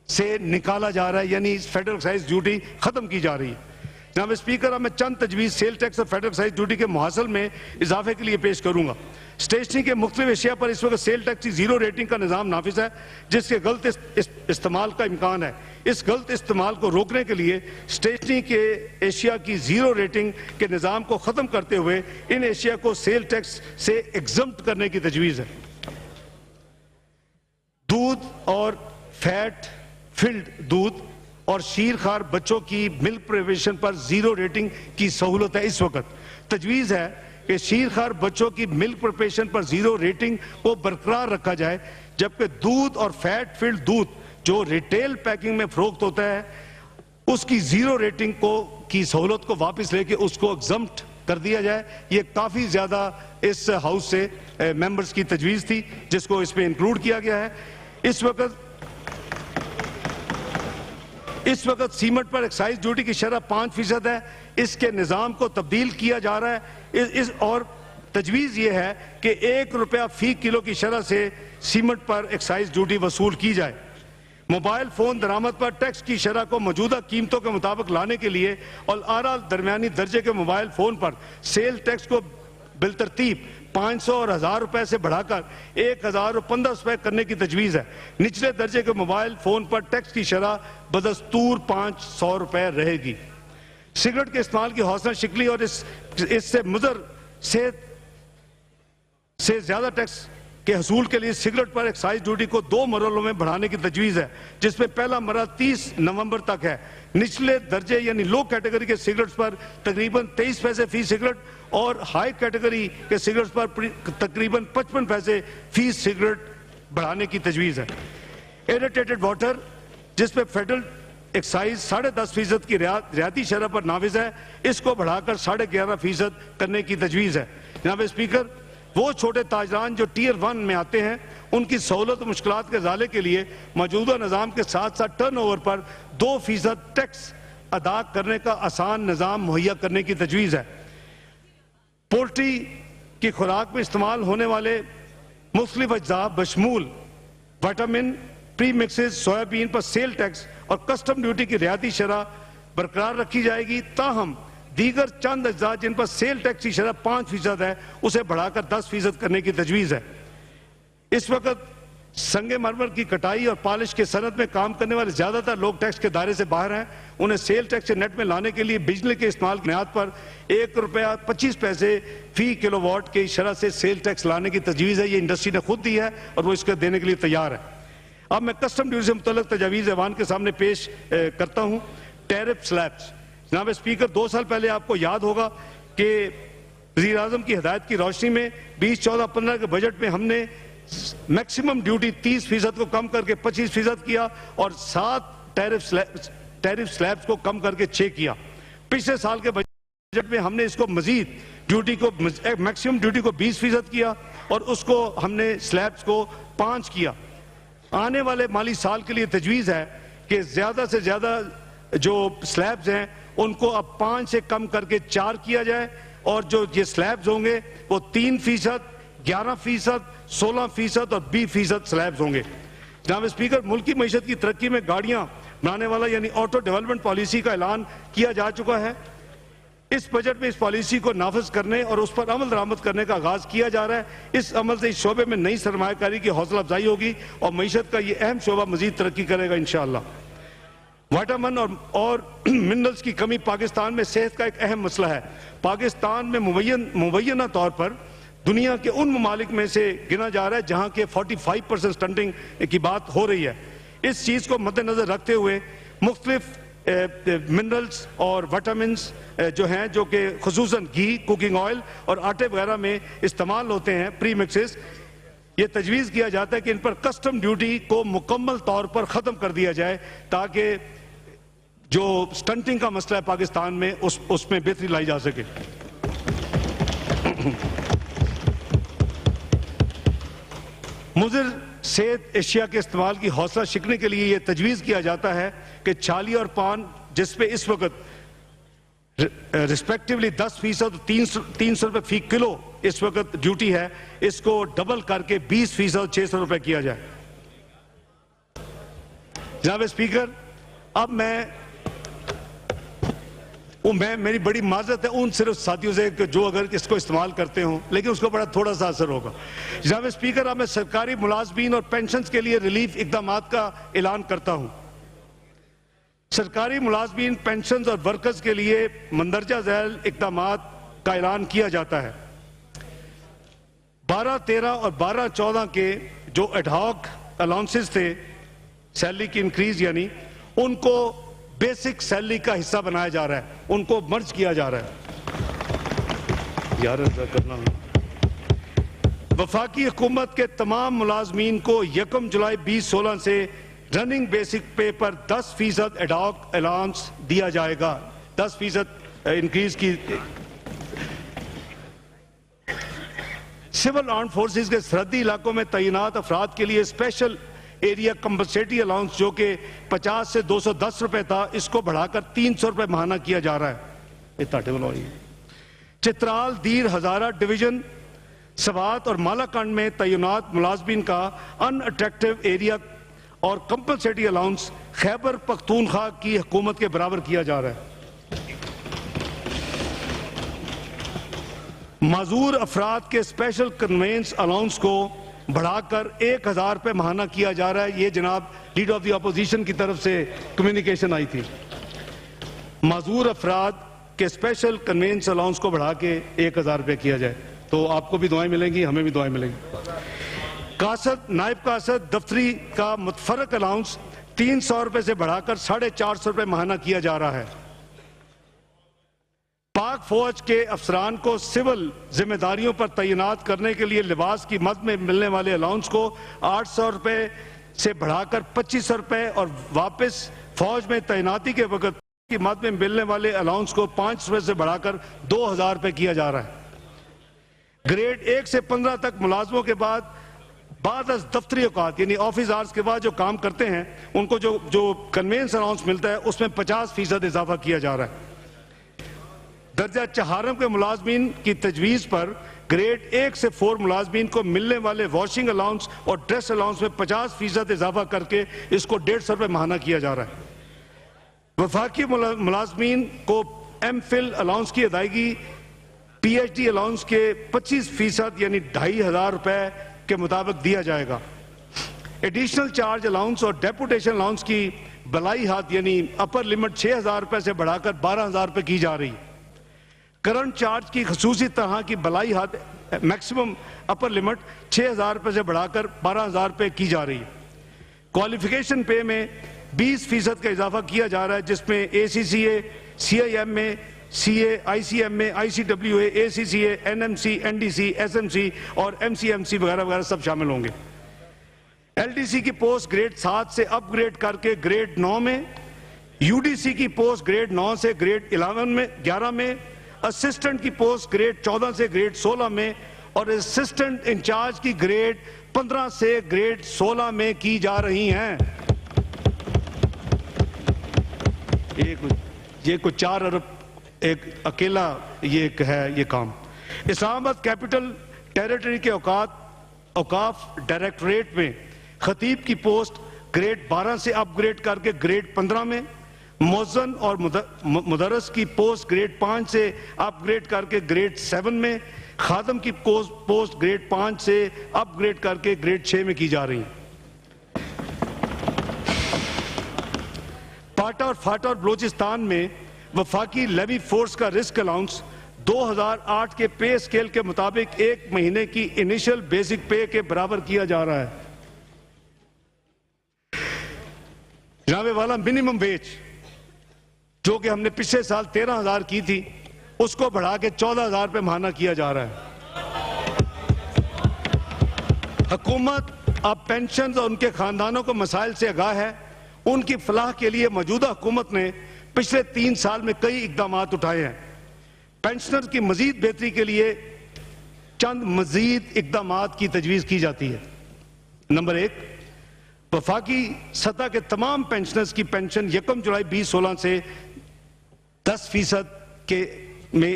سے نکالا جا رہا ہے، یعنی فیڈرل ایکسائز ڈیوٹی ختم کی جا رہی ہے. جناب اسپیکر اب میں چند تجویز سیل ٹیکس اور فیڈرل ایکسائز ڈیوٹی کے محاصل میں اضافے کے لیے پیش کروں گا. اسٹیشنری کے مختلف اشیاء پر اس وقت سیل ٹیکس کی 0 ریٹنگ کا نظام نافذ ہے جس کے غلط استعمال کا امکان ہے. اس غلط استعمال کو روکنے کے لیے اسٹیشنری کے اشیاء کی 0 ریٹنگ کے نظام کو ختم کرتے ہوئے ان اشیاء کو سیل ٹیکس سے ایگزمپٹ کرنے کی تجویز ہے. دودھ اور فیٹ فلڈ دودھ اور شیرخوار بچوں کی ملک پریپریشن پر 0 ریٹنگ کی سہولت ہے. اس وقت تجویز ہے کہ شیرخوار بچوں کی ملک پریپریشن پر 0 ریٹنگ کو برقرار رکھا جائے، جبکہ دودھ اور فیٹ فلڈ دودھ جو ریٹیل پیکنگ میں فروخت ہوتا ہے اس کی 0 ریٹنگ کی سہولت کو واپس لے کے اس کو ایگزمپٹ کر دیا جائے. یہ کافی زیادہ اس ہاؤس سے ممبرز کی تجویز تھی جس کو اس میں انکلوڈ کیا گیا ہے. اس وقت سیمنٹ پر ایکسائز ڈیوٹی کی شرح 5% ہے. اس کے نظام کو تبدیل کیا جا رہا ہے اور تجویز یہ ہے کہ ₹1 فی کلو کی شرح سے سیمنٹ پر ایکسائز ڈیوٹی وصول کی جائے. موبائل فون درآمد پر ٹیکس کی شرح کو موجودہ قیمتوں کے مطابق لانے کے لیے اور اعلیٰ درمیانی درجے کے موبائل فون پر سیل ٹیکس کو بالترتیب 500 اور 1000 روپے سے بڑھا کر 1015 روپے کرنے کی تجویز ہے. نچلے درجے کے موبائل فون پر ٹیکس کی شرح بدستور 500 روپے رہے گی. سگریٹ کے استعمال کی حوصلہ شکنی اور اس سے مضر صحت سے زیادہ ٹیکس کے حصول کے لیے سگریٹ پر ایکسائز ڈیوٹی کو 2 مرحلوں میں بڑھانے کی تجویز ہے، جس میں پہلا مرحلہ 30 نومبر تک ہے. نچلے درجے یعنی لو کیٹیگری کے سگریٹس پر تقریباً 23 پیسے فی سگریٹ اور ہائی کیٹیگری کے سگریٹس پر تقریباً 55 پیسے فی سگریٹ بڑھانے کی تجویز ہے. ایریٹیٹڈ واٹر جس پہ فیڈرل ایکسائز 10.5% کی رعایتی شرح پر نافذ ہے، اس کو بڑھا کر 11.5% کرنے کی تجویز ہے. جناب اسپیکر، وہ چھوٹے تاجران جو ٹیئر 1 میں آتے ہیں ان کی سہولت و مشکلات کے ازالے کے لیے موجودہ نظام کے ساتھ ساتھ ٹرن اوور پر 2% ٹیکس ادا کرنے کا آسان نظام مہیا کرنے کی تجویز ہے. پولٹری کی خوراک میں استعمال ہونے والے مختلف اجزاء بشمول وٹامن پری مکسز سویابین پر سیل ٹیکس اور کسٹم ڈیوٹی کی رعایتی شرح برقرار رکھی جائے گی. تاہم دیگر چند اجزاء جن پر سیل ٹیکس کی شرح 5% ہے اسے بڑھا کر 10% کرنے کی تجویز ہے. اس وقت سنگ مرمر کی کٹائی اور پالش کے صنعت میں کام کرنے والے زیادہ تر لوگ ٹیکس کے دائرے سے باہر ہیں. انہیں سیل ٹیکس سے نیٹ میں لانے کے لیے بجلی کے استعمال کی بنیاد پر ₹1.25 فی کلو واٹ کی شرح سے سیل ٹیکس لانے کی تجویز ہے. یہ انڈسٹری نے خود دی ہے اور وہ اس کو دینے کے لیے تیار ہے. اب میں کسٹم ڈیوٹی سے متعلق تجاویز ایوان کے سامنے پیش کرتا ہوں. Tariff syllabus. جناب اسپیکر، 2 سال پہلے آپ کو یاد ہوگا کہ وزیر اعظم کی ہدایت کی روشنی میں 2014-15 کے بجٹ میں ہم نے میکسیمم ڈیوٹی 30% کو کم کر کے 25% کیا اور 7 ٹیرف سلیبس کو کم کر کے 6 کیا. پچھلے سال کے بجٹ میں ہم نے اس کو مزید ڈیوٹی کو میکسیمم ڈیوٹی کو 20% کیا اور اس کو ہم نے سلیبس کو 5 کیا. آنے والے مالی سال کے لیے تجویز ہے کہ زیادہ سے زیادہ جو سلیبز ہیں ان کو اب 5 سے کم کر کے 4 کیا جائے اور جو یہ سلیبز ہوں گے وہ 3%, 11%, 16% اور 20% سلیبز ہوں گے. جناب اسپیکر، ملک کی معیشت کی ترقی میں گاڑیاں بنانے والا یعنی آٹو ڈیولپمنٹ پالیسی کا اعلان کیا جا چکا ہے. اس بجٹ میں اس پالیسی کو نافذ کرنے اور اس پر عمل درآمد کرنے کا آغاز کیا جا رہا ہے. اس عمل سے اس شعبے میں نئی سرمایہ کاری کی حوصلہ افزائی ہوگی اور معیشت کا یہ اہم شعبہ مزید ترقی کرے گا انشاءاللہ. وائٹامن اور منرلز کی کمی پاکستان میں صحت کا ایک اہم مسئلہ ہے. پاکستان میں مبینہ طور پر دنیا کے ان ممالک میں سے گنا جا رہا ہے جہاں کے 45% سٹنٹنگ کی بات ہو رہی ہے. اس چیز کو مد نظر رکھتے ہوئے مختلف منرلز اور وائٹامنز جو ہیں جو کہ خصوصاً گھی، کوکنگ آئل اور آٹے وغیرہ میں استعمال ہوتے ہیں پری مکسز، یہ تجویز کیا جاتا ہے کہ ان پر کسٹم ڈیوٹی کو مکمل طور پر ختم کر دیا جائے تاکہ جو سٹنٹنگ کا مسئلہ ہے پاکستان میں اس میں بہتری لائی جا سکے. مضر صحت اشیاء کے استعمال کی حوصلہ شکنی کے لیے یہ تجویز کیا جاتا ہے کہ چھالی اور پان جس پہ اس وقت ریسپیکٹیولی 10% اور ₹300 فی کلو اس وقت ڈیوٹی ہے، اس کو ڈبل کر کے 20% ₹600 کیا جائے. جناب اسپیکر، اب میری بڑی معذرت ہے ان صرف ساتھیوں سے کہ جو اگر اس کو استعمال کرتے ہوں لیکن اس کو بڑا تھوڑا سا اثر ہوگا. جناب اسپیکر، اب میں سرکاری ملازمین اور پینشنز کے لیے ریلیف اقدامات کا اعلان کرتا ہوں. سرکاری ملازمین، پینشنز اور ورکرز کے لیے مندرجہ ذیل اقدامات کا اعلان کیا جاتا ہے. 12-13 اور 12-14 کے جو ایڈ ہاک الاؤنسز تھے سیلری کی انکریز یعنی ان کو بیسک سیلری کا حصہ بنایا جا رہا ہے، ان کو مرج کیا جا رہا ہے. وفاقی حکومت کے تمام ملازمین کو 1 جولائی 2016 سے رننگ بیسک پے پر 10% ایڈ ہاک الاؤنس دیا جائے گا. 10% انکریز کی. سول آرمڈ فورسز کے سرحدی علاقوں میں تعینات افراد کے لیے اسپیشل ایریا کمپنسیٹری الاؤنس جو کہ 50 سے ₹210 تھا، اس کو بڑھا کر ₹300 ماہانہ کیا جا رہا ہے. چترال، دیر، ہزارہ ڈویژن، سوات اور مالاکنڈ میں تعینات ملازمین کا ان اٹریکٹیو ایریا اور کمپنسیٹری الاؤنس خیبر پختونخوا کی حکومت کے برابر کیا جا رہا ہے. معذور افراد کے اسپیشل کنوینس الاؤنس کو بڑھا کر ₹1000 ماہانہ کیا جا رہا ہے. یہ جناب لیڈر آف دی اپوزیشن کی طرف سے کمیونیکیشن آئی تھی. معذور افراد کے اسپیشل کنوینس الاؤنس کو بڑھا کے ₹1000 کیا جائے. تو آپ کو بھی دعائیں ملیں گی، ہمیں بھی دعائیں ملیں گی. قاصد، نائب قاصد دفتری کا متفرق الاؤنس ₹300 سے بڑھا کر ₹450 ماہانہ کیا جا رہا ہے. پاک فوج کے افسران کو سول ذمہ داریوں پر تعینات کرنے کے لیے لباس کی مد میں ملنے والے الاؤنس کو ₹800 سے بڑھا کر ₹2500 اور واپس فوج میں تعیناتی کے وقت کی مد میں ملنے والے الاؤنس کو ₹500 سے بڑھا کر ₹2000 کیا جا رہا ہے. گریڈ 1 سے 15 تک ملازموں کے بعد از دفتری اوقات یعنی آفس آورز کے بعد جو کام کرتے ہیں ان کو جو کنوینس الاؤنس ملتا ہے اس میں 50% اضافہ کیا جا رہا ہے. درجہ چہارم کے ملازمین کی تجویز پر گریڈ 1 سے 4 ملازمین کو ملنے والے واشنگ الاؤنس اور ڈریس الاؤنس میں 50% اضافہ کر کے اس کو ₹150 ماہانہ کیا جا رہا ہے. وفاقی ملازمین کو ایم فل الاؤنس کی ادائیگی پی ایچ ڈی الاؤنس کے 25% یعنی ₹2500 کے مطابق دیا جائے گا۔ ایڈیشنل چارج الاؤنس اور ڈیپوٹیشن الاؤنس کی بلائی حد یعنی اپر لمٹ 6,000 روپے سے بڑھا کر 12,000 روپے کی جا رہی ہے۔ کرنٹ چارج کی خصوصی طرح کی بلائی حد میکسیمم اپر لمٹ 6,000 روپے سے بڑھا کر 12,000 روپے کی جا رہی ہے۔ کوالیفیکیشن پے میں 20% کا اضافہ کیا جا رہا ہے، جس میں A C C A, C I M A, C A, I C M A, I C W A C C A, N M C, N D C, S M C اور ایم سی ایم سی وغیرہ وغیرہ سب شامل ہوں گے۔ ایل ڈی سی کی پوسٹ گریڈ 7 سے اپ گریڈ کر کے گریڈ 9 میں، یو ڈی سی کی پوسٹ گریڈ 9 سے گریڈ 11 میں، اسسٹنٹ کی پوسٹ گریڈ 14 سے گریڈ 16 میں اور اسسٹنٹ انچارج کی گریڈ 15 سے گریڈ 16 میں کی جا رہی ہیں۔ یہ کوئی 4 ارب ایک اکیلا یہ ہے یہ کام۔ اسلام آباد کیپٹل ٹیریٹری کے اوقاف ڈائریکٹوریٹ میں خطیب کی پوسٹ گریڈ 12 سے اپ گریڈ کر کے گریڈ 15 میں، مؤذن اور مدرس کی پوسٹ گریڈ 5 سے اپ گریڈ کر کے گریڈ 7 میں، خادم کی پوسٹ گریڈ 5 سے اپ گریڈ کر کے گریڈ 6 میں کی جا رہی ہیں۔ پاٹا اور فاٹا اور بلوچستان میں وفاقی لیوی فورس کا رسک الاؤنس 2008 کے پے اسکیل کے مطابق 1 مہینے کی انیشل بیسک پے کے برابر کیا جا رہا ہے۔ جناب والا منیمم ویج جو کہ ہم نے پچھلے سال 13,000 کی تھی، اس کو بڑھا کے 14,000 روپے ماہانہ کیا جا رہا ہے۔ حکومت اب پینشنز اور ان کے خاندانوں کو مسائل سے آگاہ ہے۔ ان کی فلاح کے لیے موجودہ حکومت نے پچھلے 3 سال میں کئی اقدامات اٹھائے ہیں۔ پینشنر کی مزید بہتری کے لیے چند مزید اقدامات کی تجویز کی جاتی ہے۔ نمبر 1، وفاقی سطح کے تمام پینشنرز کی پینشن 1 جولائی 2016 سے 10%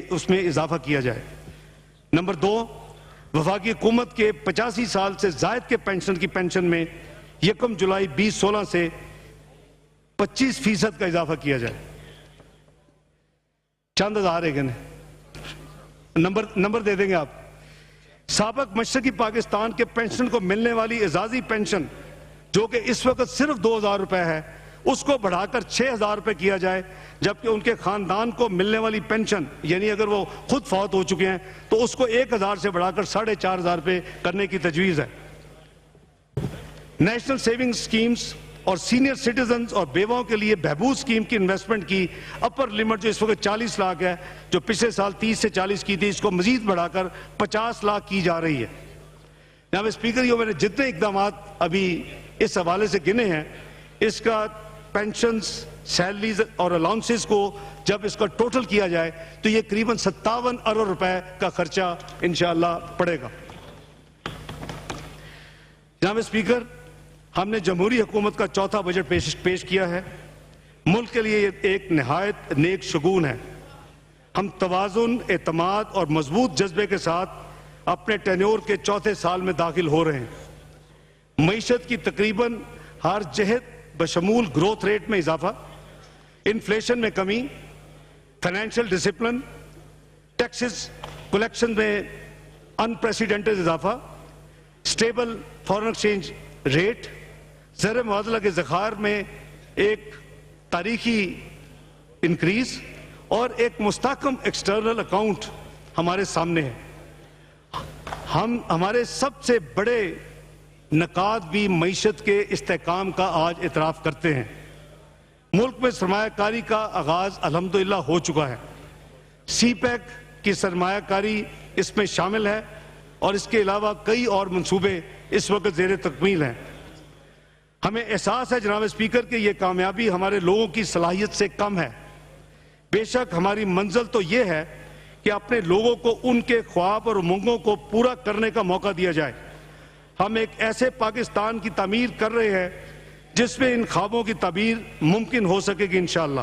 اس میں اضافہ کیا جائے۔ نمبر 2، وفاقی حکومت کے 85 سال سے زائد کے پینشنر کی پینشن میں 1 جولائی 2016 سے 25% کا اضافہ کیا جائے۔ چند ہزار ہے نمبر دے دیں گے آپ۔ سابق مشرقی پاکستان کے پینشن کو ملنے والی اعزازی پینشن جو کہ اس وقت صرف 2,000 روپے ہے، اس کو بڑھا کر 6,000 روپے کیا جائے، جبکہ ان کے خاندان کو ملنے والی پینشن یعنی اگر وہ خود فوت ہو چکے ہیں تو اس کو 1,000 سے بڑھا کر 4,500 روپے کرنے کی تجویز ہے۔ نیشنل سیونگ سکیمز اور سینئر سٹیزنز اور بیواؤں کے لیے بہبود سکیم کی انویسٹمنٹ کی اپر لمٹ جو اس وقت 40 لاکھ ہے، جو پچھلے سال 30 سے 40 کی تھی، اس کو مزید بڑھا کر 50 لاکھ کی جا رہی ہے۔ جناب اسپیکر، یہ میں نے جتنے اقدامات ابھی اس حوالے سے گنے ہیں، اس کا پینشنز، سیلریز اور الاؤنسز کو جب اس کا ٹوٹل کیا جائے تو یہ قریباً 57 ارب روپے کا خرچہ انشاءاللہ پڑے گا۔ جناب اسپیکر، ہم نے جمہوری حکومت کا 4تھا بجٹ پیش کیا ہے۔ ملک کے لیے یہ ایک نہایت نیک شگون ہے۔ ہم توازن، اعتماد اور مضبوط جذبے کے ساتھ اپنے ٹینیور کے 4تھے سال میں داخل ہو رہے ہیں۔ معیشت کی تقریباً ہر جہت بشمول گروتھ ریٹ میں اضافہ، انفلیشن میں کمی، فائنینشیل ڈسپلن، ٹیکسز کلیکشن میں انپریسیڈنٹڈ اضافہ، سٹیبل فارن ایکسچینج ریٹ، زر معادلہ کے ذخائر میں ایک تاریخی انکریز اور ایک مستحکم ایکسٹرنل اکاؤنٹ ہمارے سامنے ہے۔ ہمارے سب سے بڑے نکات بھی معیشت کے استحکام کا آج اعتراف کرتے ہیں۔ ملک میں سرمایہ کاری کا آغاز الحمدللہ ہو چکا ہے۔ سی پیک کی سرمایہ کاری اس میں شامل ہے اور اس کے علاوہ کئی اور منصوبے اس وقت زیر تکمیل ہیں۔ ہمیں احساس ہے جناب اسپیکر کہ یہ کامیابی ہمارے لوگوں کی صلاحیت سے کم ہے۔ بے شک ہماری منزل تو یہ ہے کہ اپنے لوگوں کو ان کے خواب اور امنگوں کو پورا کرنے کا موقع دیا جائے۔ ہم ایک ایسے پاکستان کی تعمیر کر رہے ہیں جس میں ان خوابوں کی تعبیر ممکن ہو سکے گی انشاءاللہ۔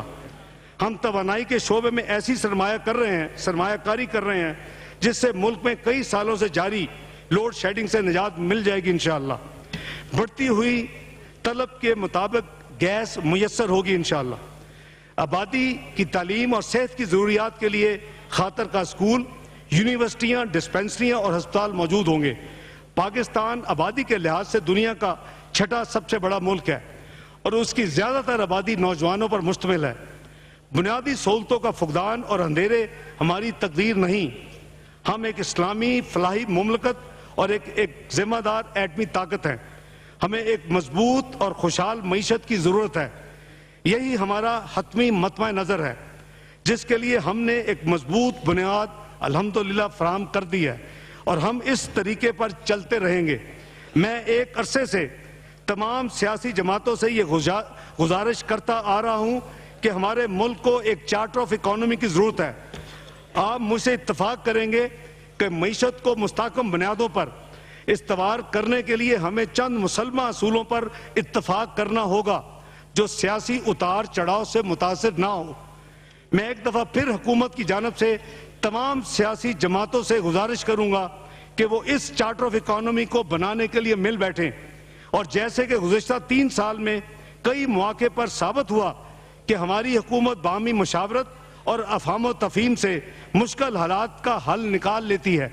ہم توانائی کے شعبے میں ایسی سرمایہ کاری کر رہے ہیں جس سے ملک میں کئی سالوں سے جاری لوڈ شیڈنگ سے نجات مل جائے گی انشاءاللہ۔ بڑھتی ہوئی طلب کے مطابق گیس میسر ہوگی انشاءاللہ۔ آبادی کی تعلیم اور صحت کی ضروریات کے لیے خاطر کا اسکول، یونیورسٹیاں، ڈسپنسریاں اور ہسپتال موجود ہوں گے۔ پاکستان آبادی کے لحاظ سے دنیا کا چھٹا سب سے بڑا ملک ہے اور اس کی زیادہ تر آبادی نوجوانوں پر مشتمل ہے۔ بنیادی سہولتوں کا فقدان اور اندھیرے ہماری تقدیر نہیں۔ ہم ایک اسلامی فلاحی مملکت اور ایک ذمہ دار ایٹمی طاقت ہیں۔ ہمیں ایک مضبوط اور خوشحال معیشت کی ضرورت ہے۔ یہی ہمارا حتمی مطمع نظر ہے، جس کے لیے ہم نے ایک مضبوط بنیاد الحمدللہ فراہم کر دی ہے اور ہم اس طریقے پر چلتے رہیں گے۔ میں ایک عرصے سے تمام سیاسی جماعتوں سے یہ گزارش کرتا آ رہا ہوں کہ ہمارے ملک کو ایک چارٹر آف اکانومی کی ضرورت ہے۔ آپ مجھ سے اتفاق کریں گے کہ معیشت کو مستحکم بنیادوں پر استوار کرنے کے لیے ہمیں چند مسلمہ اصولوں پر اتفاق کرنا ہوگا جو سیاسی اتار چڑھاؤ سے متاثر نہ ہو۔ میں ایک دفعہ پھر حکومت کی جانب سے تمام سیاسی جماعتوں سے گزارش کروں گا کہ وہ اس چارٹر آف اکانومی کو بنانے کے لیے مل بیٹھیں، اور جیسے کہ گزشتہ 3 سال میں کئی مواقع پر ثابت ہوا کہ ہماری حکومت باہمی مشاورت اور افہام و تفہیم سے مشکل حالات کا حل نکال لیتی ہے،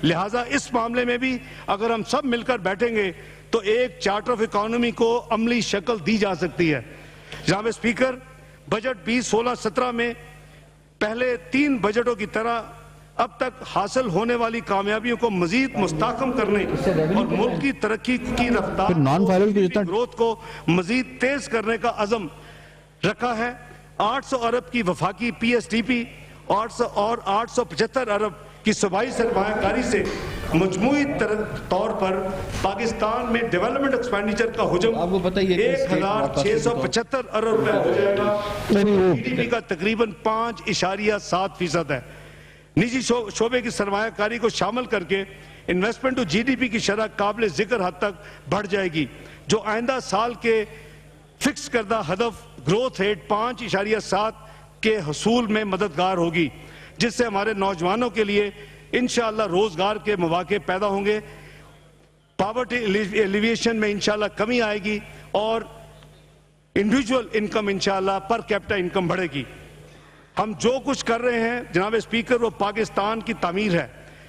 لہٰذا اس معاملے میں بھی اگر ہم سب مل کر بیٹھیں گے تو ایک چارٹر آف اکانومی کو عملی شکل دی جا سکتی ہے۔ جناب اسپیکر، بجٹ 2016-17 میں پہلے 3 بجٹوں کی طرح اب تک حاصل ہونے والی کامیابیوں کو مزید مستحکم کرنے اور ملک کی ترقی کی رفتار گروتھ کو مزید تیز کرنے کا عزم رکھا ہے۔ 800 ارب کی وفاقی پی ایس ٹی پی اور 875 ارب کی صوبائی سرمایہ کاری سے مجموعی طور پر پاکستان میں ڈیولپمنٹ ایکسپینڈیچر کا حجم 1675 ارب روپے ہو جائے گا۔ جی ڈی پی کا تقریباً 5.7% ہے۔ نجی شعبے کی سرمایہ کاری کو شامل کر کے investment to G D P کی شرح قابل ذکر حد تک بڑھ جائے گی، جو آئندہ سال کے فکس کردہ ہدف گروتھ ریٹ 5.7 کے حصول میں مددگار ہوگی، جس سے ہمارے نوجوانوں کے لیے انشاءاللہ روزگار کے مواقع پیدا ہوں گے، پاورٹی ایلیویشن میں انشاءاللہ کمی آئے گی اور انڈیویجول انکم انشاءاللہ پر کیپٹا انکم بڑھے گی۔ ہم جو کچھ کر رہے ہیں جناب اسپیکر وہ پاکستان کی تعمیر ہے،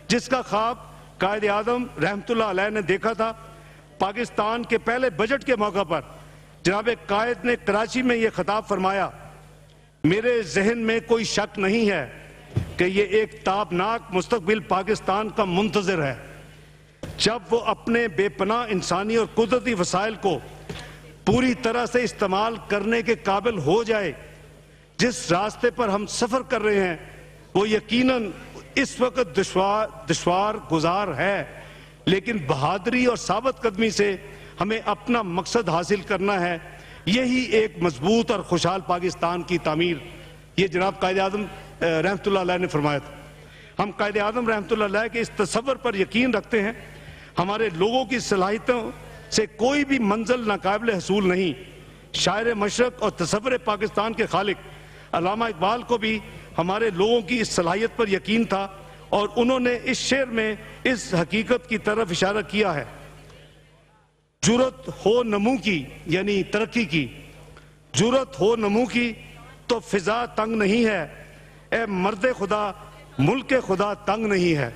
جس کا خواب قائد اعظم رحمت اللہ علیہ نے دیکھا تھا۔ پاکستان کے پہلے بجٹ کے موقع پر جناب قائد نے کراچی میں یہ خطاب فرمایا، میرے ذہن میں کوئی شک نہیں ہے کہ یہ ایک تابناک مستقبل پاکستان کا منتظر ہے، جب وہ اپنے بے پناہ انسانی اور قدرتی وسائل کو پوری طرح سے استعمال کرنے کے قابل ہو جائے۔ جس راستے پر ہم سفر کر رہے ہیں وہ یقیناً اس وقت دشوار گزار ہے، لیکن بہادری اور ثابت قدمی سے ہمیں اپنا مقصد حاصل کرنا ہے، یہی ایک مضبوط اور خوشحال پاکستان کی تعمیر۔ یہ جناب قائد اعظم رحمت اللہ علیہ نے فرمایا تھا۔ ہم قائد اعظم رحمت اللہ علیہ کے اس تصور پر یقین رکھتے ہیں، ہمارے لوگوں کی صلاحیتوں سے کوئی بھی منزل ناقابل حصول نہیں۔ شاعر مشرق اور تصور پاکستان کے خالق علامہ اقبال کو بھی ہمارے لوگوں کی اس صلاحیت پر یقین تھا اور انہوں نے اس شعر میں اس حقیقت کی طرف اشارہ کیا ہے، جرت ہو نمو کی یعنی ترقی کی، جرت ہو نمو کی تو فضا تنگ نہیں ہے، اے مرد خدا ملک خدا تنگ نہیں ہے۔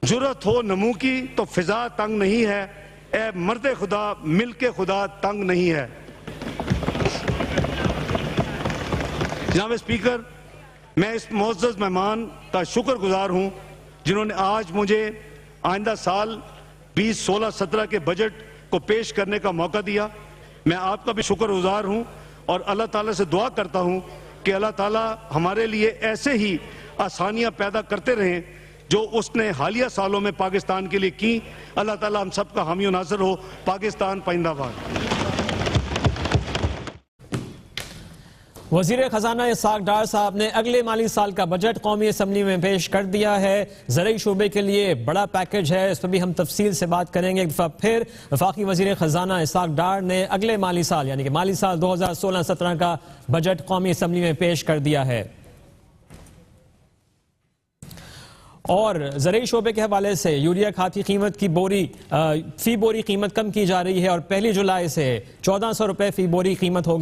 جرت ہو نمو کی تو فضا تنگ نہیں ہے، اے مرد خدا ملک خدا تنگ نہیں ہے۔ جناب اسپیکر، میں اس معزز مہمان کا شکر گزار ہوں جنہوں نے آج مجھے آئندہ سال 2016-17 کے بجٹ کو پیش کرنے کا موقع دیا۔ میں آپ کا بھی شکر گزار ہوں اور اللہ تعالیٰ سے دعا کرتا ہوں کہ اللہ تعالیٰ ہمارے لیے ایسے ہی آسانیاں پیدا کرتے رہیں جو اس نے حالیہ سالوں میں پاکستان کے لیے کی۔ اللہ تعالیٰ ہم سب کا حامی و ناصر ہو۔ پاکستان پائندہ باد۔ وزیر خزانہ اسحاق ڈار صاحب نے اگلے مالی سال کا بجٹ قومی اسمبلی میں پیش کر دیا ہے۔ زرعی شعبے کے لیے بڑا پیکج ہے، اس پر بھی ہم تفصیل سے بات کریں گے۔ ایک دفعہ پھر وفاقی وزیر خزانہ اسحاق ڈار نے اگلے مالی سال یعنی کہ مالی سال 2016-17 کا بجٹ قومی اسمبلی میں پیش کر دیا ہے۔ اور زرعی شعبے کے حوالے سے یوریا کھاد کی قیمت کی فی بوری قیمت کم کی جا رہی ہے اور 1 جولائی سے 1400 روپے فی بوری قیمت ہوگی۔